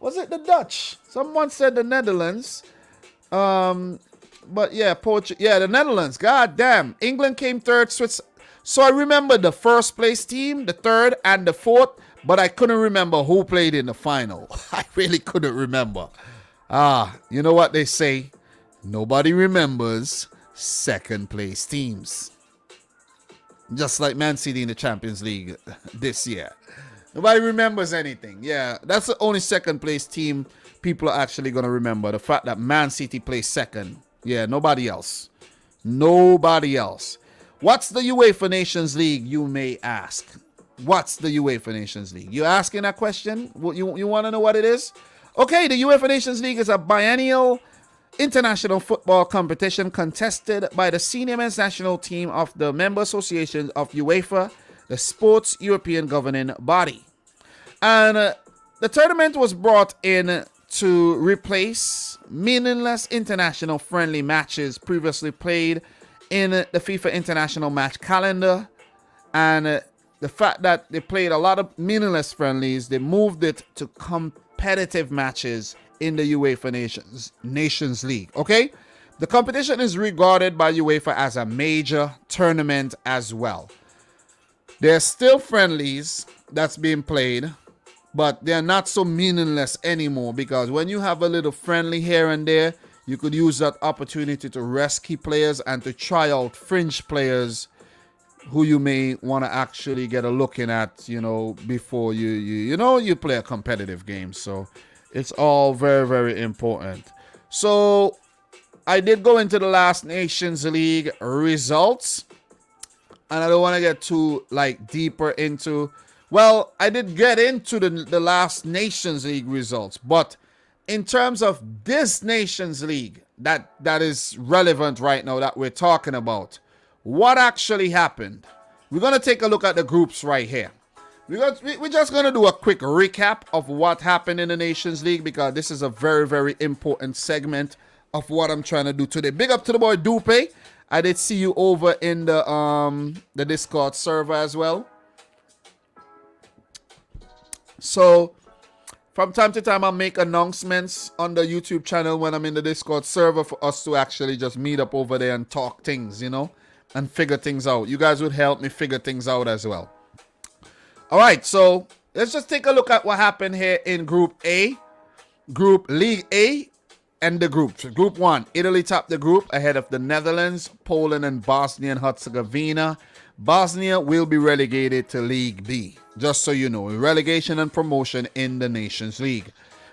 Was it the Dutch? Someone said the Netherlands. But yeah, the Netherlands. God damn. England came third. So I remember the first place team, the third, and the fourth, but I couldn't remember who played in the final. I really couldn't remember. You know what they say? Nobody remembers second place teams. Just like Man City in the Champions League this year. Nobody remembers anything. Yeah, that's the only second place team people are actually going to remember. The fact that Man City plays second. Yeah, nobody else. Nobody else. What's the UEFA Nations League, you may ask? What's the UEFA Nations League? You asking that question? You want to know what it is? Okay, the UEFA Nations League is a biennial international football competition contested by the senior men's national team of the member associations of UEFA, the sports European governing body. And the tournament was brought in to replace meaningless international friendly matches previously played in the FIFA international match calendar. And the fact that they played a lot of meaningless friendlies, they moved it to competitive matches in the UEFA Nations League. Okay? The competition is regarded by UEFA as a major tournament as well. There's still friendlies that's being played, but they're not so meaningless anymore, because when you have a little friendly here and there, You could use that opportunity to rest key players and to try out fringe players who you may want to actually get a looking at, before you play a competitive game. So it's all very, very important. So I did go into the last Nations League results, and I don't want to get too deeper into. Well, I did get into the last Nations League results, but in terms of this Nations League that is relevant right now that we're talking about, what actually happened? We're going to take a look at the groups right here. We're just going to do a quick recap of what happened in the Nations League, because this is a very, very important segment of what I'm trying to do today. Big up to the boy Dupe. I did see you over in the Discord server as well. So from time to time, I'll make announcements on the YouTube channel when I'm in the Discord server for us to actually just meet up over there and talk things, and figure things out. You guys would help me figure things out as well. All right, so let's just take a look at what happened here in Group A, League A, and the groups. Group 1, Italy topped the group ahead of the Netherlands, Poland, and Bosnia and Herzegovina. Bosnia will be relegated to League B, just so you know. Relegation and promotion in the Nations League.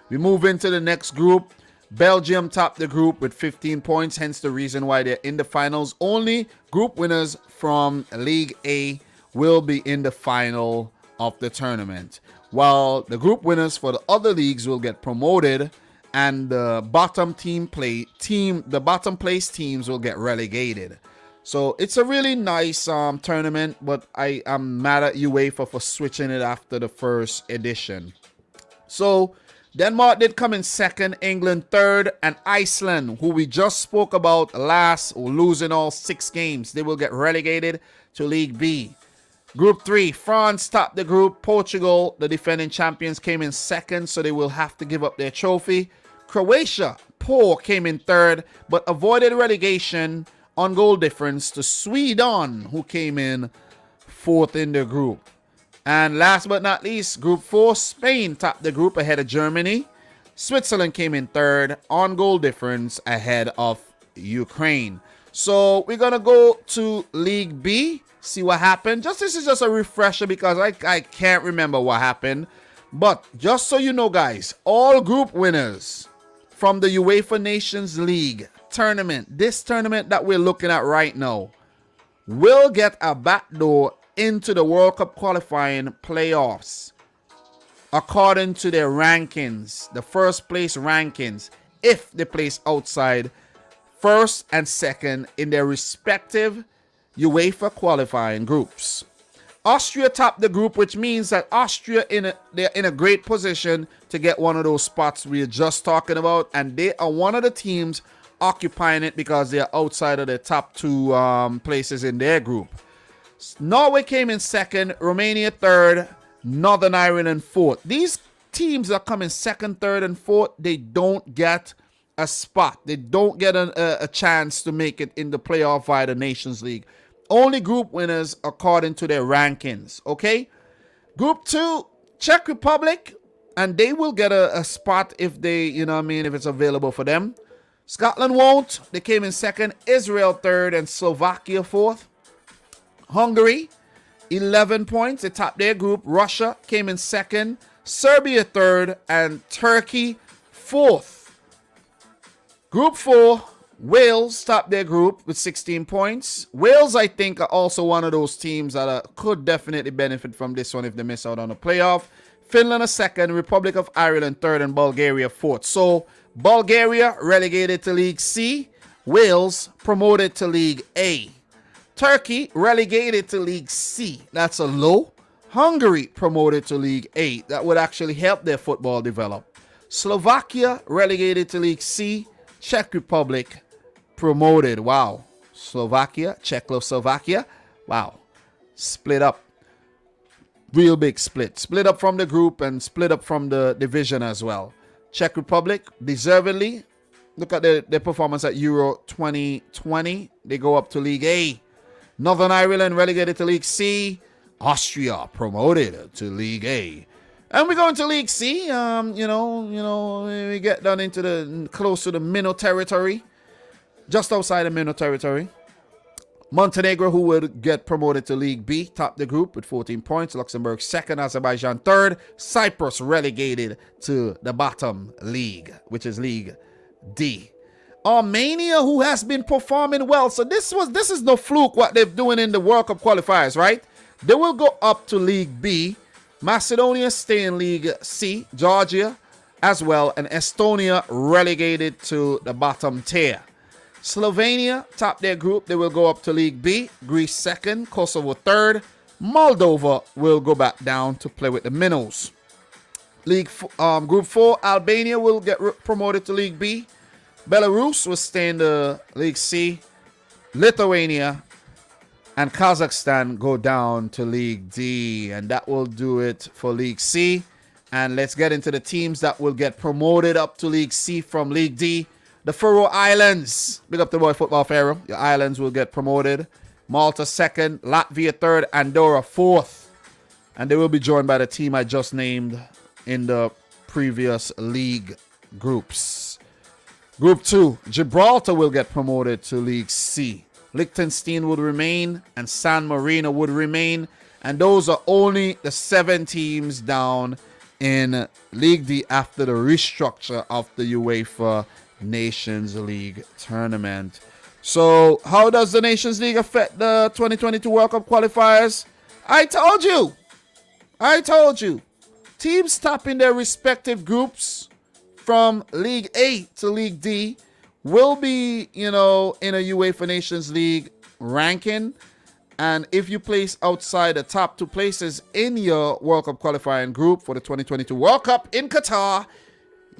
We move into the next group. Belgium topped the group with 15 points, hence the reason why they're in the finals. Only group winners from League A will be in the final of the tournament, while the group winners for the other leagues will get promoted, and the bottom place teams will get relegated. So it's a really nice tournament, but I am mad at UEFA for switching it after the first edition. So Denmark did come in second, England third, and Iceland, who we just spoke about last, losing all 6 games, they will get relegated to League B. Group 3, France topped the group. Portugal, the defending champions, came in second, so they will have to give up their trophy. Croatia, poor, came in third, but avoided relegation on goal difference to Sweden, who came in fourth in the group. And last but not least, Group 4, Spain topped the group ahead of Germany. Switzerland came in third on goal difference ahead of Ukraine. So we're going to go to League B, see what happened. This is just a refresher because I can't remember what happened. But just so you know, guys, all group winners from the UEFA Nations League tournament, this tournament that we're looking at right now, will get a backdoor into the World Cup qualifying playoffs according to their rankings, the first place rankings, if they place outside first and second in their respective UEFA qualifying groups. Austria topped the group, which means that Austria they're in a great position to get one of those spots we are just talking about, and they are one of the teams occupying it because they are outside of the top 2 places in their group. Norway came in second, Romania third, Northern Ireland fourth. These teams that come in second, third, and fourth, they don't get a spot. They don't get a chance to make it in the playoff via the Nations League. Only group winners according to their rankings, okay? Group 2, Czech Republic, and they will get a spot if they, if it's available for them. Scotland won't. They came in second, Israel third, and Slovakia fourth. Hungary, 11 points. They topped their group. Russia came in second, Serbia third, and Turkey fourth. Group 4, Wales topped their group with 16 points. Wales, I think, are also one of those teams that could definitely benefit from this one if they miss out on the playoff. Finland a second, Republic of Ireland third, and Bulgaria fourth. So Bulgaria relegated to League C. Wales promoted to League A. Turkey relegated to League C. That's a low. Hungary promoted to League A. That would actually help their football develop. Slovakia relegated to League C. Czech Republic promoted. Wow. Slovakia, Czechoslovakia. Wow. Split up. Real big split. Split up from the group and split up from the division as well. Czech Republic, deservedly. Look at their performance at Euro 2020. They go up to League A. Northern Ireland relegated to League C. Austria promoted to League A. And we go into League C. We get down into the close to the Minnow territory, just outside the Minnow territory. Montenegro, who would get promoted to League B, topped the group with 14 points. Luxembourg second, Azerbaijan third. Cyprus relegated to the bottom league, which is League D. Armenia, who has been performing well. So this is no fluke what they're doing in the World Cup qualifiers, right? They will go up to League B. Macedonia stay in League C. Georgia as well. And Estonia relegated to the bottom tier. Slovenia top their group. They will go up to League B. Greece second. Kosovo third. Moldova will go back down to play with the Minnows. Group 4, Albania will get promoted to League B. Belarus will stay in the League C. Lithuania and Kazakhstan go down to League D. And that will do it for League C. And let's get into the teams that will get promoted up to League C from League D. The Faroe Islands. Big up the boy football Faroe. Your islands will get promoted. Malta second. Latvia third. Andorra fourth. And they will be joined by the team I just named in the previous league groups. Group 2. Gibraltar will get promoted to League C. Liechtenstein would remain. And San Marino would remain. And those are only the 7 teams down in League D after the restructure of the UEFA Nations League tournament. So how does the Nations League affect the 2022 World Cup qualifiers? I told you. Teams topping their respective groups from League A to League D will be, in a UEFA Nations League ranking. And if you place outside the top 2 places in your World Cup qualifying group for the 2022 World Cup in Qatar,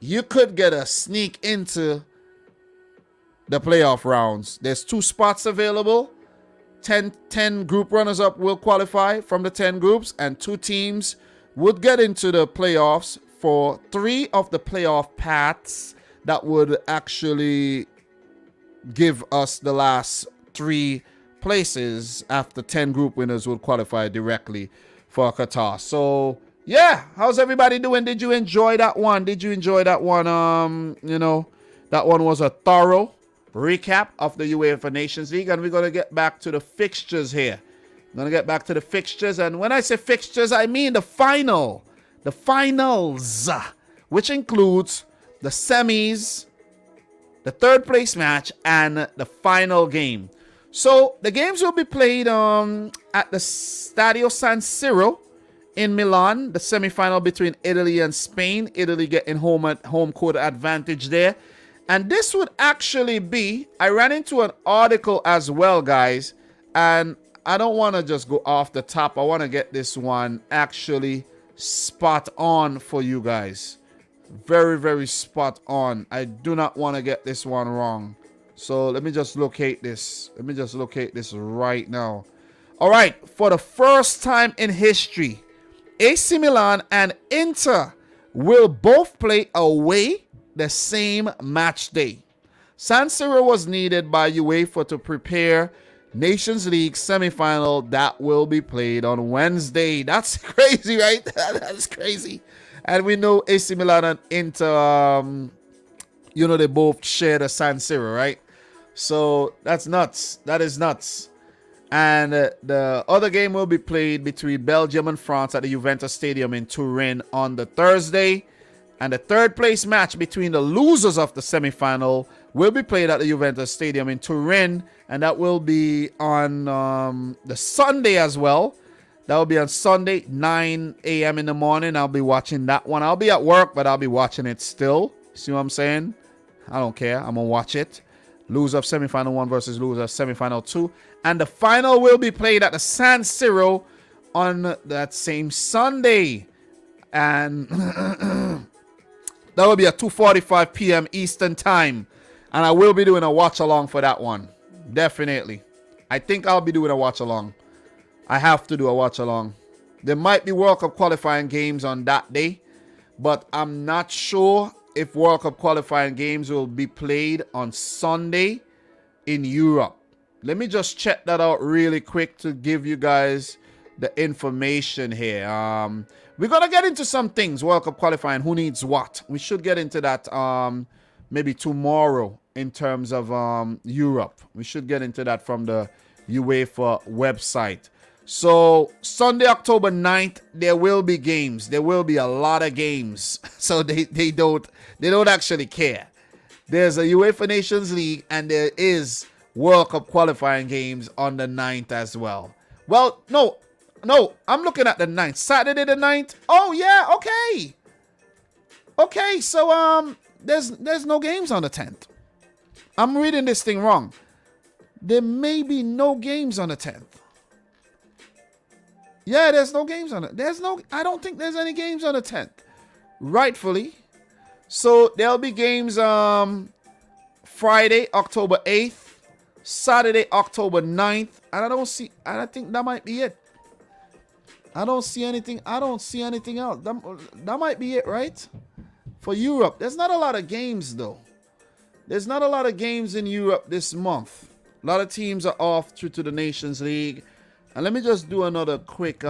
you could get a sneak into the playoff rounds. There's 2 spots available. 10 group runners-up will qualify from the 10 groups, and 2 teams would get into the playoffs for 3 of the playoff paths that would actually give us the last 3 places after 10 group winners would qualify directly for Qatar. So yeah, how's everybody doing? Did you enjoy that one? That one was a thorough recap of the UEFA Nations League, and we're going to get back to the fixtures here. And when I say fixtures, I mean the finals, which includes the semis, the third place match, and the final game. So the games will be played at the Stadio San Siro in Milan, the semi-final between Italy and Spain. Italy getting home court advantage there. And this would actually be, I ran into an article as well, guys, and I don't want to just go off the top. I want to get this one actually spot on for you guys. Very, very spot on. I do not want to get this one wrong. So let me just locate this. Right now. All right, for the first time in history, AC Milan and Inter will both play away the same match day. San Siro was needed by UEFA to prepare Nations League semifinal that will be played on Wednesday. That's crazy, right? That's crazy. And we know AC Milan and Inter, they both share the San Siro, right? So that's nuts. That is nuts. And the other game will be played between Belgium and France at the Juventus Stadium in Turin on the Thursday. And the third place match between the losers of the semifinal will be played at the Juventus Stadium in Turin. And that will be on the Sunday as well. That will be on Sunday, 9 a.m. in the morning. I'll be watching that one. I'll be at work, but I'll be watching it still. See what I'm saying? I don't care. I'm going to watch it. Loser of semifinal 1 versus loser of semifinal 2. And the final will be played at the San Siro on that same Sunday. And that will be at 2:45 p.m. Eastern Time. And I will be doing a watch-along for that one. Definitely. I think I'll be doing a watch-along. I have to do a watch-along. There might be World Cup qualifying games on that day. But I'm not sure if World Cup qualifying games will be played on Sunday in Europe. Let me just check that out really quick to give you guys the information here. We're gonna get into some things, World Cup qualifying, who needs what. We should get into that maybe tomorrow in terms of Europe. We should get into that from the UEFA website. So Sunday, October 9th, there will be games. There will be a lot of games. So they don't actually care. There's a UEFA Nations League and there is World Cup qualifying games on the 9th as well. Well, no, I'm looking at the 9th. Saturday the 9th. Oh yeah, okay. Okay, so there's no games on the 10th. I'm reading this thing wrong. There may be no games on the 10th. Yeah, there's no games on it. I don't think there's any games on the 10th. Rightfully. So there'll be games Friday, October 8th, Saturday, October 9th, and I think that might be it. I don't see anything else. That might be it, right? For Europe. There's not a lot of games though. There's not a lot of games in Europe this month. A lot of teams are off through to the Nations League. And let me just do another quick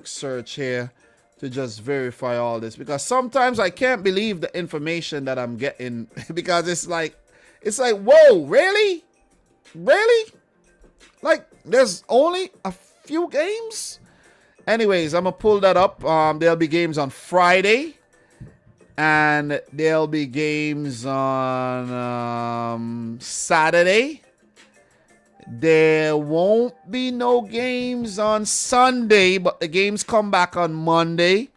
search here to just verify all this, because sometimes I can't believe the information that I'm getting because it's like whoa, really? Like there's only a few games? Anyways, I'm gonna pull that up. There'll be games on Friday and there'll be games on Saturday. There won't be no games on Sunday, but the games come back on Monday.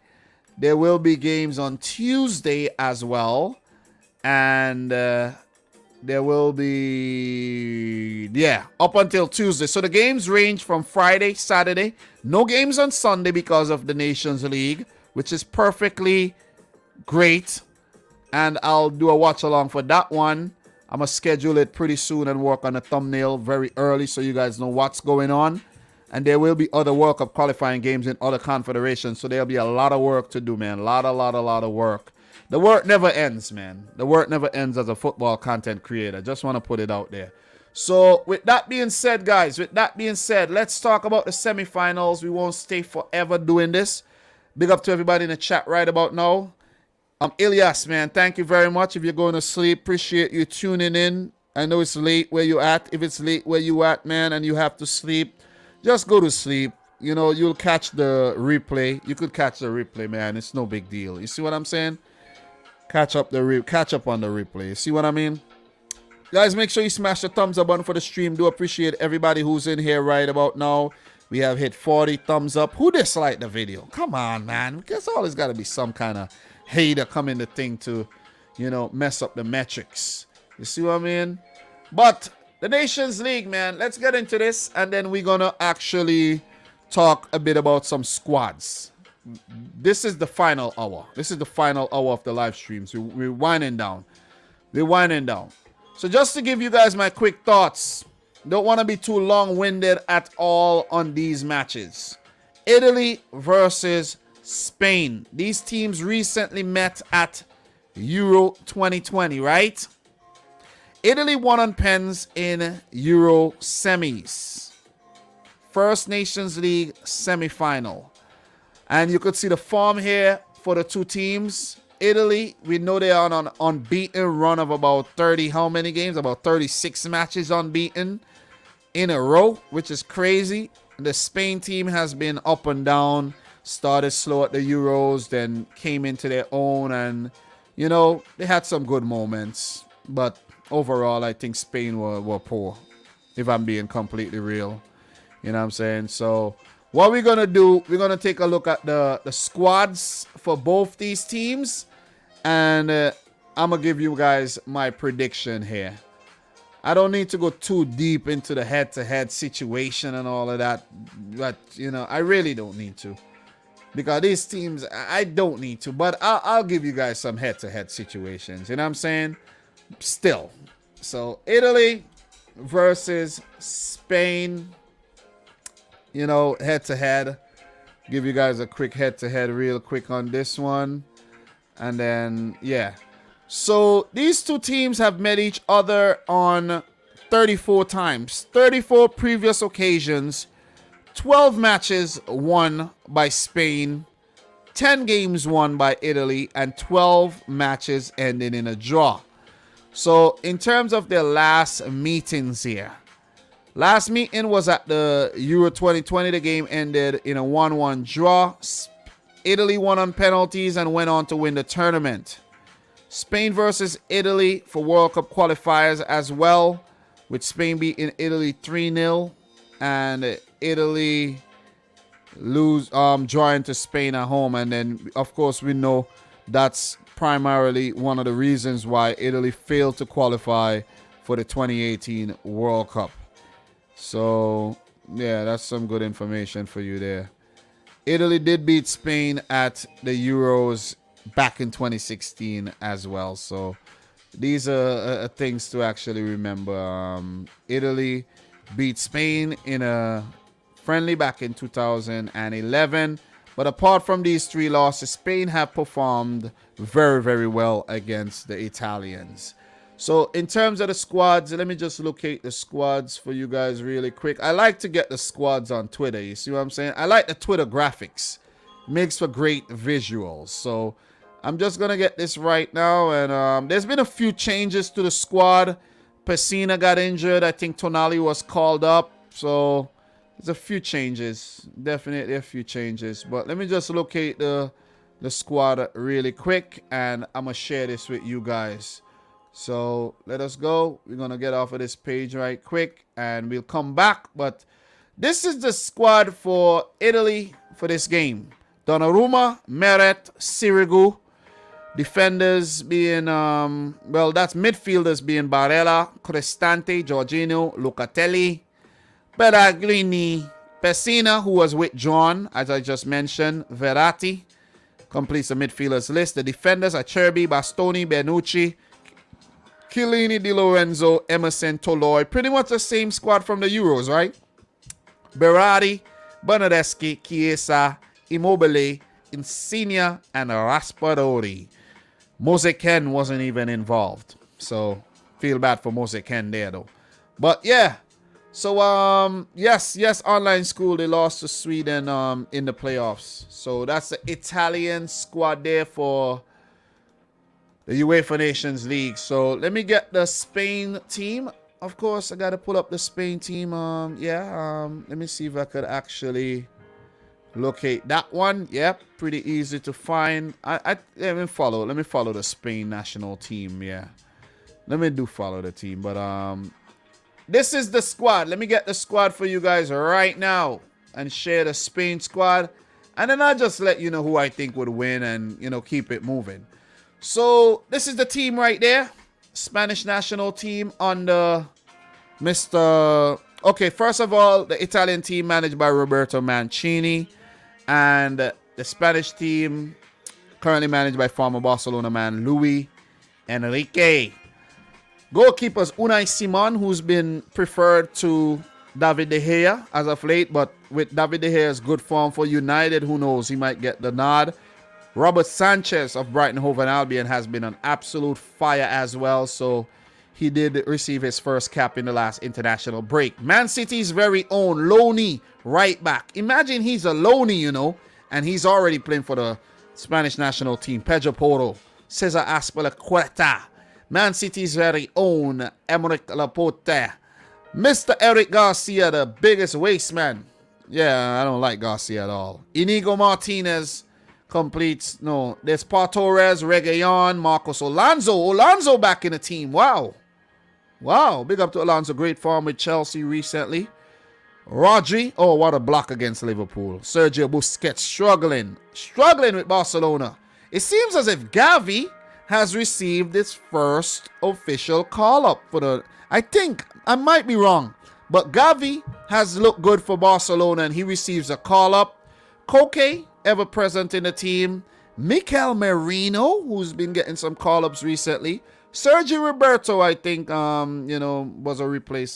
There will be games on Tuesday as well. And there will be, up until Tuesday. So the games range from Friday, Saturday. No games on Sunday because of the Nations League, which is perfectly great. And I'll do a watch along for that one. I'm going to schedule it pretty soon and work on a thumbnail very early so you guys know what's going on. And there will be other World Cup qualifying games in other confederations. So there'll be a lot of work to do, man. A lot of work. The work never ends, man. The work never ends as a football content creator. Just want to put it out there. So with that being said, guys, let's talk about the semifinals. We won't stay forever doing this. Big up to everybody in the chat right about now. Ilyas, man, thank you very much. If you're going to sleep, appreciate you tuning in. I know it's late where you at. If it's late where you at, man, and you have to sleep, just go to sleep. You know, you'll catch the replay. You could catch the replay, man. It's no big deal. You see what I'm saying? Catch up on the replay. You see what I mean? Guys, make sure you smash the thumbs up button for the stream. Do appreciate everybody who's in here right about now. We have hit 40 thumbs up. Who disliked the video? Come on, man. Because always got to be some kind of hater coming the thing to, you know, mess up the metrics. You see what I mean? But the Nations League, man, let's get into this, and then we're gonna actually talk a bit about some squads. This is the final hour. This is the final hour of the live streams. We're winding down. So just to give you guys my quick thoughts, don't want to be too long-winded at all on these matches. Italy versus Spain. These teams recently met at Euro 2020, right? Italy won on pens in Euro semis. First Nations League semi-final. And you could see the form here for the two teams. Italy, we know they are on an unbeaten run of about 30, how many games? About 36 matches unbeaten in a row, which is crazy. The Spain team has been up and down. Started slow at the Euros, then came into their own, and you know, they had some good moments, but overall I think Spain were poor, if I'm being completely real. You know what I'm saying? So what we're gonna do, we're gonna take a look at the squads for both these teams, and I'm gonna give you guys my prediction here. I don't need to go too deep into the head-to-head situation and all of that, but you know, I really don't need to. Because these teams, I don't need to. But I'll give you guys some head-to-head situations. You know what I'm saying? Still. So, Italy versus Spain. You know, head-to-head. Give you guys a quick head-to-head real quick on this one. And then, yeah. So, these two teams have met each other on 34 times. 34 previous occasions. 12 matches won by Spain, 10 games won by Italy, and 12 matches ended in a draw. So in terms of their last meetings here, last meeting was at the Euro 2020. The game ended in a 1-1 draw. Italy won on penalties and went on to win the tournament. Spain versus Italy for World Cup qualifiers as well, with Spain beating Italy 3-0 and Italy drawing to Spain at home. And then of course we know that's primarily one of the reasons why Italy failed to qualify for the 2018 World Cup. So yeah, that's some good information for you there. Italy did beat Spain at the Euros back in 2016 as well. So these are things to actually remember. Italy beat Spain in a friendly back in 2011. But apart from these three losses, Spain have performed very, very well against the Italians. So in terms of the squads, let me just locate the squads for you guys really quick. I like to get the squads on Twitter. You see what I'm saying? I like the Twitter graphics. Makes for great visuals. So I'm just going to get this right now. And there's been a few changes to the squad. Pessina got injured. I think Tonali was called up. So there's a few changes. Definitely a few changes. But let me just locate the squad really quick. And I'm going to share this with you guys. So let us go. We're going to get off of this page right quick. And we'll come back. But this is the squad for Italy for this game. Donnarumma, Meret, Sirigu. Defenders being, well, that's midfielders being Barella, Cristante, Jorginho, Locatelli, Pellegrini, Pessina, who was withdrawn, as I just mentioned, Verratti completes the midfielders list. The defenders are Cherby, Bastoni, Benucci, Chiellini, Di Lorenzo, Emerson, Toloi. Pretty much the same squad from the Euros, right? Berardi, Bernardeschi, Chiesa, Immobile, Insigne, and Raspadori. Mose Ken wasn't even involved. So, feel bad for Mose Ken there, though. But, yeah. So, yes, online school, they lost to Sweden in the playoffs. So, that's the Italian squad there for the UEFA Nations League. So, let me get the Spain team. Of course, I got to pull up the Spain team. Let me see if I could actually locate that one. Yep, pretty easy to find. Let me follow the Spain national team. Yeah, let me follow the team. But this is the squad. Let me get the squad for you guys right now and share the Spain squad, and then I'll just let you know who I think would win and keep it moving. So this is the team right there, Spanish national team under Mr. Okay, first of all, the Italian team managed by Roberto Mancini. And the Spanish team currently managed by former Barcelona man Luis Enrique. Goalkeepers Unai Simon, who's been preferred to David De Gea as of late. But with David De Gea's good form for United, who knows, he might get the nod. Robert Sanchez of Brighton Hove Albion has been an absolute fire as well. So he did receive his first cap in the last international break. Man City's very own Loney right back. Imagine he's a Loney, and he's already playing for the Spanish national team. Pedro Porro, Cesar Azpilicueta, Man City's very own Emerick Laporte, Mr. Eric Garcia, the biggest waste man. Yeah, I don't like Garcia at all. Inigo Martinez completes. There's Pau Torres, Reguilon, Marcos Alonso back in the team. Wow, big up to Alonso. Great form with Chelsea recently. Rodri, oh, what a block against Liverpool. Sergio Busquets struggling with Barcelona. It seems as if Gavi has received its first official call-up for the... I think, I might be wrong, but Gavi has looked good for Barcelona and he receives a call-up. Koke, ever present in the team. Mikel Merino, who's been getting some call-ups recently. Sergio Roberto, I think, was a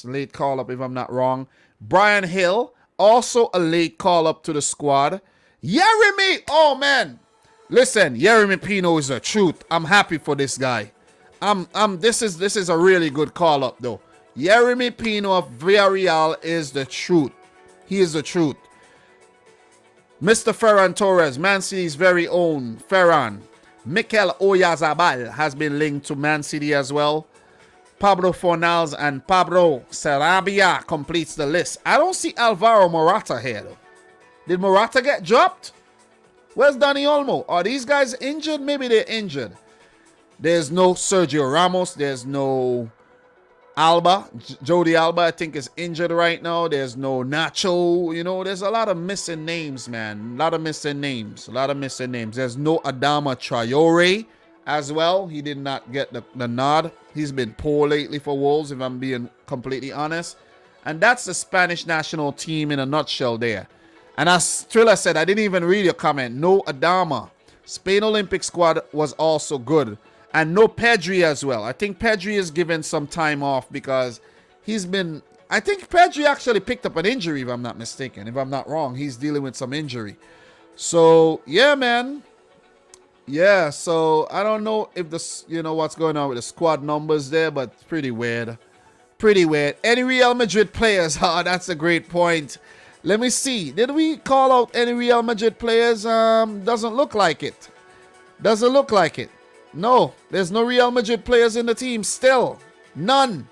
late call-up if I'm not wrong. Brian Hill, also a late call-up to the squad. Yeremy, oh man. Listen, Yeremy Pino is the truth. I'm happy for this guy. This is a really good call-up though. Yeremy Pino of Villarreal is the truth. He is the truth. Mr. Ferran Torres, Man City's very own Ferran. Mikel Oyarzabal has been linked to Man City as well. Pablo Fornals and Pablo Sarabia completes the list. I don't see Alvaro Morata here though. Did Morata get dropped? Where's Dani Olmo? Are these guys injured? Maybe they're injured. There's no Sergio Ramos. There's no Alba. Jody Alba, I think, is injured right now. There's no Nacho. You know, there's a lot of missing names, man. A lot of missing names. There's no Adama Traore as well. He did not get the nod. He's been poor lately for Wolves, if I'm being completely honest. And that's the Spanish national team in a nutshell there. And as Triller said, I didn't even read your comment. No Adama. Spain Olympic squad was also good. And no Pedri as well. I think Pedri is given some time off because he's been... I think Pedri actually picked up an injury, if I'm not mistaken. If I'm not wrong, he's dealing with some injury. So, yeah, man. Yeah, so I don't know if this, you know, what's going on with the squad numbers there, but it's pretty weird. Pretty weird. Any Real Madrid players? Oh, that's a great point. Let me see. Did we call out any Real Madrid players? Doesn't look like it. Doesn't look like it. No, there's no Real Madrid players in the team still. None.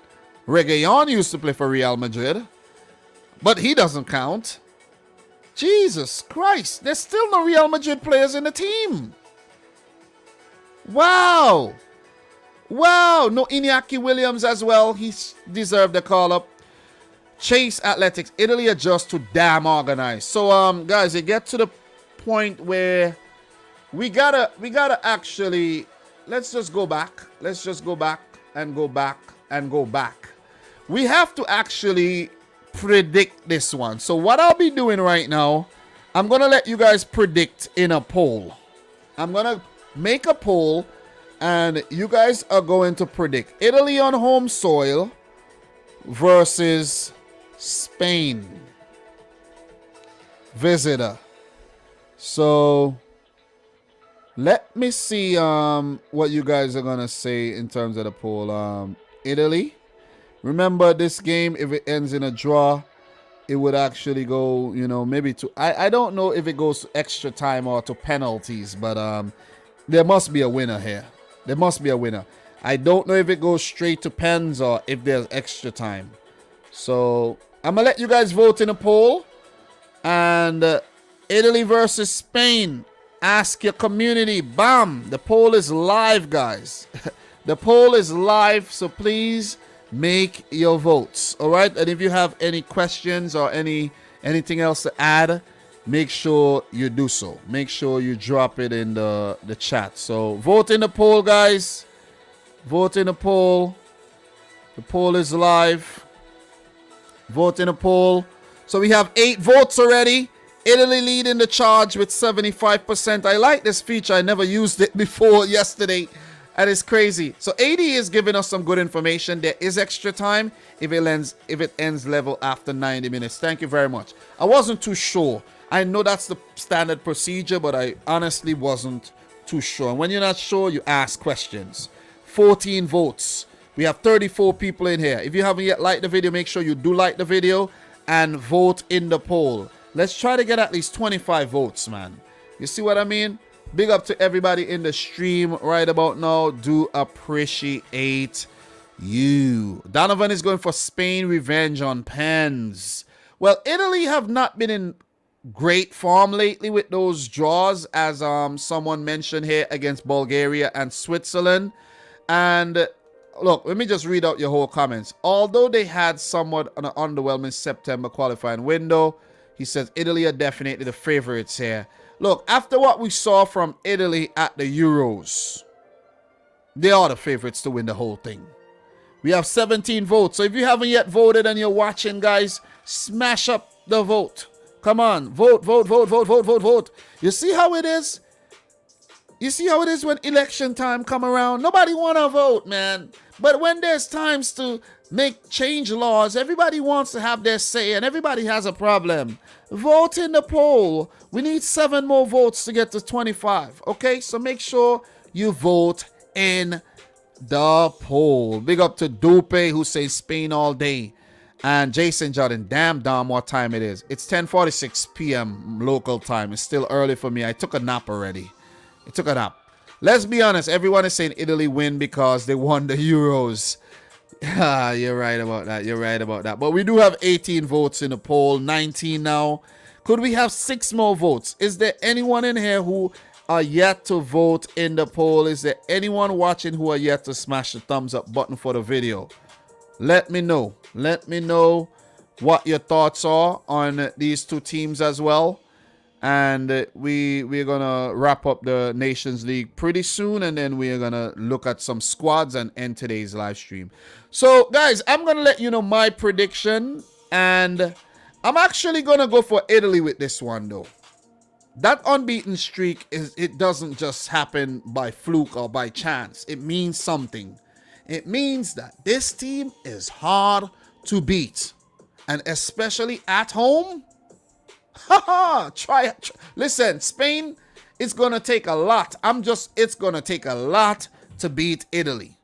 Reguilon used to play for Real Madrid, but he doesn't count. Jesus Christ, there's still no Real Madrid players in the team. Wow. Wow, no Iñaki Williams as well. He deserved a call-up. Chase Athletics, Italy are just too damn organized. So, guys, it gets to the point where we gotta actually... Let's just go back. Let's just go back and go back and go back. We have to actually predict this one. So what I'll be doing right now, I'm going to let you guys predict in a poll. I'm going to make a poll and you guys are going to predict Italy on home soil versus Spain visitor. So... let me see what you guys are going to say in terms of the poll. Italy. Remember this game, if it ends in a draw, it would actually go, you know, maybe to... I don't know if it goes to extra time or to penalties, but there must be a winner here. There must be a winner. I don't know if it goes straight to pens or if there's extra time. So I'm going to let you guys vote in a poll. And Italy versus Spain. Ask your community. Bam. The poll is live, guys. The poll is live, so please make your votes. All right? And if you have any questions or anything else to add, make sure you do so. Make sure you drop it in the chat. So vote in the poll, guys. Vote in the poll. The poll is live. Vote in the poll. So we have 8 votes already. Italy leading the charge with 75%. I like this feature. I never used it before yesterday. That is crazy. So 80 is giving us some good information. There is extra time if it ends level after 90 minutes. Thank you very much. I wasn't too sure. I know that's the standard procedure, but I honestly wasn't too sure. And when you're not sure, you ask questions. 14 votes. We have 34 people in here. If you haven't yet liked the video, make sure you do like the video and vote in the poll. Let's try to get at least 25 votes, man. You see what I mean? Big up to everybody in the stream right about now. Do appreciate you. Donovan is going for Spain revenge on pens. Well, Italy have not been in great form lately with those draws, as someone mentioned here, against Bulgaria and Switzerland. And look, let me just read out your whole comments. Although they had somewhat an underwhelming September qualifying window, he says Italy are definitely the favorites here. Look, after what we saw from Italy at the Euros, they are the favorites to win the whole thing. We have 17 votes. So if you haven't yet voted and you're watching, guys, smash up the vote. Come on, vote, vote, vote, vote, vote, vote, vote. You see how it is? You see how it is when election time come around? Nobody want to vote, man. But when there's times to change laws, everybody wants to have their say and everybody has a problem. Vote in the poll. We need 7 more votes to get to 25. Okay, so make sure you vote in the poll. Big up to Dupe, who says Spain all day. And Jason Jordan, damn Dom, what time it is? It's 10:46 p.m. local time. It's still early for me. I took a nap already. I took a nap. Let's be honest. Everyone is saying Italy win because they won the Euros. You're right about that. You're right about that. But we do have 18 votes in the poll. 19 now. Could we have 6 more votes? Is there anyone in here who are yet to vote in the poll? Is there anyone watching who are yet to smash the thumbs up button for the video? Let me know. Let me know what your thoughts are on these two teams as well. And we're going to wrap up the Nations League pretty soon. And then we're going to look at some squads and end today's live stream. So, guys, I'm going to let you know my prediction. And I'm actually going to go for Italy with this one, though. That unbeaten streak, it doesn't just happen by fluke or by chance. It means something. It means that this team is hard to beat. And especially at home. Try. Listen, Spain, it's going to take a lot. It's going to take a lot to beat Italy.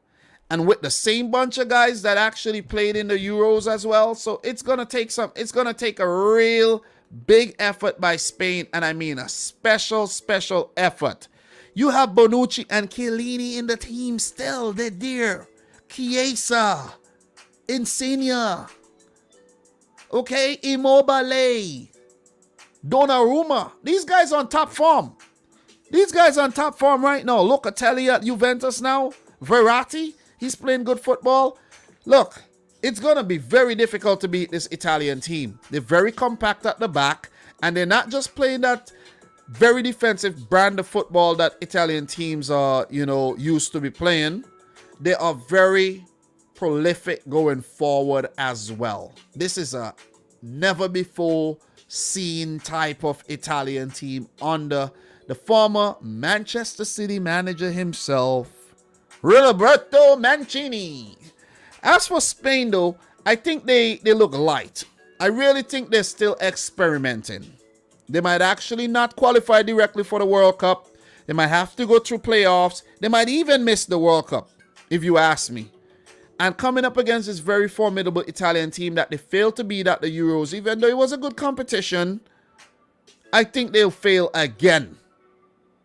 And with the same bunch of guys that actually played in the Euros as well. So it's going to take a real big effort by Spain. And I mean a special effort. You have Bonucci and Chiellini in the team still. They're there. Chiesa, Insigne, okay, Immobile, Donnarumma. These guys on top form. These guys on top form right now. Locatelli at Juventus now. Verratti, he's playing good football. Look, it's going to be very difficult to beat this Italian team. They're very compact at the back, and they're not just playing that very defensive brand of football that Italian teams are, used to be playing. They are very prolific going forward as well. This is a never before seen type of Italian team under the former Manchester City manager himself, Roberto Mancini. As for Spain, though, I think they look light. I really think they're still experimenting. They might actually not qualify directly for the World Cup. They might have to go through playoffs. They might even miss the World Cup, if you ask me. And coming up against this very formidable Italian team that they failed to beat at the Euros, even though it was a good competition, I think they'll fail again.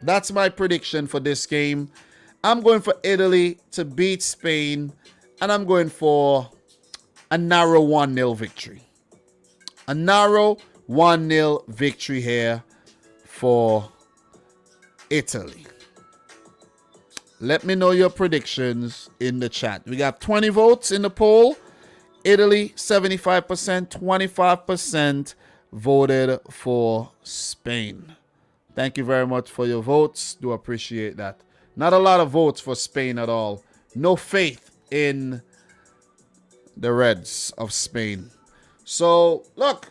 That's my prediction for this game. I'm going for Italy to beat Spain, and I'm going for a narrow 1-0 victory. A narrow 1-0 victory here for Italy. Let me know your predictions in the chat. We got 20 votes in the poll. Italy, 75%, 25% voted for Spain. Thank you very much for your votes. Do appreciate that. Not a lot of votes for Spain at all. No faith in the Reds of Spain. So, look.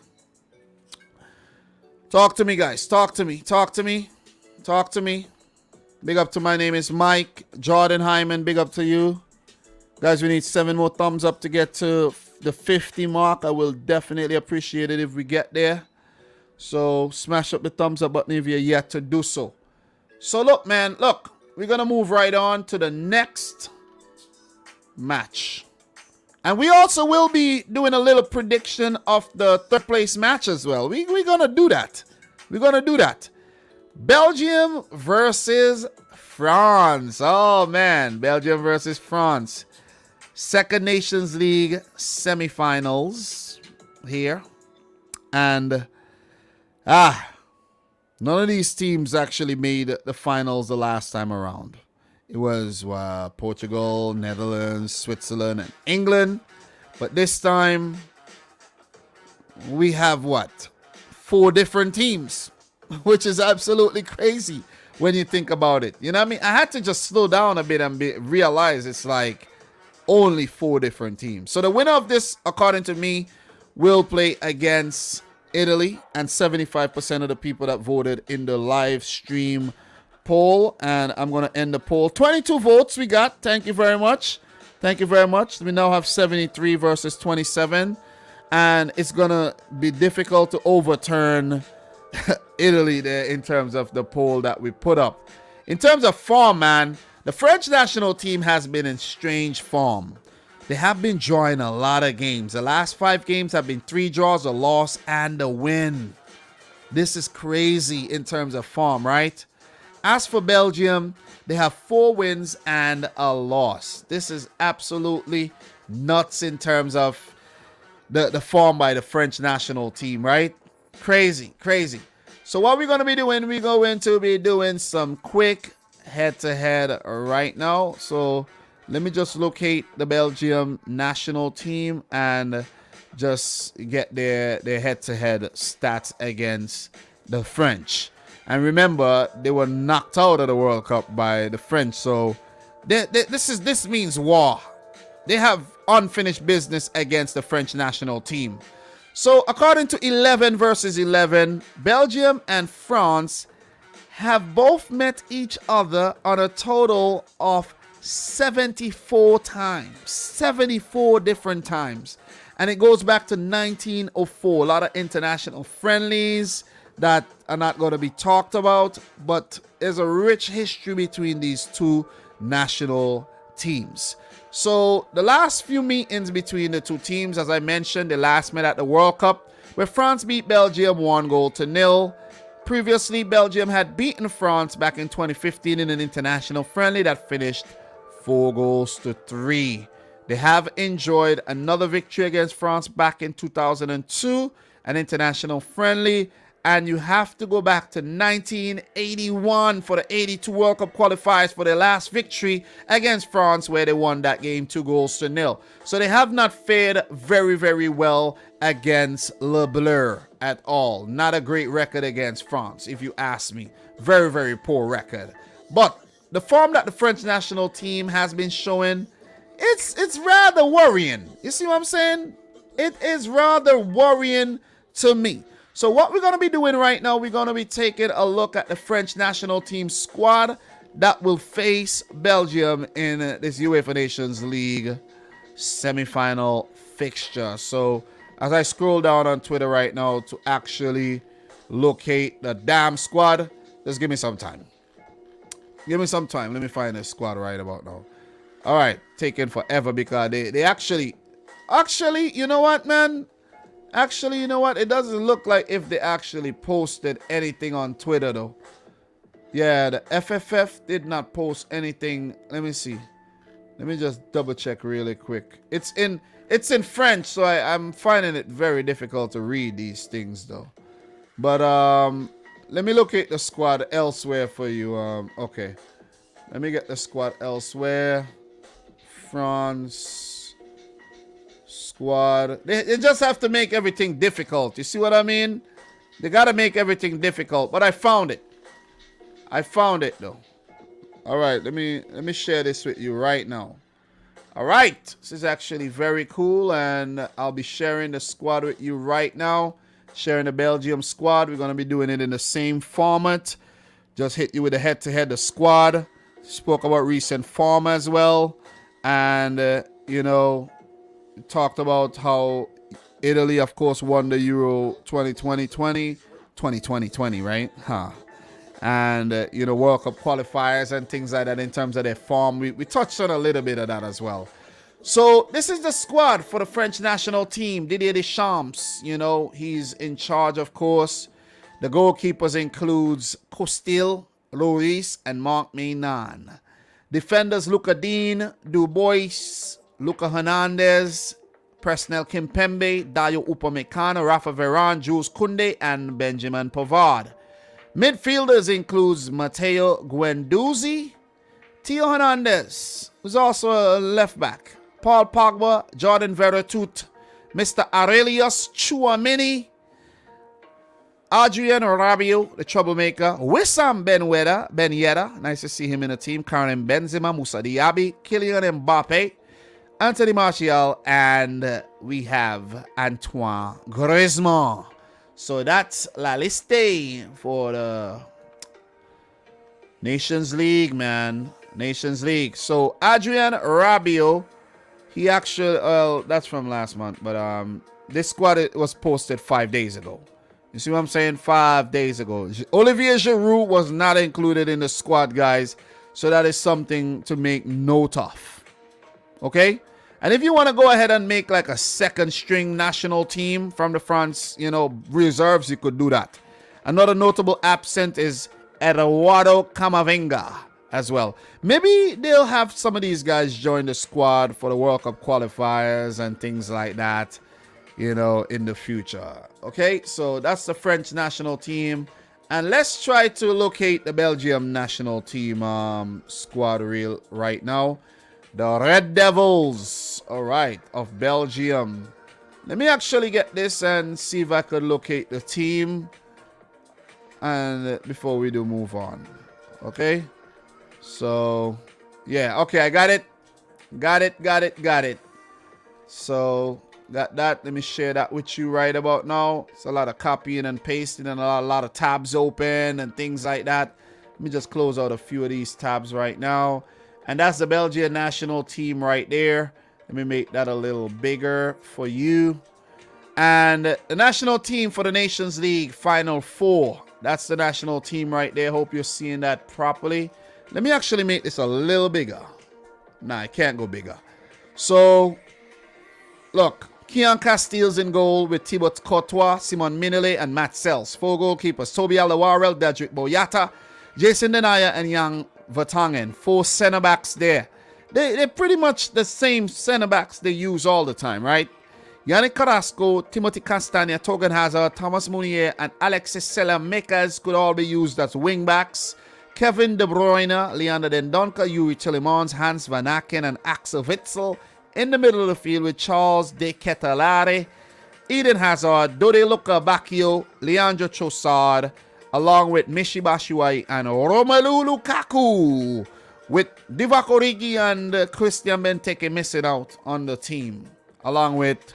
Talk to me, guys. Talk to me. Talk to me. Talk to me. Big up to my name is Mike. Jordan Hyman, big up to you. Guys, we need 7 more thumbs up to get to the 50 mark. I will definitely appreciate it if we get there. So smash up the thumbs up button if you're yet to do so. So look, man, look. We're going to move right on to the next match. And we also will be doing a little prediction of the 3rd place match as well. We're going to do that. We're going to do that. Belgium versus France. Oh, man. Belgium versus France. Second Nations League semifinals here. And, none of these teams actually made the finals the last time around. It was Portugal, Netherlands, Switzerland, and England. But this time, we have what? 4 different teams, which is absolutely crazy when you think about it. You know what I mean? I had to just slow down a bit and realize it's like only 4 different teams. So the winner of this, according to me, will play against Italy, and 75% of the people that voted in the live stream poll. And I'm going to end the poll. 22 votes we got. Thank you very much. Thank you very much. We now have 73 versus 27. And it's going to be difficult to overturn Italy there in terms of the poll that we put up. In terms of form, man, the French national team has been in strange form. they have been drawing a lot of games. The last 5 games have been 3 draws, a loss, and a win. This is crazy in terms of form, right? As for Belgium, they have 4 wins and a loss. This is absolutely nuts in terms of the form by the French national team, right? Crazy, crazy. So what we're going to be doing, we're going to be doing some quick head-to-head right now. So let me just locate the Belgium national team and just get their head-to-head stats against the French. And remember, they were knocked out of the World Cup by the French. So this means war. They have unfinished business against the French national team. So according to 11 versus 11, Belgium and France have both met each other on a total of 74 times. 74 different times. And it goes back to 1904. A lot of international friendlies that are not going to be talked about. But there's a rich history between these two national teams. So the last few meetings between the two teams, as I mentioned, they last met at the World Cup, where France beat Belgium 1-0. Previously, Belgium had beaten France back in 2015 in an international friendly that finished 4-3. They have enjoyed another victory against France back in 2002, an international friendly, and you have to go back to 1981 for the 82 World Cup qualifiers for their last victory against France, where they won that game 2-0. So they have not fared very, very well against Le Bleu at all. Not a great record against France, if you ask me. Very, very poor record. But the form that the French national team has been showing, it's rather worrying. You see what I'm saying? It is rather worrying to me. So what we're going to be doing right now, we're going to be taking a look at the French national team squad that will face Belgium in this UEFA Nations League semi-final fixture. So as I scroll down on Twitter right now to actually locate the damn squad, just give me some time. Give me some time. Let me find this squad right about now. All right, taking forever because they actually, you know what, man? Actually, you know what? It doesn't look like if they actually posted anything on Twitter, though. Yeah, the FFF did not post anything. Let me see. Let me just double check really quick. It's in French, so I'm finding it very difficult to read these things, though. But let me locate the squad elsewhere for you. Okay. Let me get the squad elsewhere. France squad. They just have to make everything difficult. You see what I mean? They got to make everything difficult. But I found it. I found it though. All right, let me share this with you right now. All right, this is actually very cool, and I'll be sharing the squad with you right now. Sharing the Belgium squad. We're going to be doing it in the same format. Just hit you with a head-to-head, the squad. Spoke about recent form as well. And, you know, talked about how Italy, of course, won the Euro 2020, right? And, you know, World Cup qualifiers and things like that in terms of their form. We touched on a little bit of that as well. So this is the squad for the French national team. Didier Deschamps, you know, he's in charge, of course. The goalkeepers includes Costil, Lloris, and Marc Maynan. Defenders, Luca Dean, Dubois, Luca Hernandez, Presnel Kimpembe, Dayo Upamecano, Rafa Varane, Jules Koundé, and Benjamin Pavard. Midfielders includes Matteo Guendouzi, Theo Hernandez, who's also a left back, Paul Pogba, Jordan Veretout, Mr. Aurelius Tchouameni, Adrien Rabiot, the troublemaker, Wissam Ben Yedder, nice to see him in the team, Karim Benzema, Moussa Diaby, Kylian Mbappe, Anthony Martial, and we have Antoine Griezmann. So that's La Liste for the Nations League, man. Nations League. So Adrien Rabiot, he actually, that's from last month, but this squad was posted 5 days ago. You see what I'm saying? 5 days ago. Olivier Giroud was not included in the squad, guys. So that is something to make note of. Okay? And if you want to go ahead and make like a second string national team from the France, reserves, you could do that. Another notable absent is Eduardo Camavinga as well. Maybe they'll have some of these guys join the squad for the World Cup qualifiers and things like that, in the future. Okay, so that's the French national team. And let's try to locate the Belgium national team squad reel right now. The Red Devils, all right, of Belgium. Let me actually get this and see if I could locate the team. And before we do move on. Okay. So, yeah. Okay, I got it. Got it. So, got that. Let me share that with you right about now. It's a lot of copying and pasting and a lot of tabs open and things like that. Let me just close out a few of these tabs right now. And that's the Belgian national team right there. Let me make that a little bigger for you. And the national team for the Nations League Final Four. That's the national team right there. Hope you're seeing that properly. Let me actually make this a little bigger. Nah, I can't go bigger. So, look. Keon Casteels in goal with Thibaut Courtois, Simon Mignolet, and Matt Sells. 4 goalkeepers, Toby Alderweireld, Dedrick Boyata, Jason Denayer, and Jan Vertonghen. 4 center-backs there. They're pretty much the same center-backs they use all the time, right? Yannick Carrasco, Timothy Castagne, Torgan Hazard, Thomas Meunier, and Alexis Saelemaekers could all be used as wing-backs. Kevin De Bruyne, Leander Dendoncker, Yuri Tillemans, Hans Van Aken, and Axel Witsel. In the middle of the field with Charles De Ketelaere, Eden Hazard, Dode Luka Bacchio, Leandro Trossard, along with Michy Batshuayi and Romelu Lukaku, with Divock Origi and Christian Benteke missing out on the team, along with,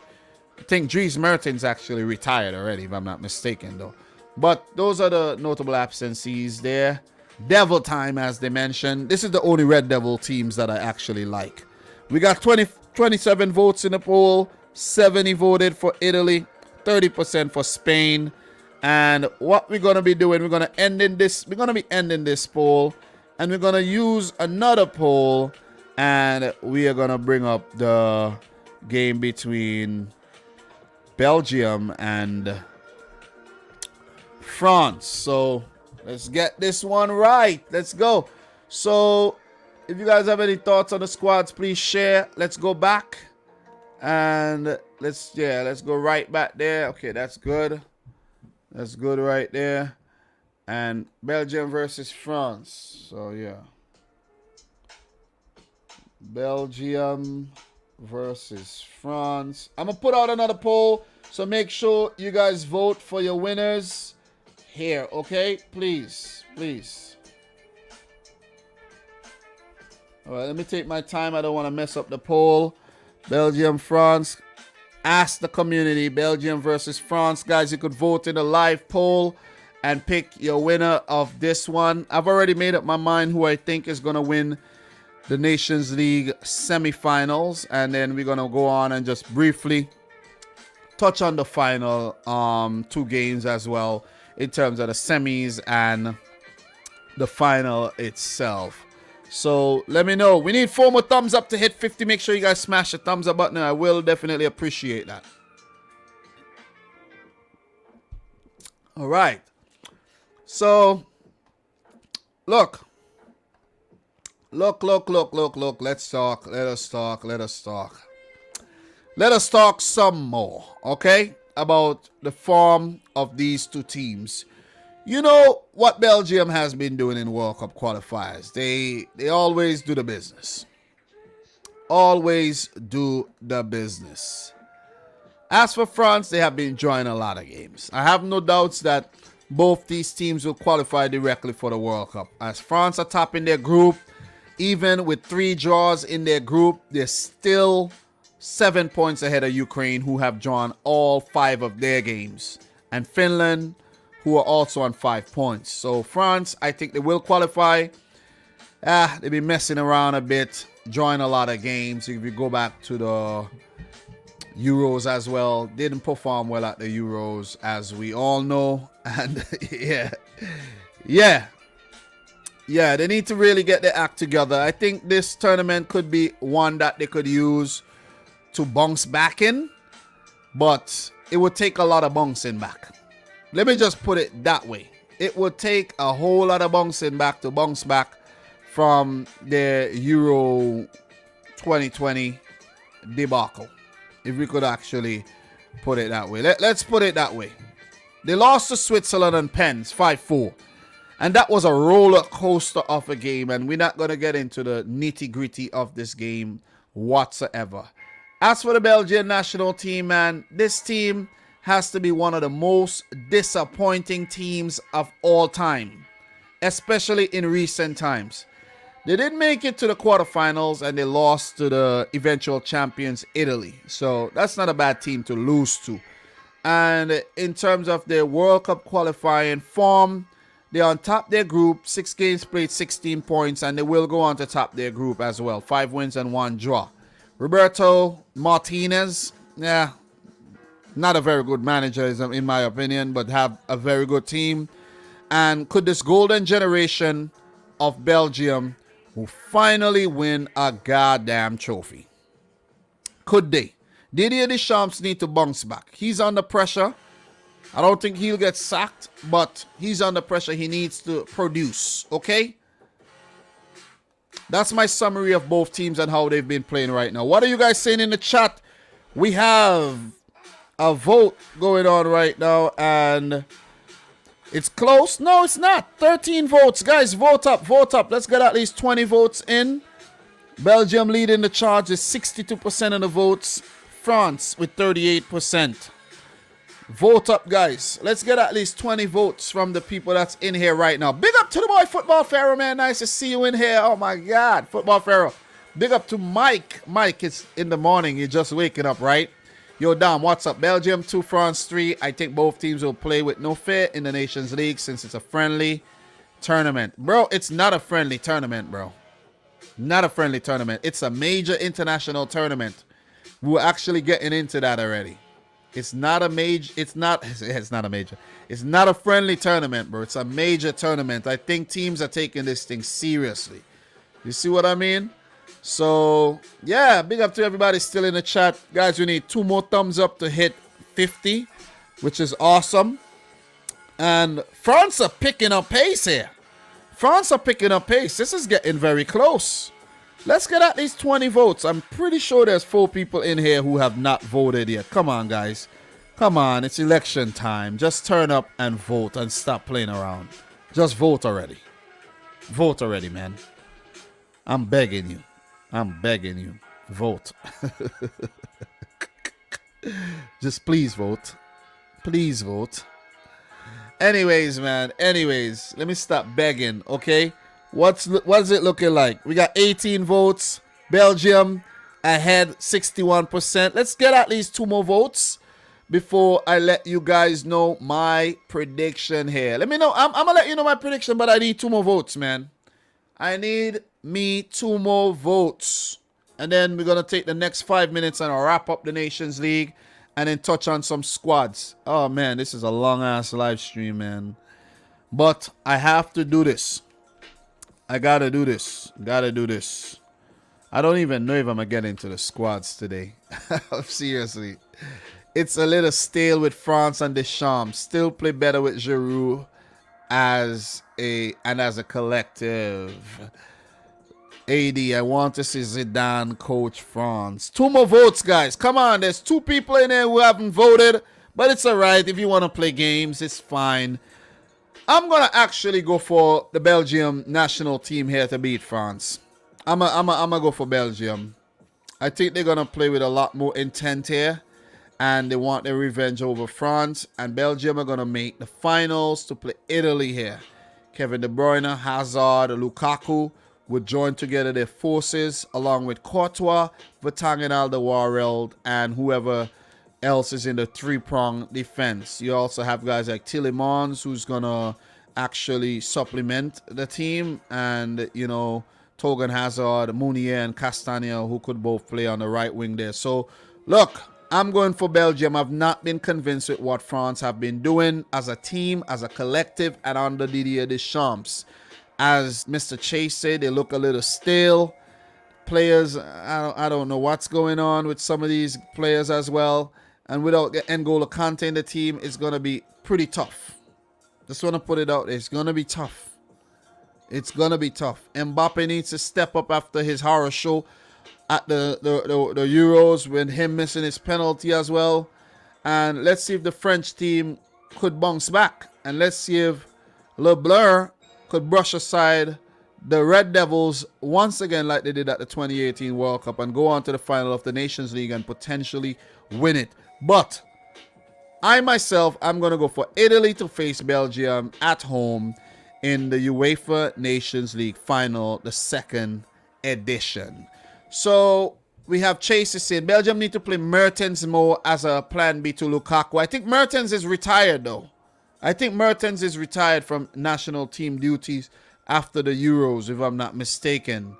I think Dries Mertens actually retired already, if I'm not mistaken, though. But those are the notable absences there. Devil time, as they mentioned. This is the only Red Devil teams that I actually like. We got 27 votes in the poll. 70 voted for Italy, 30% for Spain. And what we're going to be doing, we're going to be ending this poll, and we're going to use another poll, and we are going to bring up the game between Belgium and France. So let's get this one right. Let's go. So if you guys have any thoughts on the squads, please share. Let's go back. And let's go right back there. Okay, that's good. That's good right there. And Belgium versus France. So, yeah. Belgium versus France. I'm going to put out another poll. So make sure you guys vote for your winners here. Okay? Please. All right, let me take my time. I don't want to mess up the poll. Belgium, France. Ask the community. Belgium versus France. Guys, you could vote in the live poll and pick your winner of this one. I've already made up my mind who I think is going to win the Nations League semifinals. And then we're going to go on and just briefly touch on the final 2 games as well, in terms of the semis and the final itself. So let me know. We need 4 more thumbs up to hit 50. Make sure you guys smash the thumbs up button. I will definitely appreciate that. All right. So look. Let's talk. Let us talk some more, okay, about the form of these 2 teams. You know what Belgium has been doing in World Cup qualifiers. They always do the business. Always do the business. As for France, they have been drawing a lot of games. I have no doubts that both these teams will qualify directly for the World Cup. As France are topping their group, even with 3 draws in their group, they're still 7 points ahead of Ukraine, who have drawn all 5 of their games. And Finland, who are also on 5 points. So France, I think they will qualify. They've been messing around a bit, drawing a lot of games. If you go back to the Euros as well, didn't perform well at the Euros, as we all know. And yeah, they need to really get their act together. I think this tournament could be one that they could use to bounce back in, but it would take a lot of bouncing back. Let me just put it that way. It would take a whole lot of bouncing back to bounce back from the Euro 2020 debacle, if we could actually put it that way. Let's put it that way. They lost to Switzerland and Pens 5-4. And that was a roller coaster of a game. And we're not going to get into the nitty gritty of this game whatsoever. As for the Belgian national team, man, this team has to be one of the most disappointing teams of all time, especially in recent times. They didn't make it to the quarterfinals and they lost to the eventual champions, Italy. So that's not a bad team to lose to. And in terms of their World Cup qualifying form, they're on top their group, 6 games played, 16 points, and they will go on to top their group as well. 5 wins and 1 draw. Roberto Martinez, not a very good manager in my opinion, but have a very good team. And could this golden generation of Belgium who finally win a goddamn trophy? Could they? Didier Deschamps need to bounce back. He's under pressure. I don't think he'll get sacked, but he's under pressure. He needs to produce, okay? That's my summary of both teams and how they've been playing right now. What are you guys saying in the chat? We have a vote going on right now, and it's close. No, it's not. 13 votes. Guys, vote up, vote up. Let's get at least 20 votes in. Belgium leading the charge is 62% of the votes. France with 38%. Vote up, guys. Let's get at least 20 votes from the people that's in here right now. Big up to the boy, Football Pharaoh, man. Nice to see you in here. Oh, my God. Football Pharaoh. Big up to Mike. Mike, it's in the morning. You're just waking up, right? Yo, Dom, what's up? Belgium 2, France 3. I think both teams will play with no fear in the Nations League since it's a friendly tournament. Bro, it's not a friendly tournament, bro. Not a friendly tournament. It's a major international tournament. We're actually getting into that already. It's not a major. It's not a major. It's not a friendly tournament, bro. It's a major tournament. I think teams are taking this thing seriously. You see what I mean? So, yeah, big up to everybody still in the chat. Guys, we need 2 more thumbs up to hit 50, which is awesome. And France are picking up pace here. France are picking up pace. This is getting very close. Let's get at least 20 votes. I'm pretty sure there's 4 people in here who have not voted yet. Come on, guys. Come on, it's election time. Just turn up and vote and stop playing around. Just vote already. Vote already, man. I'm begging you. I'm begging you. Vote. Just please vote. Please vote. Anyways, man. Anyways, let me stop begging, okay? What's it looking like? We got 18 votes. Belgium ahead 61%. Let's get at least 2 more votes before I let you guys know my prediction here. Let me know. I'm going to let you know my prediction, but I need 2 more votes, man. I need me 2 more votes. And then we're going to take the next 5 minutes and wrap up the Nations League and then touch on some squads. Oh, man, this is a long-ass live stream, man. But I have to do this. I gotta do this. Gotta do this. I don't even know if I'm gonna get into the squads today. Seriously. It's a little stale with France and Deschamps. Still play better with Giroud as a collective. AD, I want to see Zidane coach France. 2 more votes, guys. Come on. There's 2 people in there who haven't voted. But it's alright. If you want to play games, it's fine. I'm going to actually go for the Belgium national team here to beat France. I'm gonna go for Belgium. I think they're going to play with a lot more intent here. And they want their revenge over France. And Belgium are going to make the finals to play Italy here. Kevin De Bruyne, Hazard, Lukaku would join together their forces along with Courtois, Vertonghen, Alderweireld, and whoever else is in the 3-prong defense. You also have guys like Tielemans, who's gonna actually supplement the team, and you know, Torgan Hazard, Mounier, and Castagna, who could both play on the right wing there. So look, I'm going for Belgium. I've not been convinced with what France have been doing as a team, as a collective, and under Didier Deschamps. As Mr. Chase said, they look a little stale. players, I don't know what's going on with some of these players as well. And without N'Golo Kante in the team, it's going to be pretty tough. Just want to put it out there. It's going to be tough. It's going to be tough. Mbappe needs to step up after his horror show at the Euros with him missing his penalty as well. And let's see if the French team could bounce back. And let's see if LeBlanc could brush aside the Red Devils once again like they did at the 2018 World Cup and go on to the final of the Nations League and potentially win it. But I myself, I'm going to go for Italy to face Belgium at home in the UEFA Nations League final, the second edition. So we have Chase saying Belgium need to play Mertens more as a plan B to Lukaku. I think Mertens is retired though. I think Mertens is retired from national team duties after the Euros, if I'm not mistaken.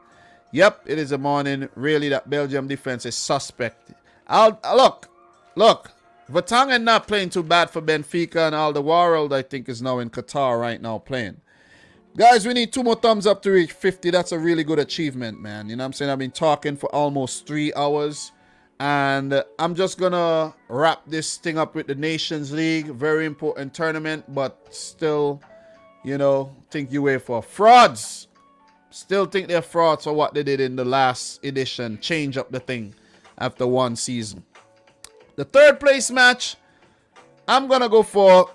Yep, it is a morning. Really, that Belgium defense is suspect. Look. Vertonghen not playing too bad for Benfica, and Alderweireld, I think, is now in Qatar right now playing. Guys, we need 2 more thumbs up to reach 50. That's a really good achievement, man. You know what I'm saying? I've been talking for almost 3 hours. And I'm just going to wrap this thing up with the Nations League. Very important tournament, but still, you know, think UEFA frauds. Still think they're frauds for what they did in the last edition. Change up the thing after 1 season. The 3rd place match, I'm going to go for,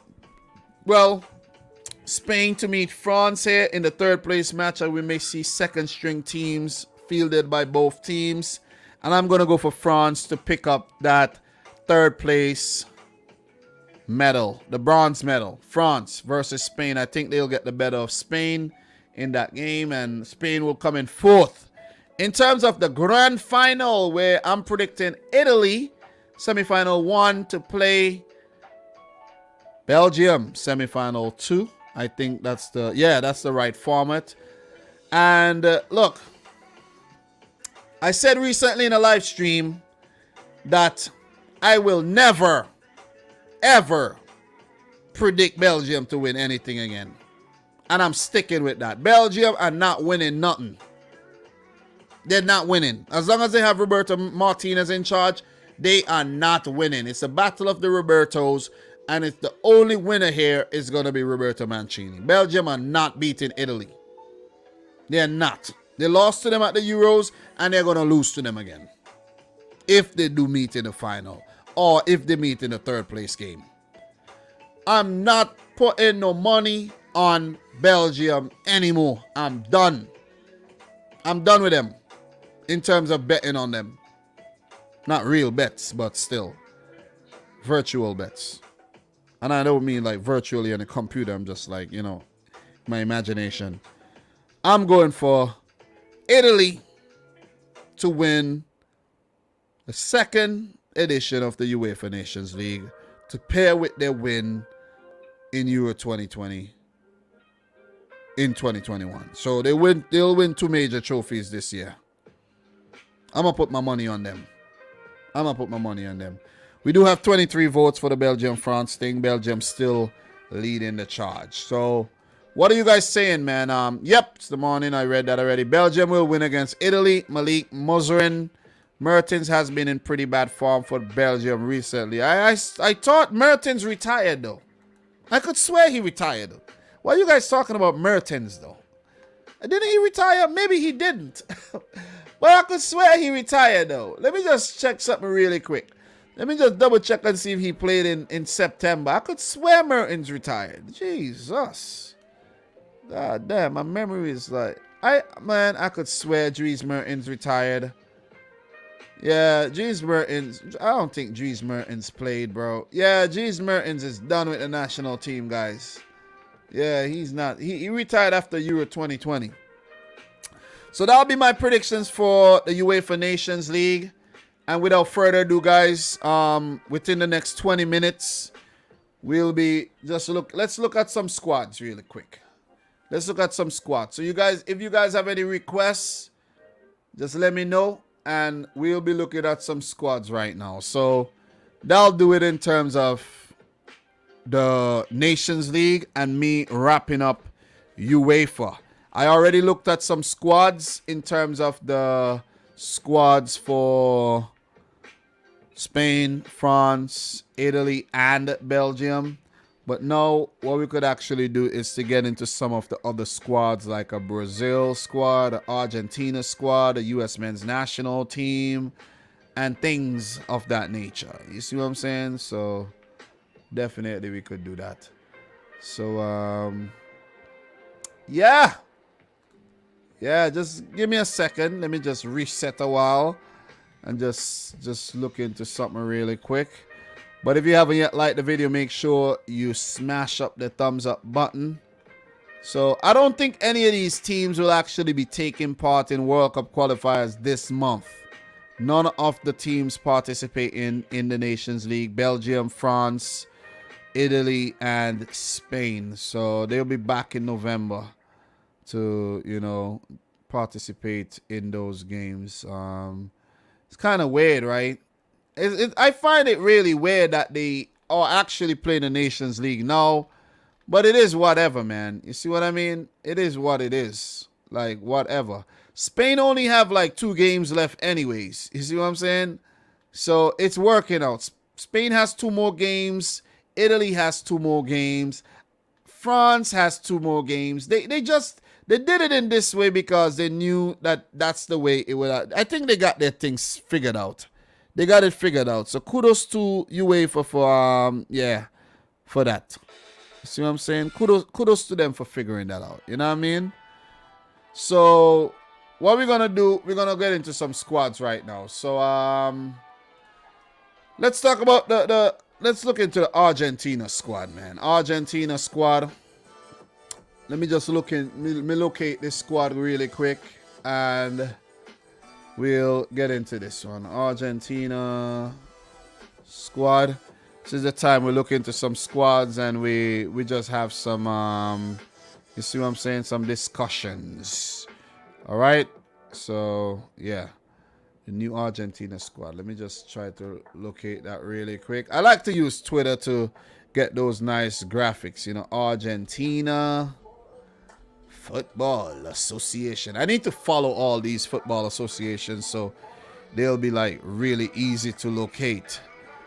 well, Spain to meet France here in the 3rd place match. And we may see 2nd string teams fielded by both teams. And I'm going to go for France to pick up that 3rd place medal, the bronze medal. France versus Spain. I think they'll get the better of Spain in that game, and Spain will come in 4th. In terms of the grand final, where I'm predicting Italy, semifinal 1 to play Belgium, semifinal 2. I think that's the right format. And look, I said recently in a live stream that I will never, ever predict Belgium to win anything again. And I'm sticking with that. Belgium are not winning nothing. They're not winning. As long as they have Roberto Martinez in charge, they are not winning. It's a battle of the Robertos, and it's the only winner here is going to be Roberto Mancini. Belgium are not beating Italy. They're not. They lost to them at the Euros, and they're going to lose to them again. If they do meet in the final, or if they meet in the 3rd place game. I'm not putting no money on Belgium anymore. I'm done. I'm done with them in terms of betting on them. Not real bets, but still virtual bets. And I don't mean like virtually on a computer. I'm just like, you know, my imagination. I'm going for Italy to win the 2nd edition of the UEFA Nations League to pair with their win in Euro 2020 in 2021. So they'll win 2 major trophies this year. I'm going to put my money on them. We do have 23 votes for the Belgium-France thing. Belgium still leading the charge. So what are you guys saying, man? Yep, it's the morning. I read that already. Belgium will win against Italy. Malik Muzarin. Mertens has been in pretty bad form for Belgium recently. I thought Mertens retired, though. I could swear he retired. Why are you guys talking about Mertens, though? Didn't he retire? Maybe he didn't. Well, I could swear he retired, though. Let me just check something really quick. Let me just double check and see if he played in September. I could swear Mertens retired. Jesus. God damn, my memory is like... I could swear Dries Mertens retired. Yeah, Dries Mertens... I don't think Dries Mertens played, bro. Yeah, Dries Mertens is done with the national team, guys. Yeah, he's not... He retired after Euro 2020. So that'll be my predictions for the UEFA Nations League. And without further ado, guys, within the next 20 minutes, we'll be let's look at some squads really quick. Let's look at some squads. So you guys, if you guys have any requests, just let me know, and we'll be looking at some squads right now. So that'll do it in terms of the Nations League and me wrapping up UEFA. I already looked at some squads in terms of the squads for Spain, France, Italy, and Belgium. But now what we could actually do is to get into some of the other squads, like a Brazil squad, an Argentina squad, a U.S. men's national team, and things of that nature. You see what I'm saying? So definitely we could do that. So yeah, just give me a second. Let me just reset a while and just look into something really quick. But if you haven't yet liked the video, make sure you smash up the thumbs up button. So I don't think any of these teams will actually be taking part in World Cup qualifiers this month. None of the teams participating in the Nations League: Belgium, France, Italy, and Spain. So they'll be back in November to, you know, participate in those games. It's kind of weird, right? I find it really weird that they are actually playing the Nations League now, but it is whatever, man. You see what I mean? It is what it is. Like, whatever. Spain only have like 2 games left anyways. You see what I'm saying? So it's working out. Spain has 2 more games. Italy has 2 more games. France has 2 more games. They did it in this way because they knew that that's the way it would. I think they got their things figured out. They got it figured out. So kudos to UEFA for that. See what I'm saying? Kudos to them for figuring that out. You know what I mean? So what we're gonna do, we're gonna get into some squads right now. So let's talk about let's look into the Argentina squad, man. Argentina squad. Let me just locate this squad really quick, and we'll get into this one. Argentina squad. This is the time we look into some squads, and we just have some you see what I'm saying, some discussions. All right, so yeah, the new Argentina squad. Let me just try to locate that really quick. I like to use Twitter to get those nice graphics, you know. Argentina Football Association. I need to follow all these football associations so they'll be like really easy to locate.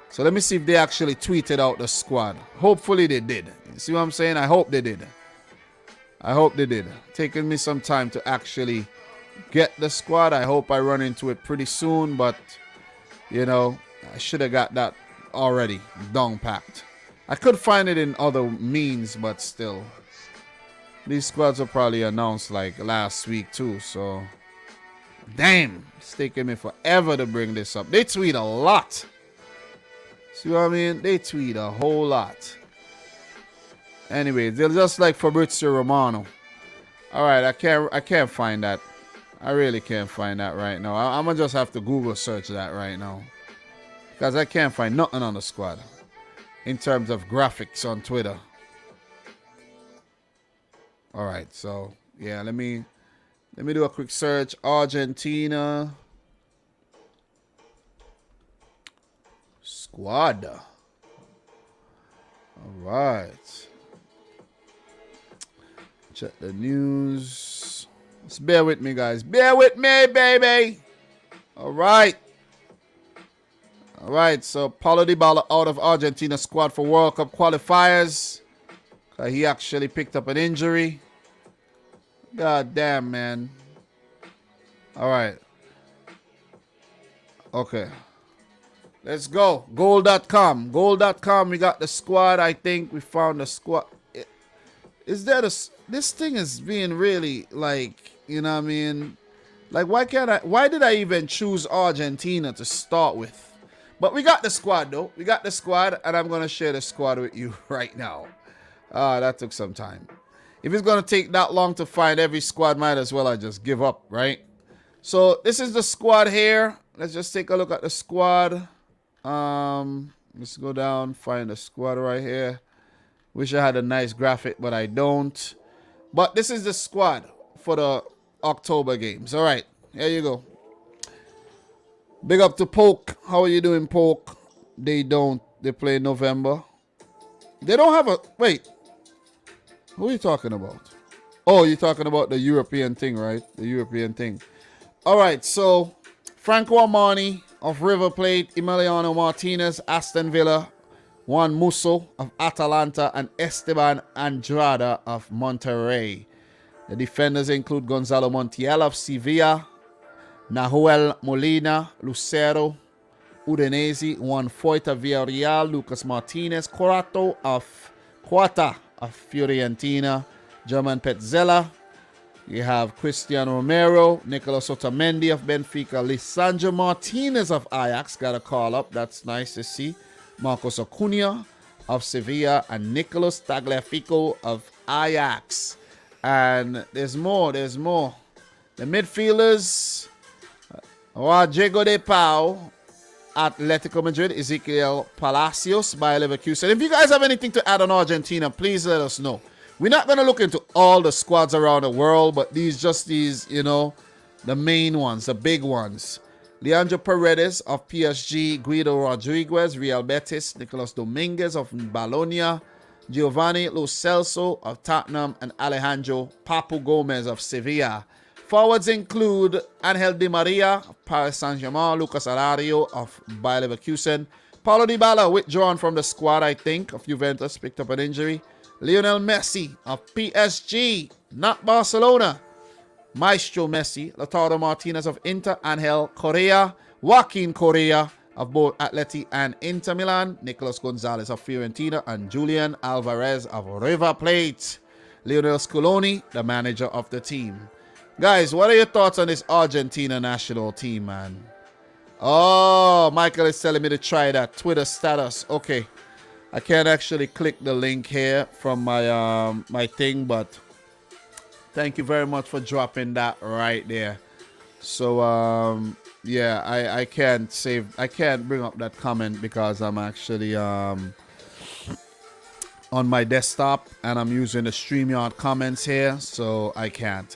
So let me see if they actually tweeted out the squad. Hopefully they did. You see what I'm saying? I hope they did. I hope they did. Taking me some time to actually get the squad. I hope I run into it pretty soon, but you know, I should have got that already down packed. I could find it in other means, but still. These squads were probably announced like last week too, so damn, it's taking me forever to bring this up. They tweet a lot. See what I mean? They tweet a whole lot. Anyway, they're just like Fabrizio Romano. All right, I can't find that. I really can't find that right now. I'm gonna just have to Google search that right now because I can't find nothing on the squad in terms of graphics on Twitter. All right, so yeah, let me do a quick search. Argentina squad. All right, check the news. Just bear with me, guys. Bear with me, baby. All right. So Paulo Dybala out of Argentina squad for World Cup qualifiers. He actually picked up an injury. God damn, man. All right. Okay. Let's go. Goal.com. Goal.com. We got the squad. I think we found the squad. Is there this thing is being really like, you know what I mean? Like, why did I even choose Argentina to start with? But we got the squad, though. We got the squad, and I'm going to share the squad with you right now. That took some time. If it's going to take that long to find every squad, might as well I just give up, right? So this is the squad here. Let's just take a look at the squad. Let's go down, find the squad right here. Wish I had a nice graphic, but I don't. But this is the squad for the October games. All right, here you go. Big up to Poke. How are you doing, Poke? They play in November. They don't have a... Wait. Who are you talking about? Oh, you're talking about the European thing, right? The European thing. All right, so Franco Armani of River Plate, Emiliano Martinez, Aston Villa, Juan Musso of Atalanta, and Esteban Andrada of Monterrey. The defenders include Gonzalo Montiel of Sevilla, Nahuel Molina, Lucero, Udinese, Juan Foyt of Villarreal, Lucas Martinez, Quarta of Fiorentina, German Petzela. You have Cristian Romero, Nicolas Otamendi of Benfica, Lisandro Martinez of Ajax, got a call up, that's nice to see. Marcos Acuna of Sevilla, and Nicolas Tagliafico of Ajax. And there's more. The midfielders, Rodrigo de Pau, Atletico Madrid, Ezequiel Palacios by Leverkusen. If you guys have anything to add on Argentina, please let us know. We're not going to look into all the squads around the world, but these, the main ones, the big ones. Leandro Paredes of PSG, Guido Rodriguez, Real Betis, Nicolas Dominguez of Bologna, Giovanni Lo Celso of Tottenham, and Alejandro Papu Gomez of Sevilla. Forwards include Angel Di Maria of Paris Saint-Germain, Lucas Alario of Bayer Leverkusen, Paulo Dybala withdrawn from the squad, I think, of Juventus, picked up an injury, Lionel Messi of PSG, not Barcelona, Maestro Messi, Lautaro Martinez of Inter, Angel Correa, Joaquin Correa of both Atleti and Inter Milan, Nicolas Gonzalez of Fiorentina, and Julian Alvarez of River Plate. Lionel Scaloni, the manager of the team. Guys, what are your thoughts on this Argentina national team, man? Oh, Michael is telling me to try that Twitter status. Okay, I can't actually click the link here from my my thing, but thank you very much for dropping that right there. So yeah, I can't bring up that comment because I'm actually on my desktop and I'm using the StreamYard comments here, so I can't.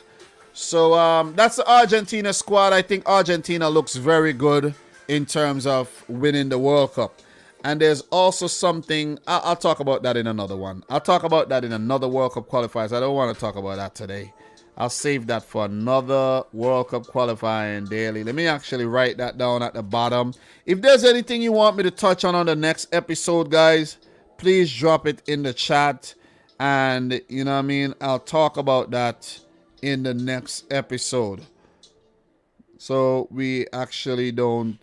So that's the Argentina squad. I think Argentina looks very good in terms of winning the World Cup. And there's also something, I'll talk about that in another one. I'll talk about that in another World Cup qualifiers. I don't want to talk about that today. I'll save that for another World Cup qualifying daily. Let me actually write that down at the bottom. If there's anything you want me to touch on the next episode, guys, please drop it in the chat. And, you know what I mean, I'll talk about that in the next episode. So we actually don't,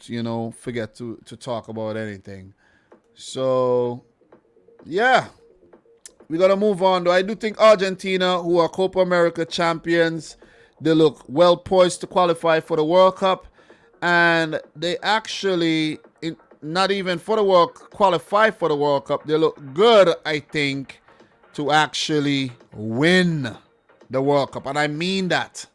forget to talk about anything. So, yeah. We're going to move on, though. I do think Argentina, who are Copa America champions, they look well poised to qualify for the World Cup. And they actually, not even for the qualify for the World Cup, they look good, I think, to actually win the World Cup. And I mean that.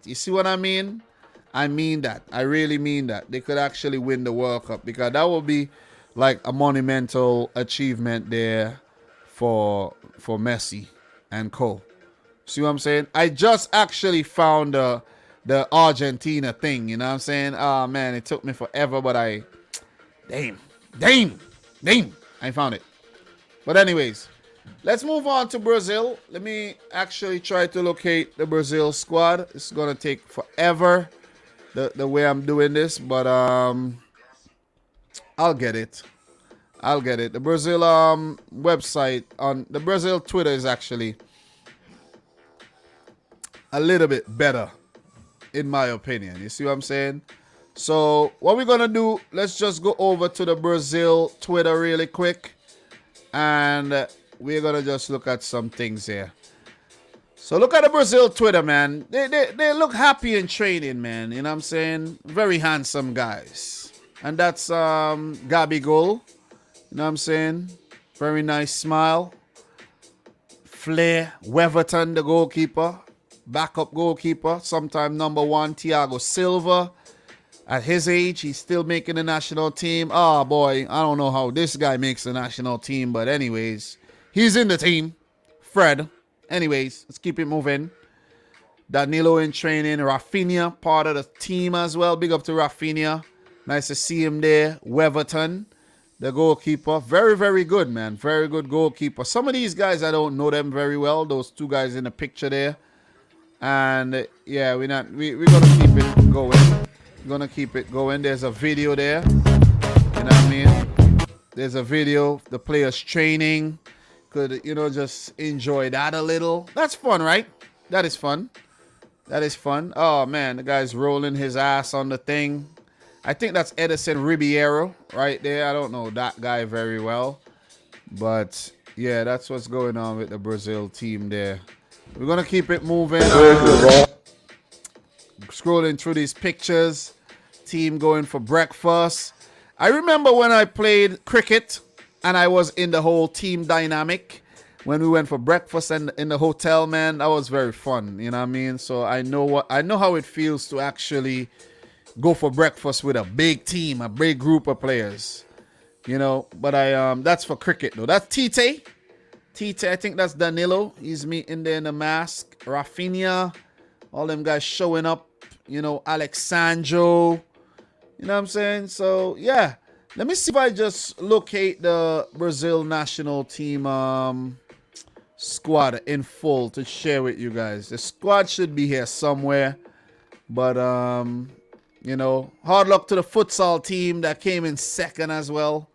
You see what I mean? I mean that. I really mean that. They could actually win the World Cup, because that would be like a monumental achievement there for Messi and co. See what I'm saying? I just actually found the Argentina thing, you know what I'm saying? Oh man, it took me forever, but damn, I found it. But anyways, let's move on to Brazil. Let me actually try to locate the Brazil squad. It's gonna take forever the way I'm doing this, but I'll get it. The Brazil website on the Brazil Twitter is actually a little bit better, in my opinion. You see what I'm saying? So what we're gonna do, let's just go over to the Brazil Twitter really quick, and we're gonna just look at some things here. So look at the Brazil Twitter, man. They look happy in training, man. You know what I'm saying? Very handsome guys. And that's Gabigol. You know what I'm saying? Very nice smile. Flair Weverton, the goalkeeper. Backup goalkeeper. Sometime number 1, Thiago Silva. At his age, he's still making the national team. Oh, boy. I don't know how this guy makes the national team. But anyways, he's in the team. Fred. Anyways, let's keep it moving. Danilo in training. Rafinha, part of the team as well. Big up to Rafinha. Nice to see him there. Weverton, the goalkeeper. Very, very good, man. Very good goalkeeper. Some of these guys, I don't know them very well. Those two guys in the picture there. And, yeah, we're going to keep it going. Gonna keep it going. There's a video there. You know what I mean? There's a video. The players training. Could, you know, just enjoy that a little. That's fun, right? That is fun. That is fun. Oh, man. The guy's rolling his ass on the thing. I think that's Edison Ribeiro right there. I don't know that guy very well. But, yeah, that's what's going on with the Brazil team there. We're going to keep it moving. Scrolling through these pictures. Team going for breakfast. I remember when I played cricket and I was in the whole team dynamic. When we went for breakfast and in the hotel, man, that was very fun. You know what I mean? So I know how it feels to actually go for breakfast with a big team, a big group of players. You know, but that's for cricket though. That's Tite. Tite, I think that's Danilo. He's meeting there in the mask. Rafinha, all them guys showing up. You know, Alexandro. You know what I'm saying? So yeah. Let me see if I just locate the Brazil national team squad in full to share with you guys. The squad should be here somewhere. But, you know, hard luck to the futsal team that came in second as well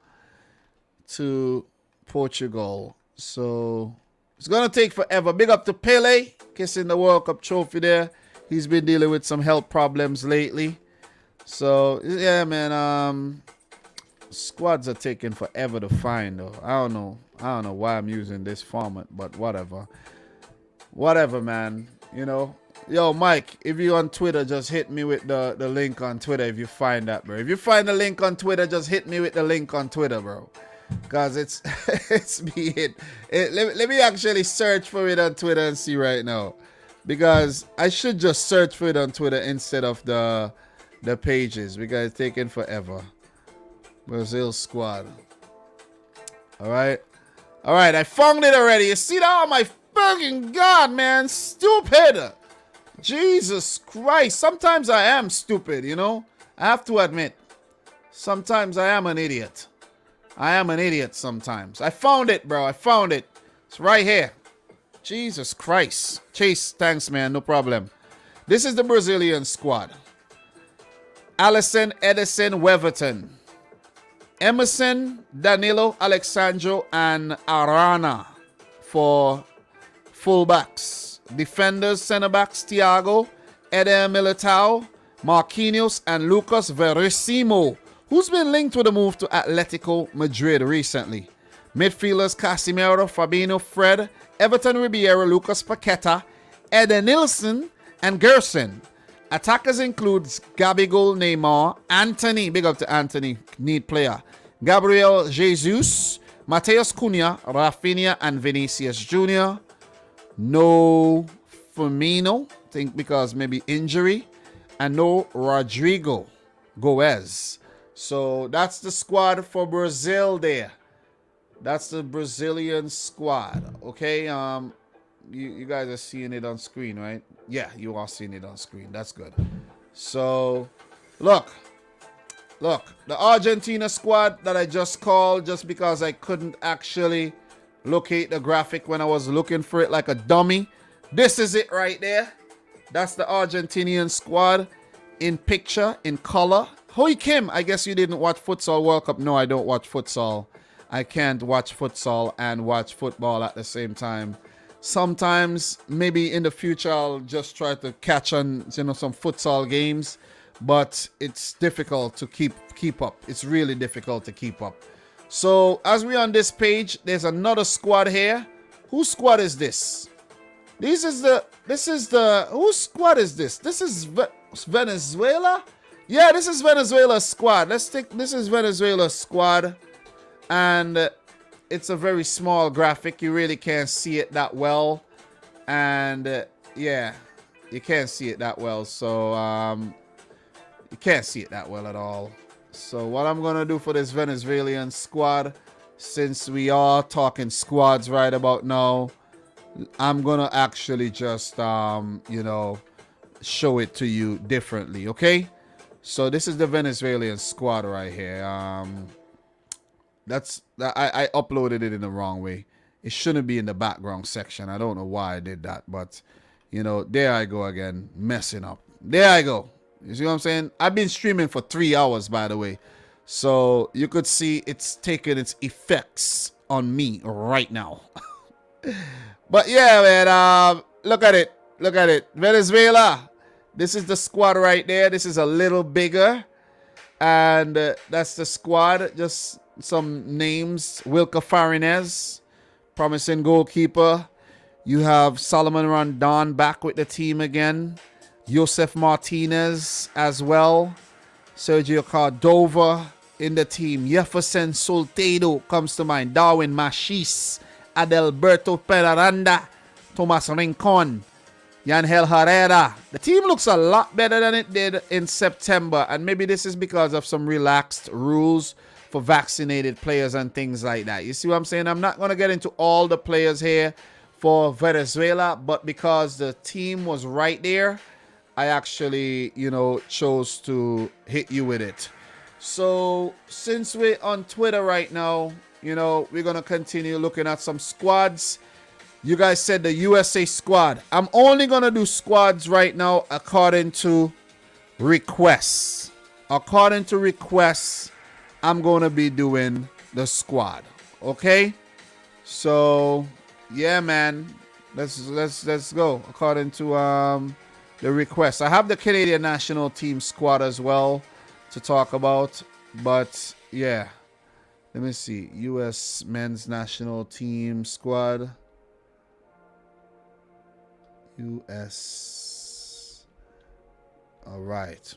to Portugal. So, it's going to take forever. Big up to Pele, kissing the World Cup trophy there. He's been dealing with some health problems lately. So, yeah, man, squads are taking forever to find though. I don't know why I'm using this format, but whatever. Whatever, man. You know. Yo, Mike, if you're on Twitter, just hit me with the link on Twitter if you find that, bro. If you find the link on Twitter, just hit me with the link on Twitter, bro. Cause it's let me actually search for it on Twitter and see right now. Because I should just search for it on Twitter instead of the pages, because it's taking forever. Brazil squad. Alright. Alright, I found it already. You see that? Oh my fucking God, man. Stupid. Jesus Christ. Sometimes I am stupid, you know? I have to admit. Sometimes I am an idiot. I am an idiot sometimes. I found it, bro. I found it. It's right here. Jesus Christ. Chase, thanks, man. No problem. This is the Brazilian squad. Alisson, Edison, Weverton. Emerson, Danilo, Alexandro, and Arana for fullbacks. Defenders, center backs, Thiago, Eder Militao, Marquinhos, and Lucas Verissimo, who's been linked with a move to Atletico Madrid recently. Midfielders, Casemiro, Fabinho, Fred, Everton Ribeiro, Lucas Paqueta, Eder Nilsson, and Gerson. Attackers includes Gabigol, Neymar, Anthony, big up to Anthony, need player, Gabriel Jesus, Mateus Cunha, Rafinha, and Vinicius Jr. No Firmino, think because maybe injury, and no Rodrigo Goes. So that's the squad for Brazil there. That's the Brazilian squad. Okay, you guys are seeing it on screen, right? Yeah, you are seeing it on screen. That's good. So, look, the Argentina squad that I just called, just because I couldn't actually locate the graphic when I was looking for it like a dummy. This is it right there. That's the Argentinian squad in picture, in color. Hoi Kim, I guess you didn't watch Futsal World Cup. No, I don't watch futsal. I can't watch futsal and watch football at the same time. Sometimes, maybe in the future, I'll just try to catch on, you know, some futsal games. But it's difficult to keep up. It's really difficult to keep up. So, as we're on this page, there's another squad here. Whose squad is this? Whose squad is this? This is Venezuela? Yeah, this is Venezuela's squad. This is Venezuela's squad. And it's a very small graphic. You really can't see it that well. And yeah, you can't see it that well. So you can't see it that well at all. So what I'm going to do for this Venezuelan squad, since we are talking squads right about now, I'm going to actually just, you know, show it to you differently, okay? So this is the Venezuelan squad right here. I uploaded it in the wrong way. It shouldn't be in the background section. I don't know why I did that, but, you know, there I go again, messing up. There I go. You see what I'm saying? I've been streaming for 3 hours, by the way. So you could see it's taking its effects on me right now. But yeah, man, look at it. Look at it. Venezuela. This is the squad right there. This is a little bigger. And that's the squad. Just some names. Wilker Farinez, promising goalkeeper. You have Solomon Rondon back with the team again. Josef Martinez as well. Sergio Cordova in the team. Jefferson Soltedo comes to mind. Darwin Machis. Adalberto Peraranda. Tomas Rincon. Yanhel Herrera. The team looks a lot better than it did in September. And maybe this is because of some relaxed rules for vaccinated players and things like that. You see what I'm saying? I'm not going to get into all the players here for Venezuela. But because the team was right there, I actually, chose to hit you with it. So since we're on Twitter right now, we're going to continue looking at some squads. You guys said the USA squad. I'm only going to do squads right now according to requests. According to requests, I'm going to be doing the squad. Okay? So, yeah, man. Let's go according to the requests. I have the Canadian national team squad as well to talk about. But, yeah. Let me see. US men's national team squad. US. All right.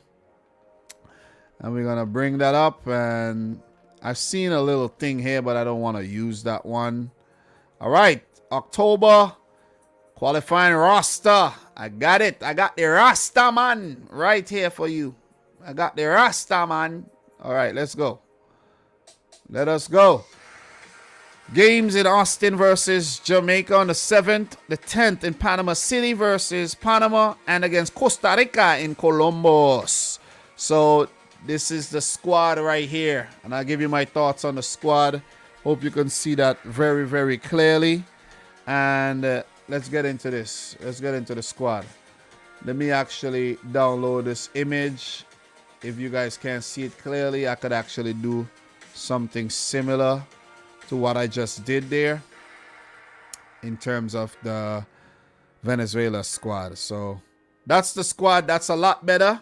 And we're going to bring that up. And I've seen a little thing here, but I don't want to use that one. All right. October qualifying roster. I got it. I got the Rasta man right here for you. I got the Rasta man. All right. Let's go. Let us go. Games in Austin versus Jamaica on the 7th. The 10th in Panama City versus Panama. And against Costa Rica in Columbus. So this is the squad right here. And I'll give you my thoughts on the squad. Hope you can see that very, very clearly. And let's get into this. Let's get into the squad. Let me actually download this image. If you guys can't see it clearly, I could actually do something similar to what I just did there in terms of the Venezuela squad. So that's the squad. That's a lot better.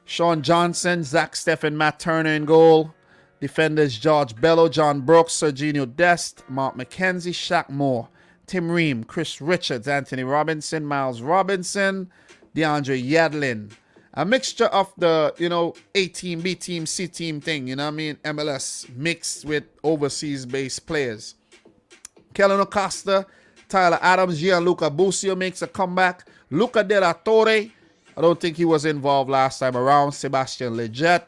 Sean Johnson, Zach Steffen, Matt Turner in goal. Defenders George Bello, John Brooks, Serginho Dest, Mark McKenzie, Shaq Moore, Tim Ream, Chris Richards, Anthony Robinson, Miles Robinson, DeAndre Yadlin. A mixture of the, A team, B team, C team thing, MLS mixed with overseas based players. Kellen Acosta, Tyler Adams, Gianluca Busio makes a comeback. Luca De La Torre, I don't think he was involved last time around. Sebastian Leggett.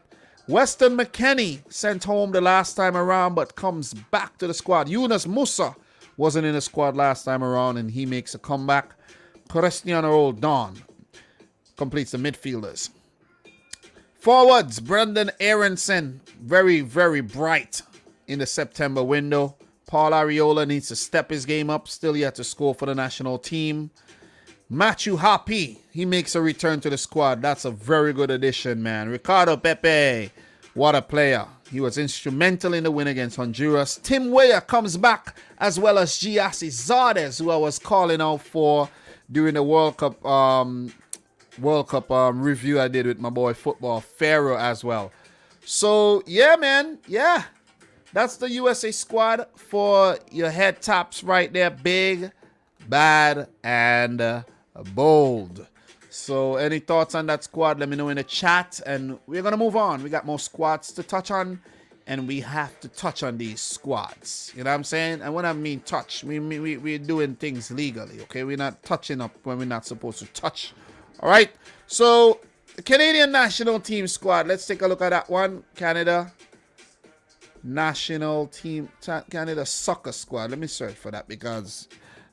Weston McKennie sent home the last time around but comes back to the squad. Yunus Musa wasn't in the squad last time around and he makes a comeback. Cristiano Roldan completes the midfielders. Forwards, Brendan Aronson, very, very bright in the September window. Paul Ariola needs to step his game up. Still yet to score for the national team. Matthew Happy, he makes a return to the squad. That's a very good addition, man. Ricardo Pepe, what a player. He was instrumental in the win against Honduras. Tim Weah comes back, as well as Giassi Zardes, who I was calling out for during the World Cup review I did with my boy Football Pharaoh as well. So, yeah, man. Yeah. That's the USA squad for your head tops right there. Big, bad, and bold. So, any thoughts on that squad? Let me know in the chat. And we're going to move on. We got more squads to touch on. And we have to touch on these squads. You know what I'm saying? And when I mean touch, we're doing things legally. Okay? We're not touching up when we're not supposed to touch. All right, so the Canadian national team squad. Let's take a look at that one. Canada national team, Canada soccer squad. Let me search for that because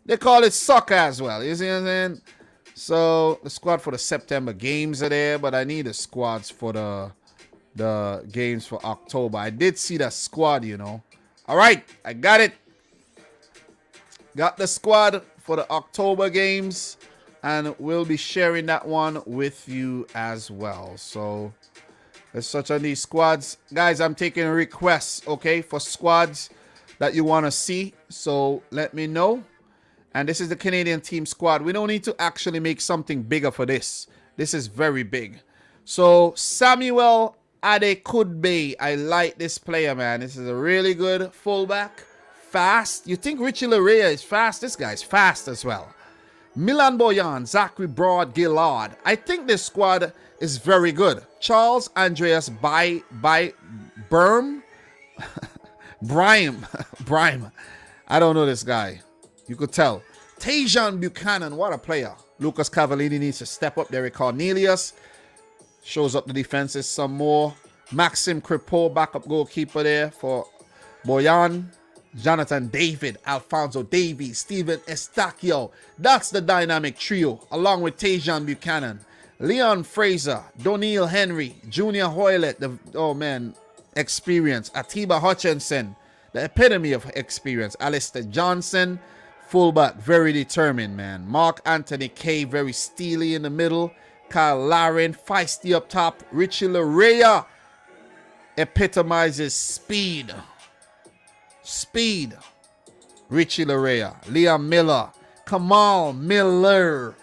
they call it soccer as well. You see what I'm saying? So the squad for the September games are there, but I need the squads for the games for October. I did see that squad, All right, I got it. Got the squad for the October games. and we'll be sharing that one with you as well. So let's touch on these squads. Guys, I'm taking requests, okay, for squads that you want to see. So let me know. And this is the Canadian team squad. We don't need to actually make something bigger for this. This is very big. So Samuel Adekudbe. I like this player, man. This is a really good fullback. Fast. You think Richie Larea is fast? This guy's fast as well. Milan Boyan, Zachary Broad, Gillard. I think this squad is very good. Charles Andreas Brime. I don't know this guy. You could tell. Tajon Buchanan, what a player. Lucas Cavallini needs to step up. Derek Cornelius shows up the defenses some more. Maxim Kripo, backup goalkeeper there for Boyan. Jonathan David, Alfonso Davies, Steven Estacio. That's the dynamic trio, along with Tajon Buchanan. Leon Fraser, Doniel Henry, Junior Hoylett, experience. Atiba Hutchinson, the epitome of experience. Alistair Johnson, fullback, very determined, man. Mark Anthony Kay, very steely in the middle. Kyle Larin, feisty up top. Richie Larea epitomizes speed. Richie Larea. Liam Miller. Kamal Miller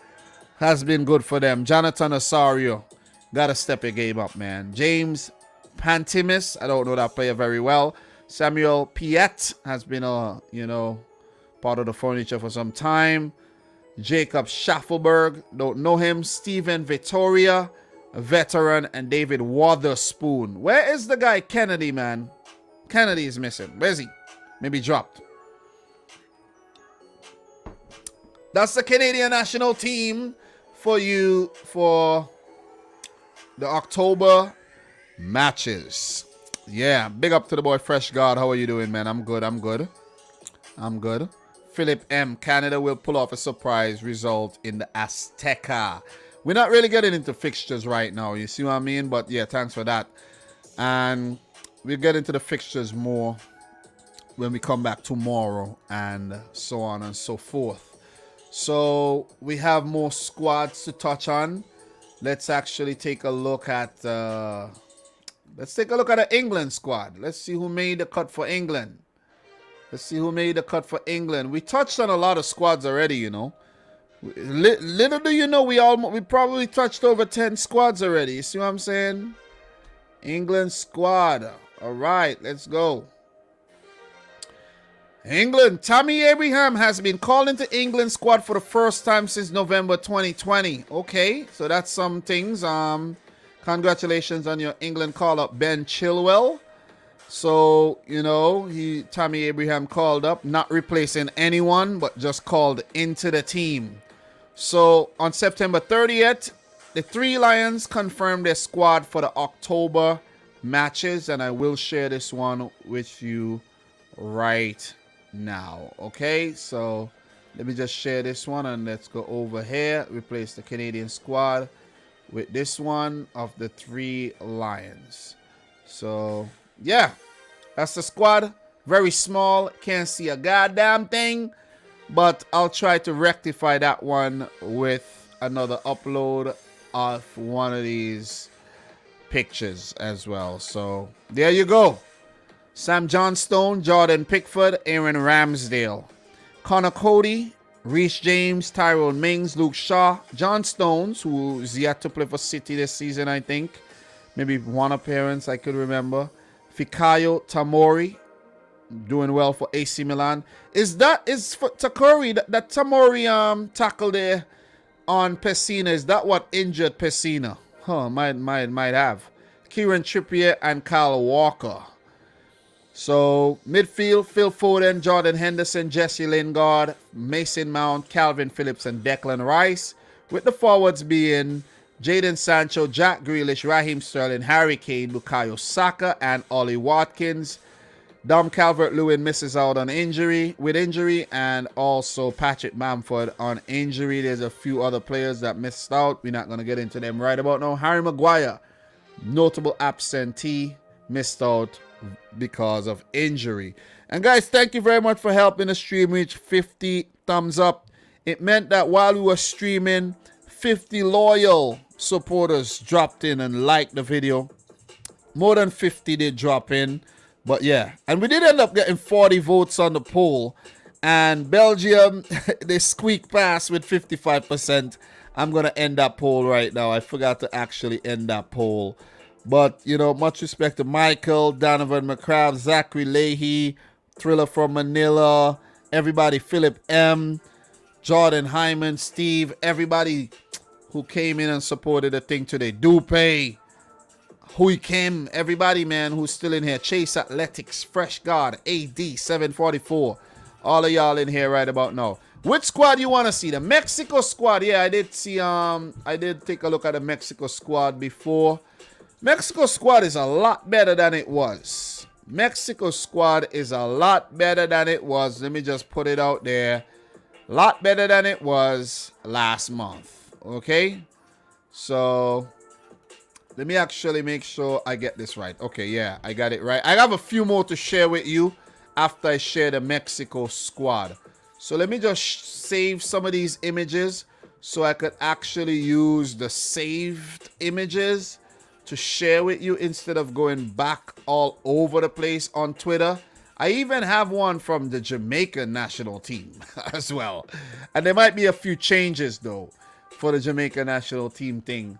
has been good for them. Jonathan Osorio, got to step a game up, man. James Pantimis, I don't know that player very well. Samuel Piet has been part of the furniture for some time. Jacob Schaffelberg, don't know him. Steven Vittoria, a veteran, and David Watherspoon. Where is the guy Kennedy, man? Kennedy is missing. Where's he? Maybe dropped. That's the Canadian national team for you for the October matches. Yeah, big up to the boy Fresh God. How are you doing, man? I'm good. Philip M. Canada will pull off a surprise result in the Azteca. We're not really getting into fixtures right now. You see what I mean? But yeah, thanks for that. And we'll get into the fixtures more when we come back tomorrow and so on and so forth. So we have more squads to touch on. Let's actually take a look at the England squad. Let's see who made the cut for England. We touched on a lot of squads already, you know. Little do you know, we probably touched over 10 squads already. You see what I'm saying? England squad. All right, let's go. England. Tammy Abraham has been called into England squad for the first time since November 2020. Okay, so that's some things. Congratulations on your England call-up, Ben Chilwell. So, Tammy Abraham called up, not replacing anyone, but just called into the team. So, on September 30th, the Three Lions confirmed their squad for the October matches, and I will share this one with you right now. Okay, so let me just share this one, and let's go over here. Replace the Canadian squad with this one of the Three Lions. So, yeah, that's the squad. Very small. Can't see a goddamn thing. But I'll try to rectify that one with another upload of one of these pictures as well. So, there you go. Sam Johnstone, Jordan Pickford, Aaron Ramsdale. Connor Cody, Reece James, Tyrone Mings, Luke Shaw, John Stones, who's yet to play for City this season, I think. Maybe one appearance I could remember. Fikayo Tamori, doing well for AC Milan. Is for Takori, that Tamori tackle there on Pessina, is that what injured Pessina? Might have. Kieran Trippier and Kyle Walker. So, midfield, Phil Foden, Jordan Henderson, Jesse Lingard, Mason Mount, Calvin Phillips, and Declan Rice. With the forwards being Jadon Sancho, Jack Grealish, Raheem Sterling, Harry Kane, Bukayo Saka, and Ollie Watkins. Dom Calvert-Lewin misses out on injury, and also Patrick Bamford on injury. There's a few other players that missed out. We're not going to get into them right about now. Harry Maguire, notable absentee, missed out because of injury. And guys, thank you very much for helping the stream reach 50 thumbs up. it meant that while we were streaming, 50 loyal supporters dropped in and liked the video. More than 50 did drop in. But yeah, and we did end up getting 40 votes on the poll. And Belgium, they squeaked past with 55%. I'm going to end that poll right now. I forgot to actually end that poll. But, you know, much respect to Michael, Donovan McCrabb, Zachary Leahy, Thriller from Manila, everybody, Philip M., Jordan Hyman, Steve, everybody who came in and supported the thing today. Dupe, Hui Kim, everybody, man, who's still in here. Chase Athletics, Fresh God, AD 744. All of y'all in here right about now. Which squad you want to see? The Mexico squad. Yeah, I did see, I did take a look at the Mexico squad before. Mexico squad is a lot better than it was. Mexico squad is a lot better than it was. Let me just put it out there. A lot better than it was last month. Okay? So, let me actually make sure I get this right. Okay, yeah, I got it right. I have a few more to share with you after I share the Mexico squad. So, let me just save some of these images so I could actually use the saved images to share with you instead of going back all over the place on Twitter. I even have one from the Jamaican national team as well. And there might be a few changes, though, for the Jamaican national team thing.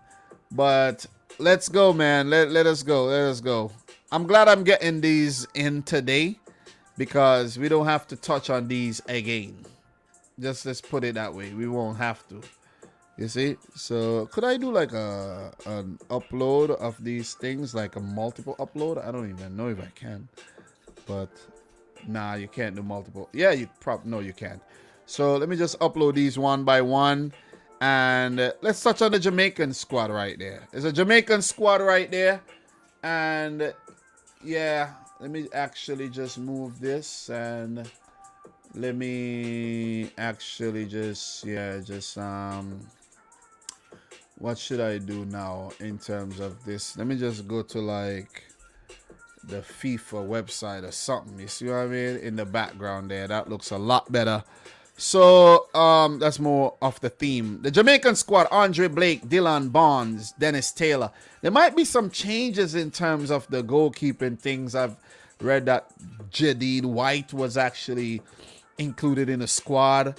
But let's go, man. Let us go. Let us go. I'm glad I'm getting these in today because we don't have to touch on these again. Just let's put it that way. We won't have to. You see? So could I do like an upload of these things, like a multiple upload? I don't even know if I can. But nah, you can't do multiple. Yeah, no, you can't. So let me just upload these one by one. And let's touch on the Jamaican squad right there. There's a Jamaican squad right there. And yeah, let me actually just move this. And let me actually just, what should I do now in terms of this? Let me just go to like the FIFA website or something. You see what I mean? In the background there. That looks a lot better. So, that's more of the theme. The Jamaican squad, Andre Blake, Dylan Bonds, Dennis Taylor. There might be some changes in terms of the goalkeeping things. I've read that Jadid White was actually included in the squad.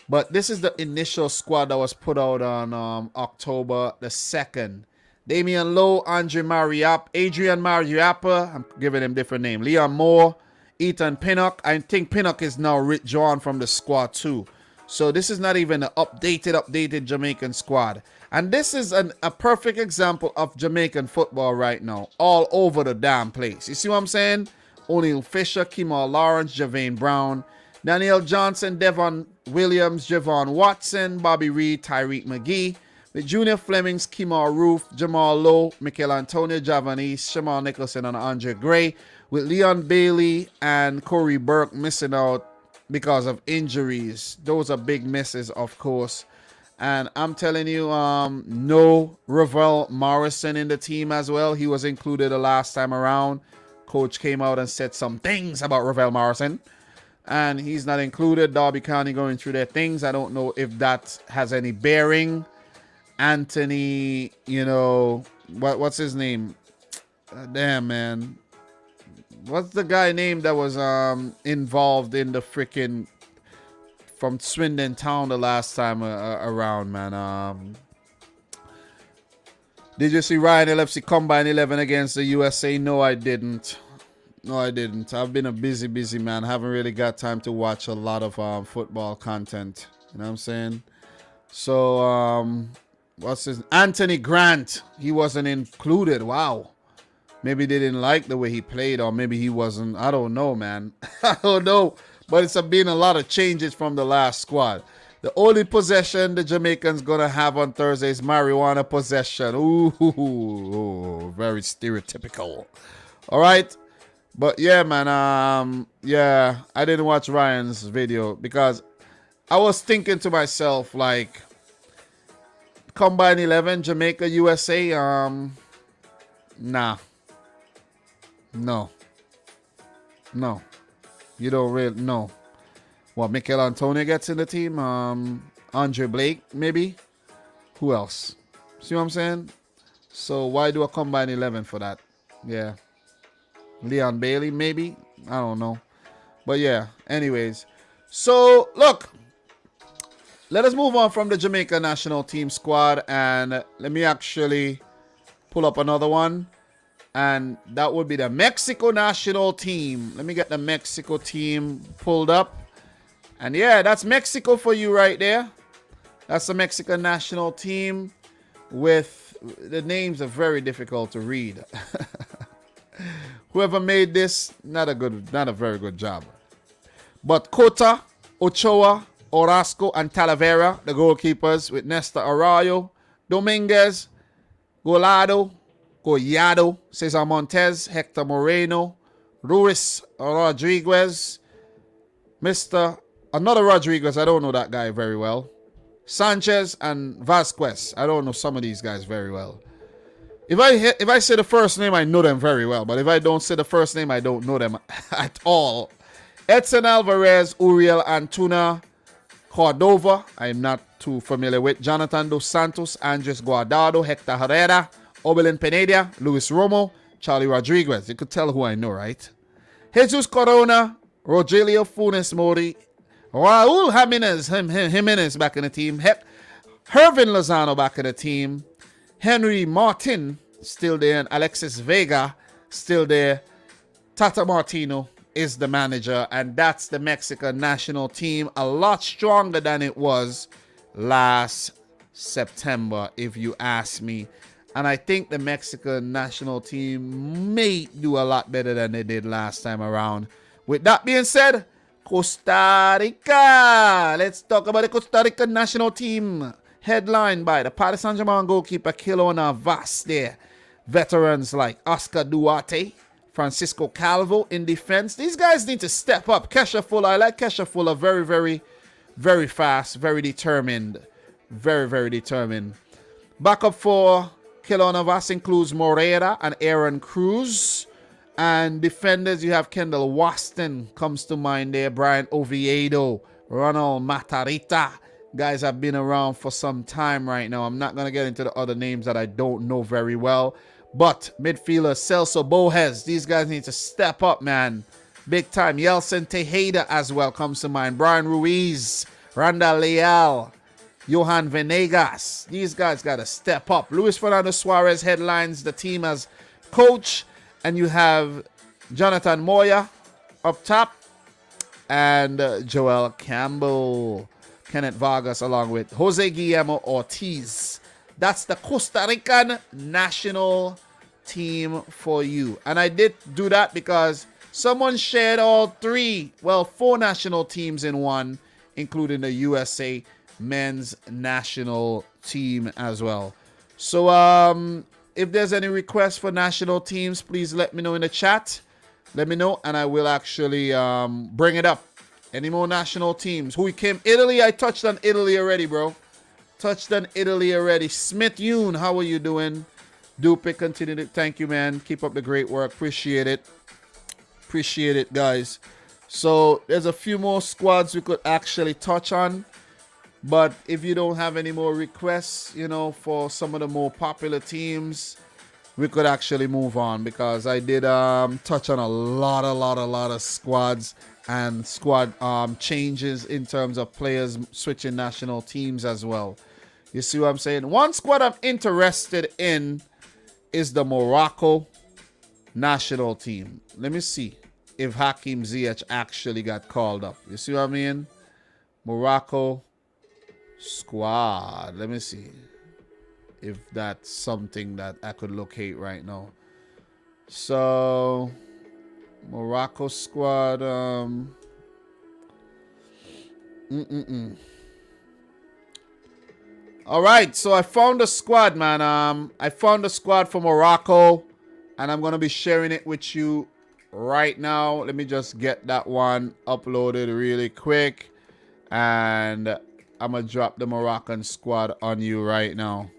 But this is the initial squad that was put out on October the 2nd. Damian Lowe, Adrian Mariappa, I'm giving him different name. Leon Moore, Ethan Pinnock. I think Pinnock is now withdrawn from the squad too. So this is not even an updated Jamaican squad. And this is a perfect example of Jamaican football right now. All over the damn place. You see what I'm saying? O'Neal Fisher, Kemal Lawrence, Javane Brown, Daniel Johnson, Devon Williams, Javon Watson, Bobby Reed, Tyreek McGee. With Junior Flemings, Kemal Roof, Jamal Lowe, Michael Antonio Javanese, Shamal Nicholson, and Andre Gray. With Leon Bailey and Corey Burke missing out because of injuries. Those are big misses, of course. And I'm telling you, no Ravel Morrison in the team as well. He was included the last time around. Coach came out and said some things about Ravel Morrison. And he's not included. Derby County going through their things. I don't know if that has any bearing. Anthony, you know, what's his name? Damn, man. What's the guy name that was involved in the freaking from Swindon Town the last time around, man? Did you see Ryan LFC Combine 11 against the USA? No, I didn't. No, I didn't. I've been a busy man. I haven't really got time to watch a lot of football content. You know what I'm saying? So, what's his Anthony Grant? He wasn't included. Wow. Maybe they didn't like the way he played, or maybe he wasn't. I don't know, man. I don't know. But it's been a lot of changes from the last squad. The only possession the Jamaicans gonna have on Thursday is marijuana possession. Ooh, very stereotypical. All right. But yeah, man. Yeah, I didn't watch Ryan's video because I was thinking to myself, like, Combine 11, Jamaica, USA. Nah. No. You don't really know. What, Michael Antonio gets in the team? Andre Blake, maybe. Who else? See what I'm saying? So why do a combined 11 for that? Yeah. Leon Bailey, maybe. I don't know. But yeah, anyways. So, look. Let us move on from the Jamaica national team squad. And let me actually pull up another one. And that would be the Mexico national team. Let me get the Mexico team pulled up. And yeah, that's Mexico for you right there. That's the Mexican national team with the names are very difficult to read. Whoever made this, not a very good job. But Cota, Ochoa, Orozco, and Talavera, the goalkeepers, with Nesta Arroyo, Dominguez, Golado, Collado, Cesar Montes, Hector Moreno, Ruiz Rodriguez, another Rodriguez, I don't know that guy very well. Sanchez and Vasquez. I don't know some of these guys very well. If I say the first name, I know them very well. But if I don't say the first name, I don't know them at all. Edson Alvarez, Uriel Antuna, Cordova. I'm not too familiar with. Jonathan Dos Santos, Andres Guardado, Hector Herrera, Obelin Pineda, Luis Romo, Charlie Rodriguez. You could tell who I know, right? Jesus Corona, Rogelio Funes Mori, Raul Jimenez back in the team. Hervin Lozano back in the team. Henry Martin still there. And Alexis Vega still there. Tata Martino is the manager. And that's the Mexican national team. A lot stronger than it was last September, if you ask me. And I think the Mexican national team may do a lot better than they did last time around. With that being said, Costa Rica. Let's talk about the Costa Rica national team. Headlined by the Paris Saint-Germain goalkeeper Keylor Navas there. Veterans like Oscar Duarte, Francisco Calvo in defense. These guys need to step up. Kesha Fuller, I like Kesha Fuller. Very, very, very fast. Very determined. Very, very determined. Backup for Keylor Navas includes Moreira and Aaron Cruz. And defenders, you have Kendall Waston comes to mind there. Brian Oviedo, Ronald Matarita. Guys have been around for some time right now. I'm not going to get into the other names that I don't know very well. But midfielder Celso Bojes. These guys need to step up, man. Big time. Yeltsin Tejeda as well comes to mind. Brian Ruiz, Randall Leal, Johan Venegas. These guys got to step up. Luis Fernando Suarez headlines the team as coach. And you have Jonathan Moya up top and Joel Campbell, Kenneth Vargas, along with Jose Guillermo Ortiz. That's the Costa Rican national team for you. And I did do that because someone shared all four national teams in one, including the USA men's national team as well. So, if there's any requests for national teams, please let me know in the chat. Let me know, and I will actually bring it up. Any more national teams? Who came? Italy. I touched on Italy already, bro. Touched on Italy already. Smith Yoon, how are you doing? Dupe, continue to thank you, man. Keep up the great work. Appreciate it. Appreciate it, guys. So there's a few more squads we could actually touch on. But if you don't have any more requests, for some of the more popular teams, we could actually move on because I did touch on a lot of squads and squad changes in terms of players switching national teams as well. You see what I'm saying? One squad I'm interested in is the Morocco national team. Let me see if Hakim Ziyech actually got called up. You see what I mean? Morocco squad. Let me see if that's something that I could locate right now. So Morocco squad. All right, so I found a squad, man. I found a squad for Morocco, and I'm gonna be sharing it with you right now. Let me just get that one uploaded really quick, and I'm going to drop the Moroccan squad on you right now.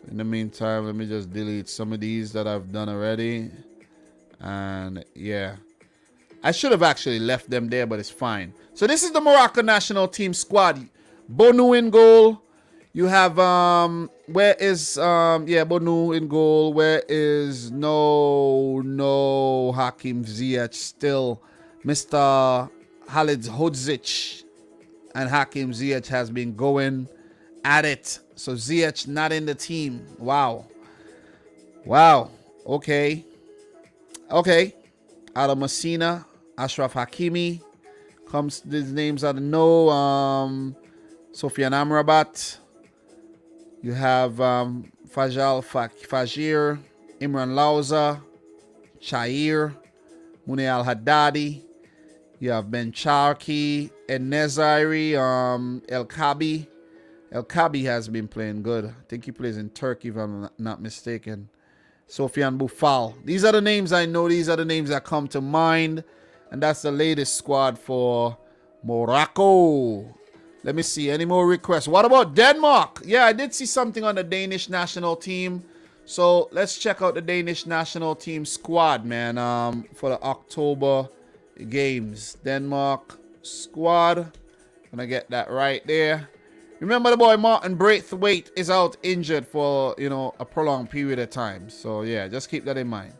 In the meantime, let me just delete some of these that I've done already. And yeah, I should have actually left them there, but it's fine. So this is the Moroccan national team squad. Bonu in goal. You have where is Bonu in goal. Where is no Hakim Ziyech still? Mr. Halid Hodzic and Hakim Ziyech has been going at it. So Ziyech not in the team. Wow. Okay. Adam Messina, Ashraf Hakimi. Comes these names I don't know. Sofian Amrabat. You have Fajal Fajir, Imran Lauza, Chair, Mune Al Haddadi. You have Ben Charki, Enezari, El Kabi. El Kabi has been playing good. I think he plays in Turkey, if I'm not mistaken. Sofian Boufal. These are the names I know. These are the names that come to mind. And that's the latest squad for Morocco. Let me see. Any more requests? What about Denmark? Yeah, I did see something on the Danish national team. So let's check out the Danish national team squad, man, for the October games. Denmark squad. Gonna get that right there. Remember the boy Martin Braithwaite is out injured for, a prolonged period of time. So, yeah, just keep that in mind.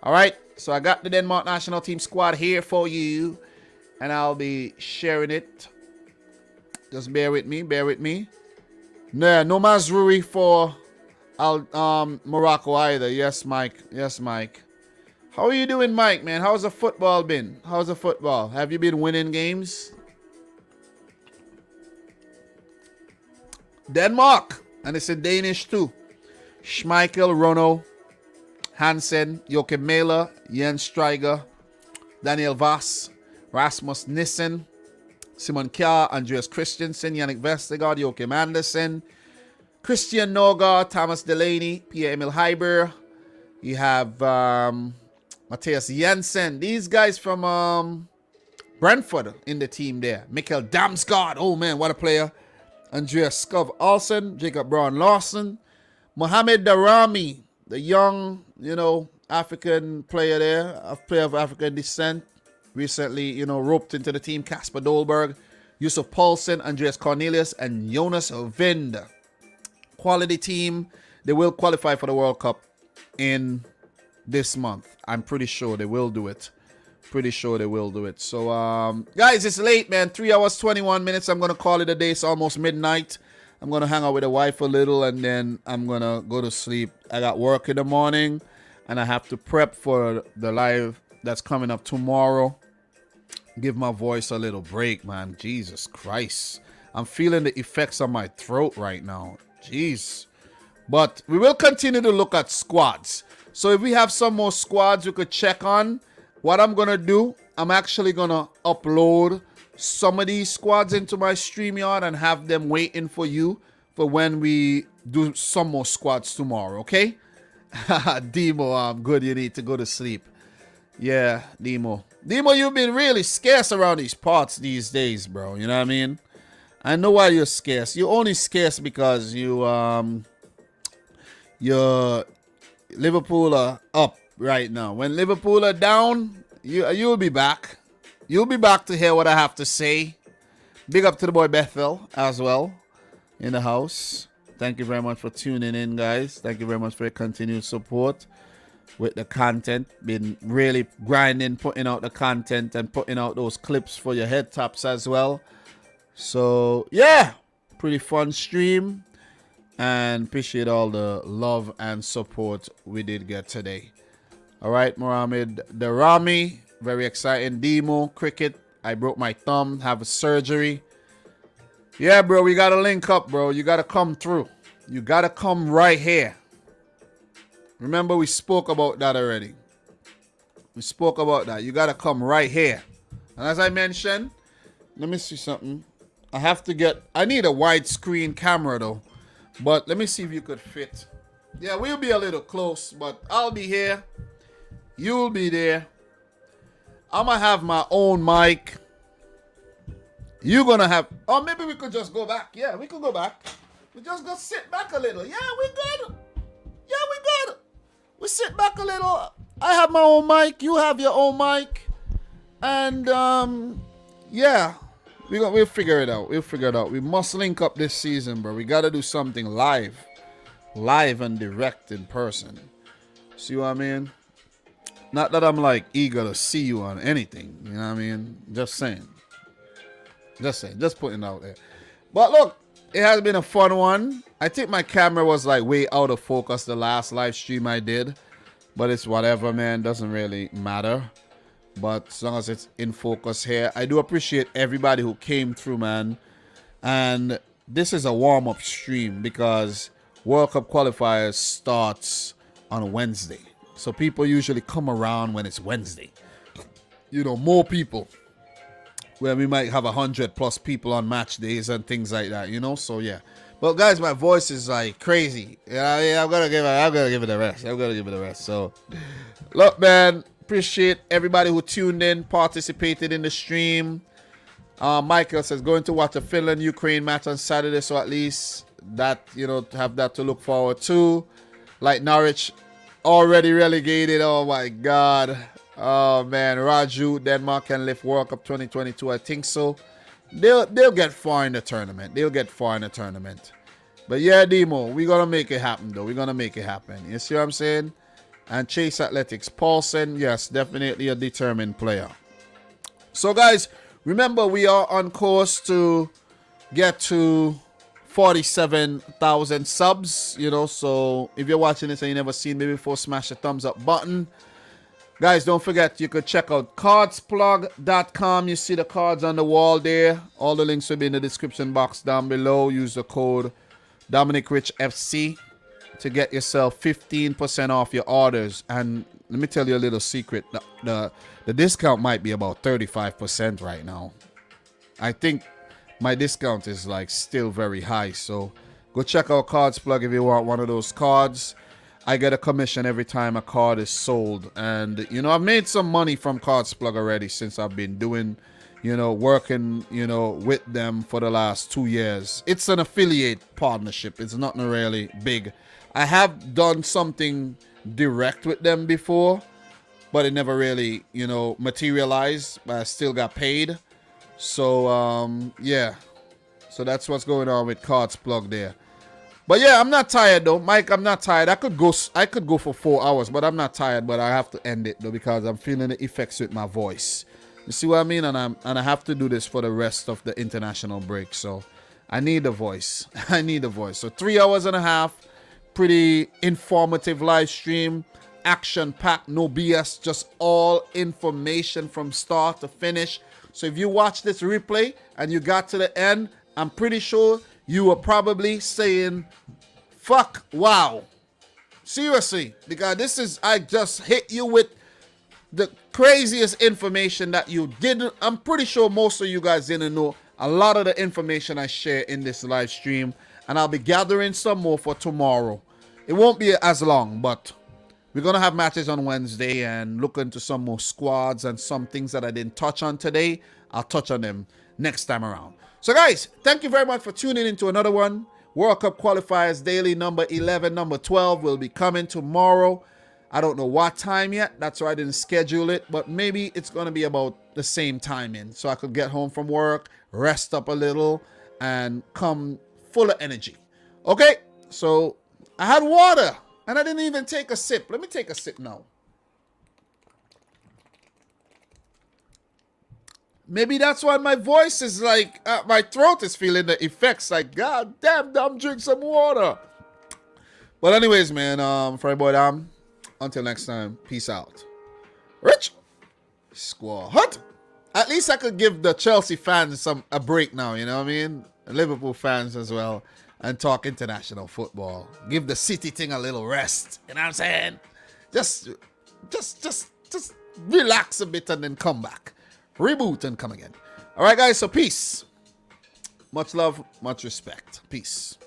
All right. So, I got the Denmark national team squad here for you. And I'll be sharing it. Just bear with me. No Mazrui for Morocco either. Yes, Mike. How are you doing, Mike, man? How's the football been? Have you been winning games? Denmark, and it's in Danish too. Schmeichel, Rono, Hansen, Joachim Mæhle, Jens Stryger, Daniel Vass, Rasmus Nissen, Simon Kjær, Andreas Christensen, Yannick Vestergaard, Joachim Andersen, Christian Norgard, Thomas Delaney, Pierre-Emil Heiber. You have Matthias Jensen. These guys from Brentford in the team there. Mikkel Damsgaard. Oh, man, what a player. Andreas Skov Olsen, Jacob Braun Larsen, Mohamed Darami, the young, African player there, a player of African descent, recently, roped into the team. Kasper Dolberg, Yusuf Paulsen, Andreas Cornelius, and Jonas Vind. Quality team. They will qualify for the World Cup in this month. I'm pretty sure they will do it. So, guys, it's late, man. 3 hours, 21 minutes. I'm going to call it a day. It's almost midnight. I'm going to hang out with the wife a little, and then I'm going to go to sleep. I got work in the morning, and I have to prep for the live that's coming up tomorrow. Give my voice a little break, man. Jesus Christ. I'm feeling the effects on my throat right now. Jeez. But we will continue to look at squads. So if we have some more squads we could check on, what I'm going to do, I'm actually going to upload some of these squads into my StreamYard and have them waiting for you for when we do some more squads tomorrow, okay? Demo, I'm good. You need to go to sleep. Yeah, Demo. Demo, you've been really scarce around these parts these days, bro. You know what I mean? I know why you're scarce. You're only scarce because your Liverpool are up right now. When Liverpool are down, you'll be back. You'll be back to hear what I have to say. Big up to the boy Bethel as well in the house. Thank you very much for tuning in, guys. Thank you very much for your continued support with the content. Been really grinding, putting out the content and putting out those clips for your head tops as well. So, yeah, pretty fun stream. And appreciate all the love and support we did get today. All right, Mohamed Darami, very exciting. Demo, cricket, I broke my thumb, have a surgery. Yeah, bro, we got to link up, bro. You got to come through. You got to come right here. Remember, we spoke about that already. We spoke about that. You got to come right here. And as I mentioned, let me see something. I need a widescreen camera, though. But let me see if you could fit. Yeah, we'll be a little close, but I'll be here. You'll be there. I'm going to have my own mic. You're going to have... Or maybe we could just go back. Yeah, we could go back. We just go sit back a little. Yeah, we good. We sit back a little. I have my own mic. You have your own mic. And, yeah. we'll figure it out. We'll figure it out. We must link up this season, bro. We got to do something live and direct in person. See what I mean? Not that I'm like eager to see you on anything. You know what I mean? Just saying. Just putting it out there. But look, it has been a fun one. I think my camera was like way out of focus the last live stream I did. But it's whatever, man. Doesn't really matter. But as long as it's in focus here. I do appreciate everybody who came through, man. And this is a warm-up stream because World Cup qualifiers starts on Wednesday. So people usually come around when it's Wednesday. You know, more people. Where we might have 100+ people on match days and things like that, you know? So, yeah. But, guys, my voice is, like, crazy. Yeah, I'm gonna give it a rest. So, look, man. Appreciate everybody who tuned in, participated in the stream. Michael says, going to watch a Finland-Ukraine match on Saturday. So, at least that, you know, have that to look forward to. Like, Norwich already relegated. Oh, my God. Oh, man. Raju, Denmark can lift World Cup 2022. I think so. They'll get far in the tournament. But, yeah, Demo, we're going to make it happen, though. We're going to make it happen. You see what I'm saying? And Chase Athletics. Paulson, yes, definitely a determined player. So, guys, remember, we are on course to get to 47,000 subs, you know. So if you're watching this and you never seen me before, smash the thumbs up button. Guys, don't forget you could check out cardsplug.com. You see the cards on the wall there. All the links will be in the description box down below. Use the code Dominic Rich FC to get yourself 15% off your orders. And let me tell you a little secret. The discount might be about 35% right now. I think my discount is like still very high. So go check out Cards Plug if you want one of those cards. I get a commission every time a card is sold. And, you know, I've made some money from Cards Plug already since I've been doing, you know, working, you know, with them for the last 2 years. It's an affiliate partnership. It's not really big. I have done something direct with them before, but it never really, you know, materialized. But I still got paid. So, yeah. So that's what's going on with Cards Plug there. But yeah, I'm not tired though, Mike. I'm not tired. I could go for 4 hours, but I'm not tired. But I have to end it though because I'm feeling the effects with my voice. You see what I mean? And I have to do this for the rest of the international break. So I need a voice. I need a voice. So 3 hours and a half, pretty informative live stream, action packed, no BS, just all information from start to finish. So if you watch this replay and you got to the end, I'm pretty sure you were probably saying, fuck, wow. Seriously, because I just hit you with the craziest information that you didn't. I'm pretty sure most of you guys didn't know a lot of the information I share in this live stream. And I'll be gathering some more for tomorrow. It won't be as long, but we're going to have matches on Wednesday and look into some more squads and some things that I didn't touch on today. I'll touch on them next time around. So, guys, thank you very much for tuning into another one. World Cup Qualifiers Daily number 11, number 12 will be coming tomorrow. I don't know what time yet. That's why I didn't schedule it. But maybe it's going to be about the same timing. So I could get home from work, rest up a little, and come full of energy. Okay, so I had water, and I didn't even take a sip. Let me take a sip now. Maybe that's why my voice is like, my throat is feeling the effects. Like, God damn, Dom, drink some water. But anyways, man, for everybody, until next time, peace out. Rich Squad. At least I could give the Chelsea fans a break now, you know what I mean? Liverpool fans as well, and talk international football. Give the City thing a little rest. You know what I'm saying? Just relax a bit and then come back. Reboot and come again. All right, guys, so peace. Much love, much respect. Peace.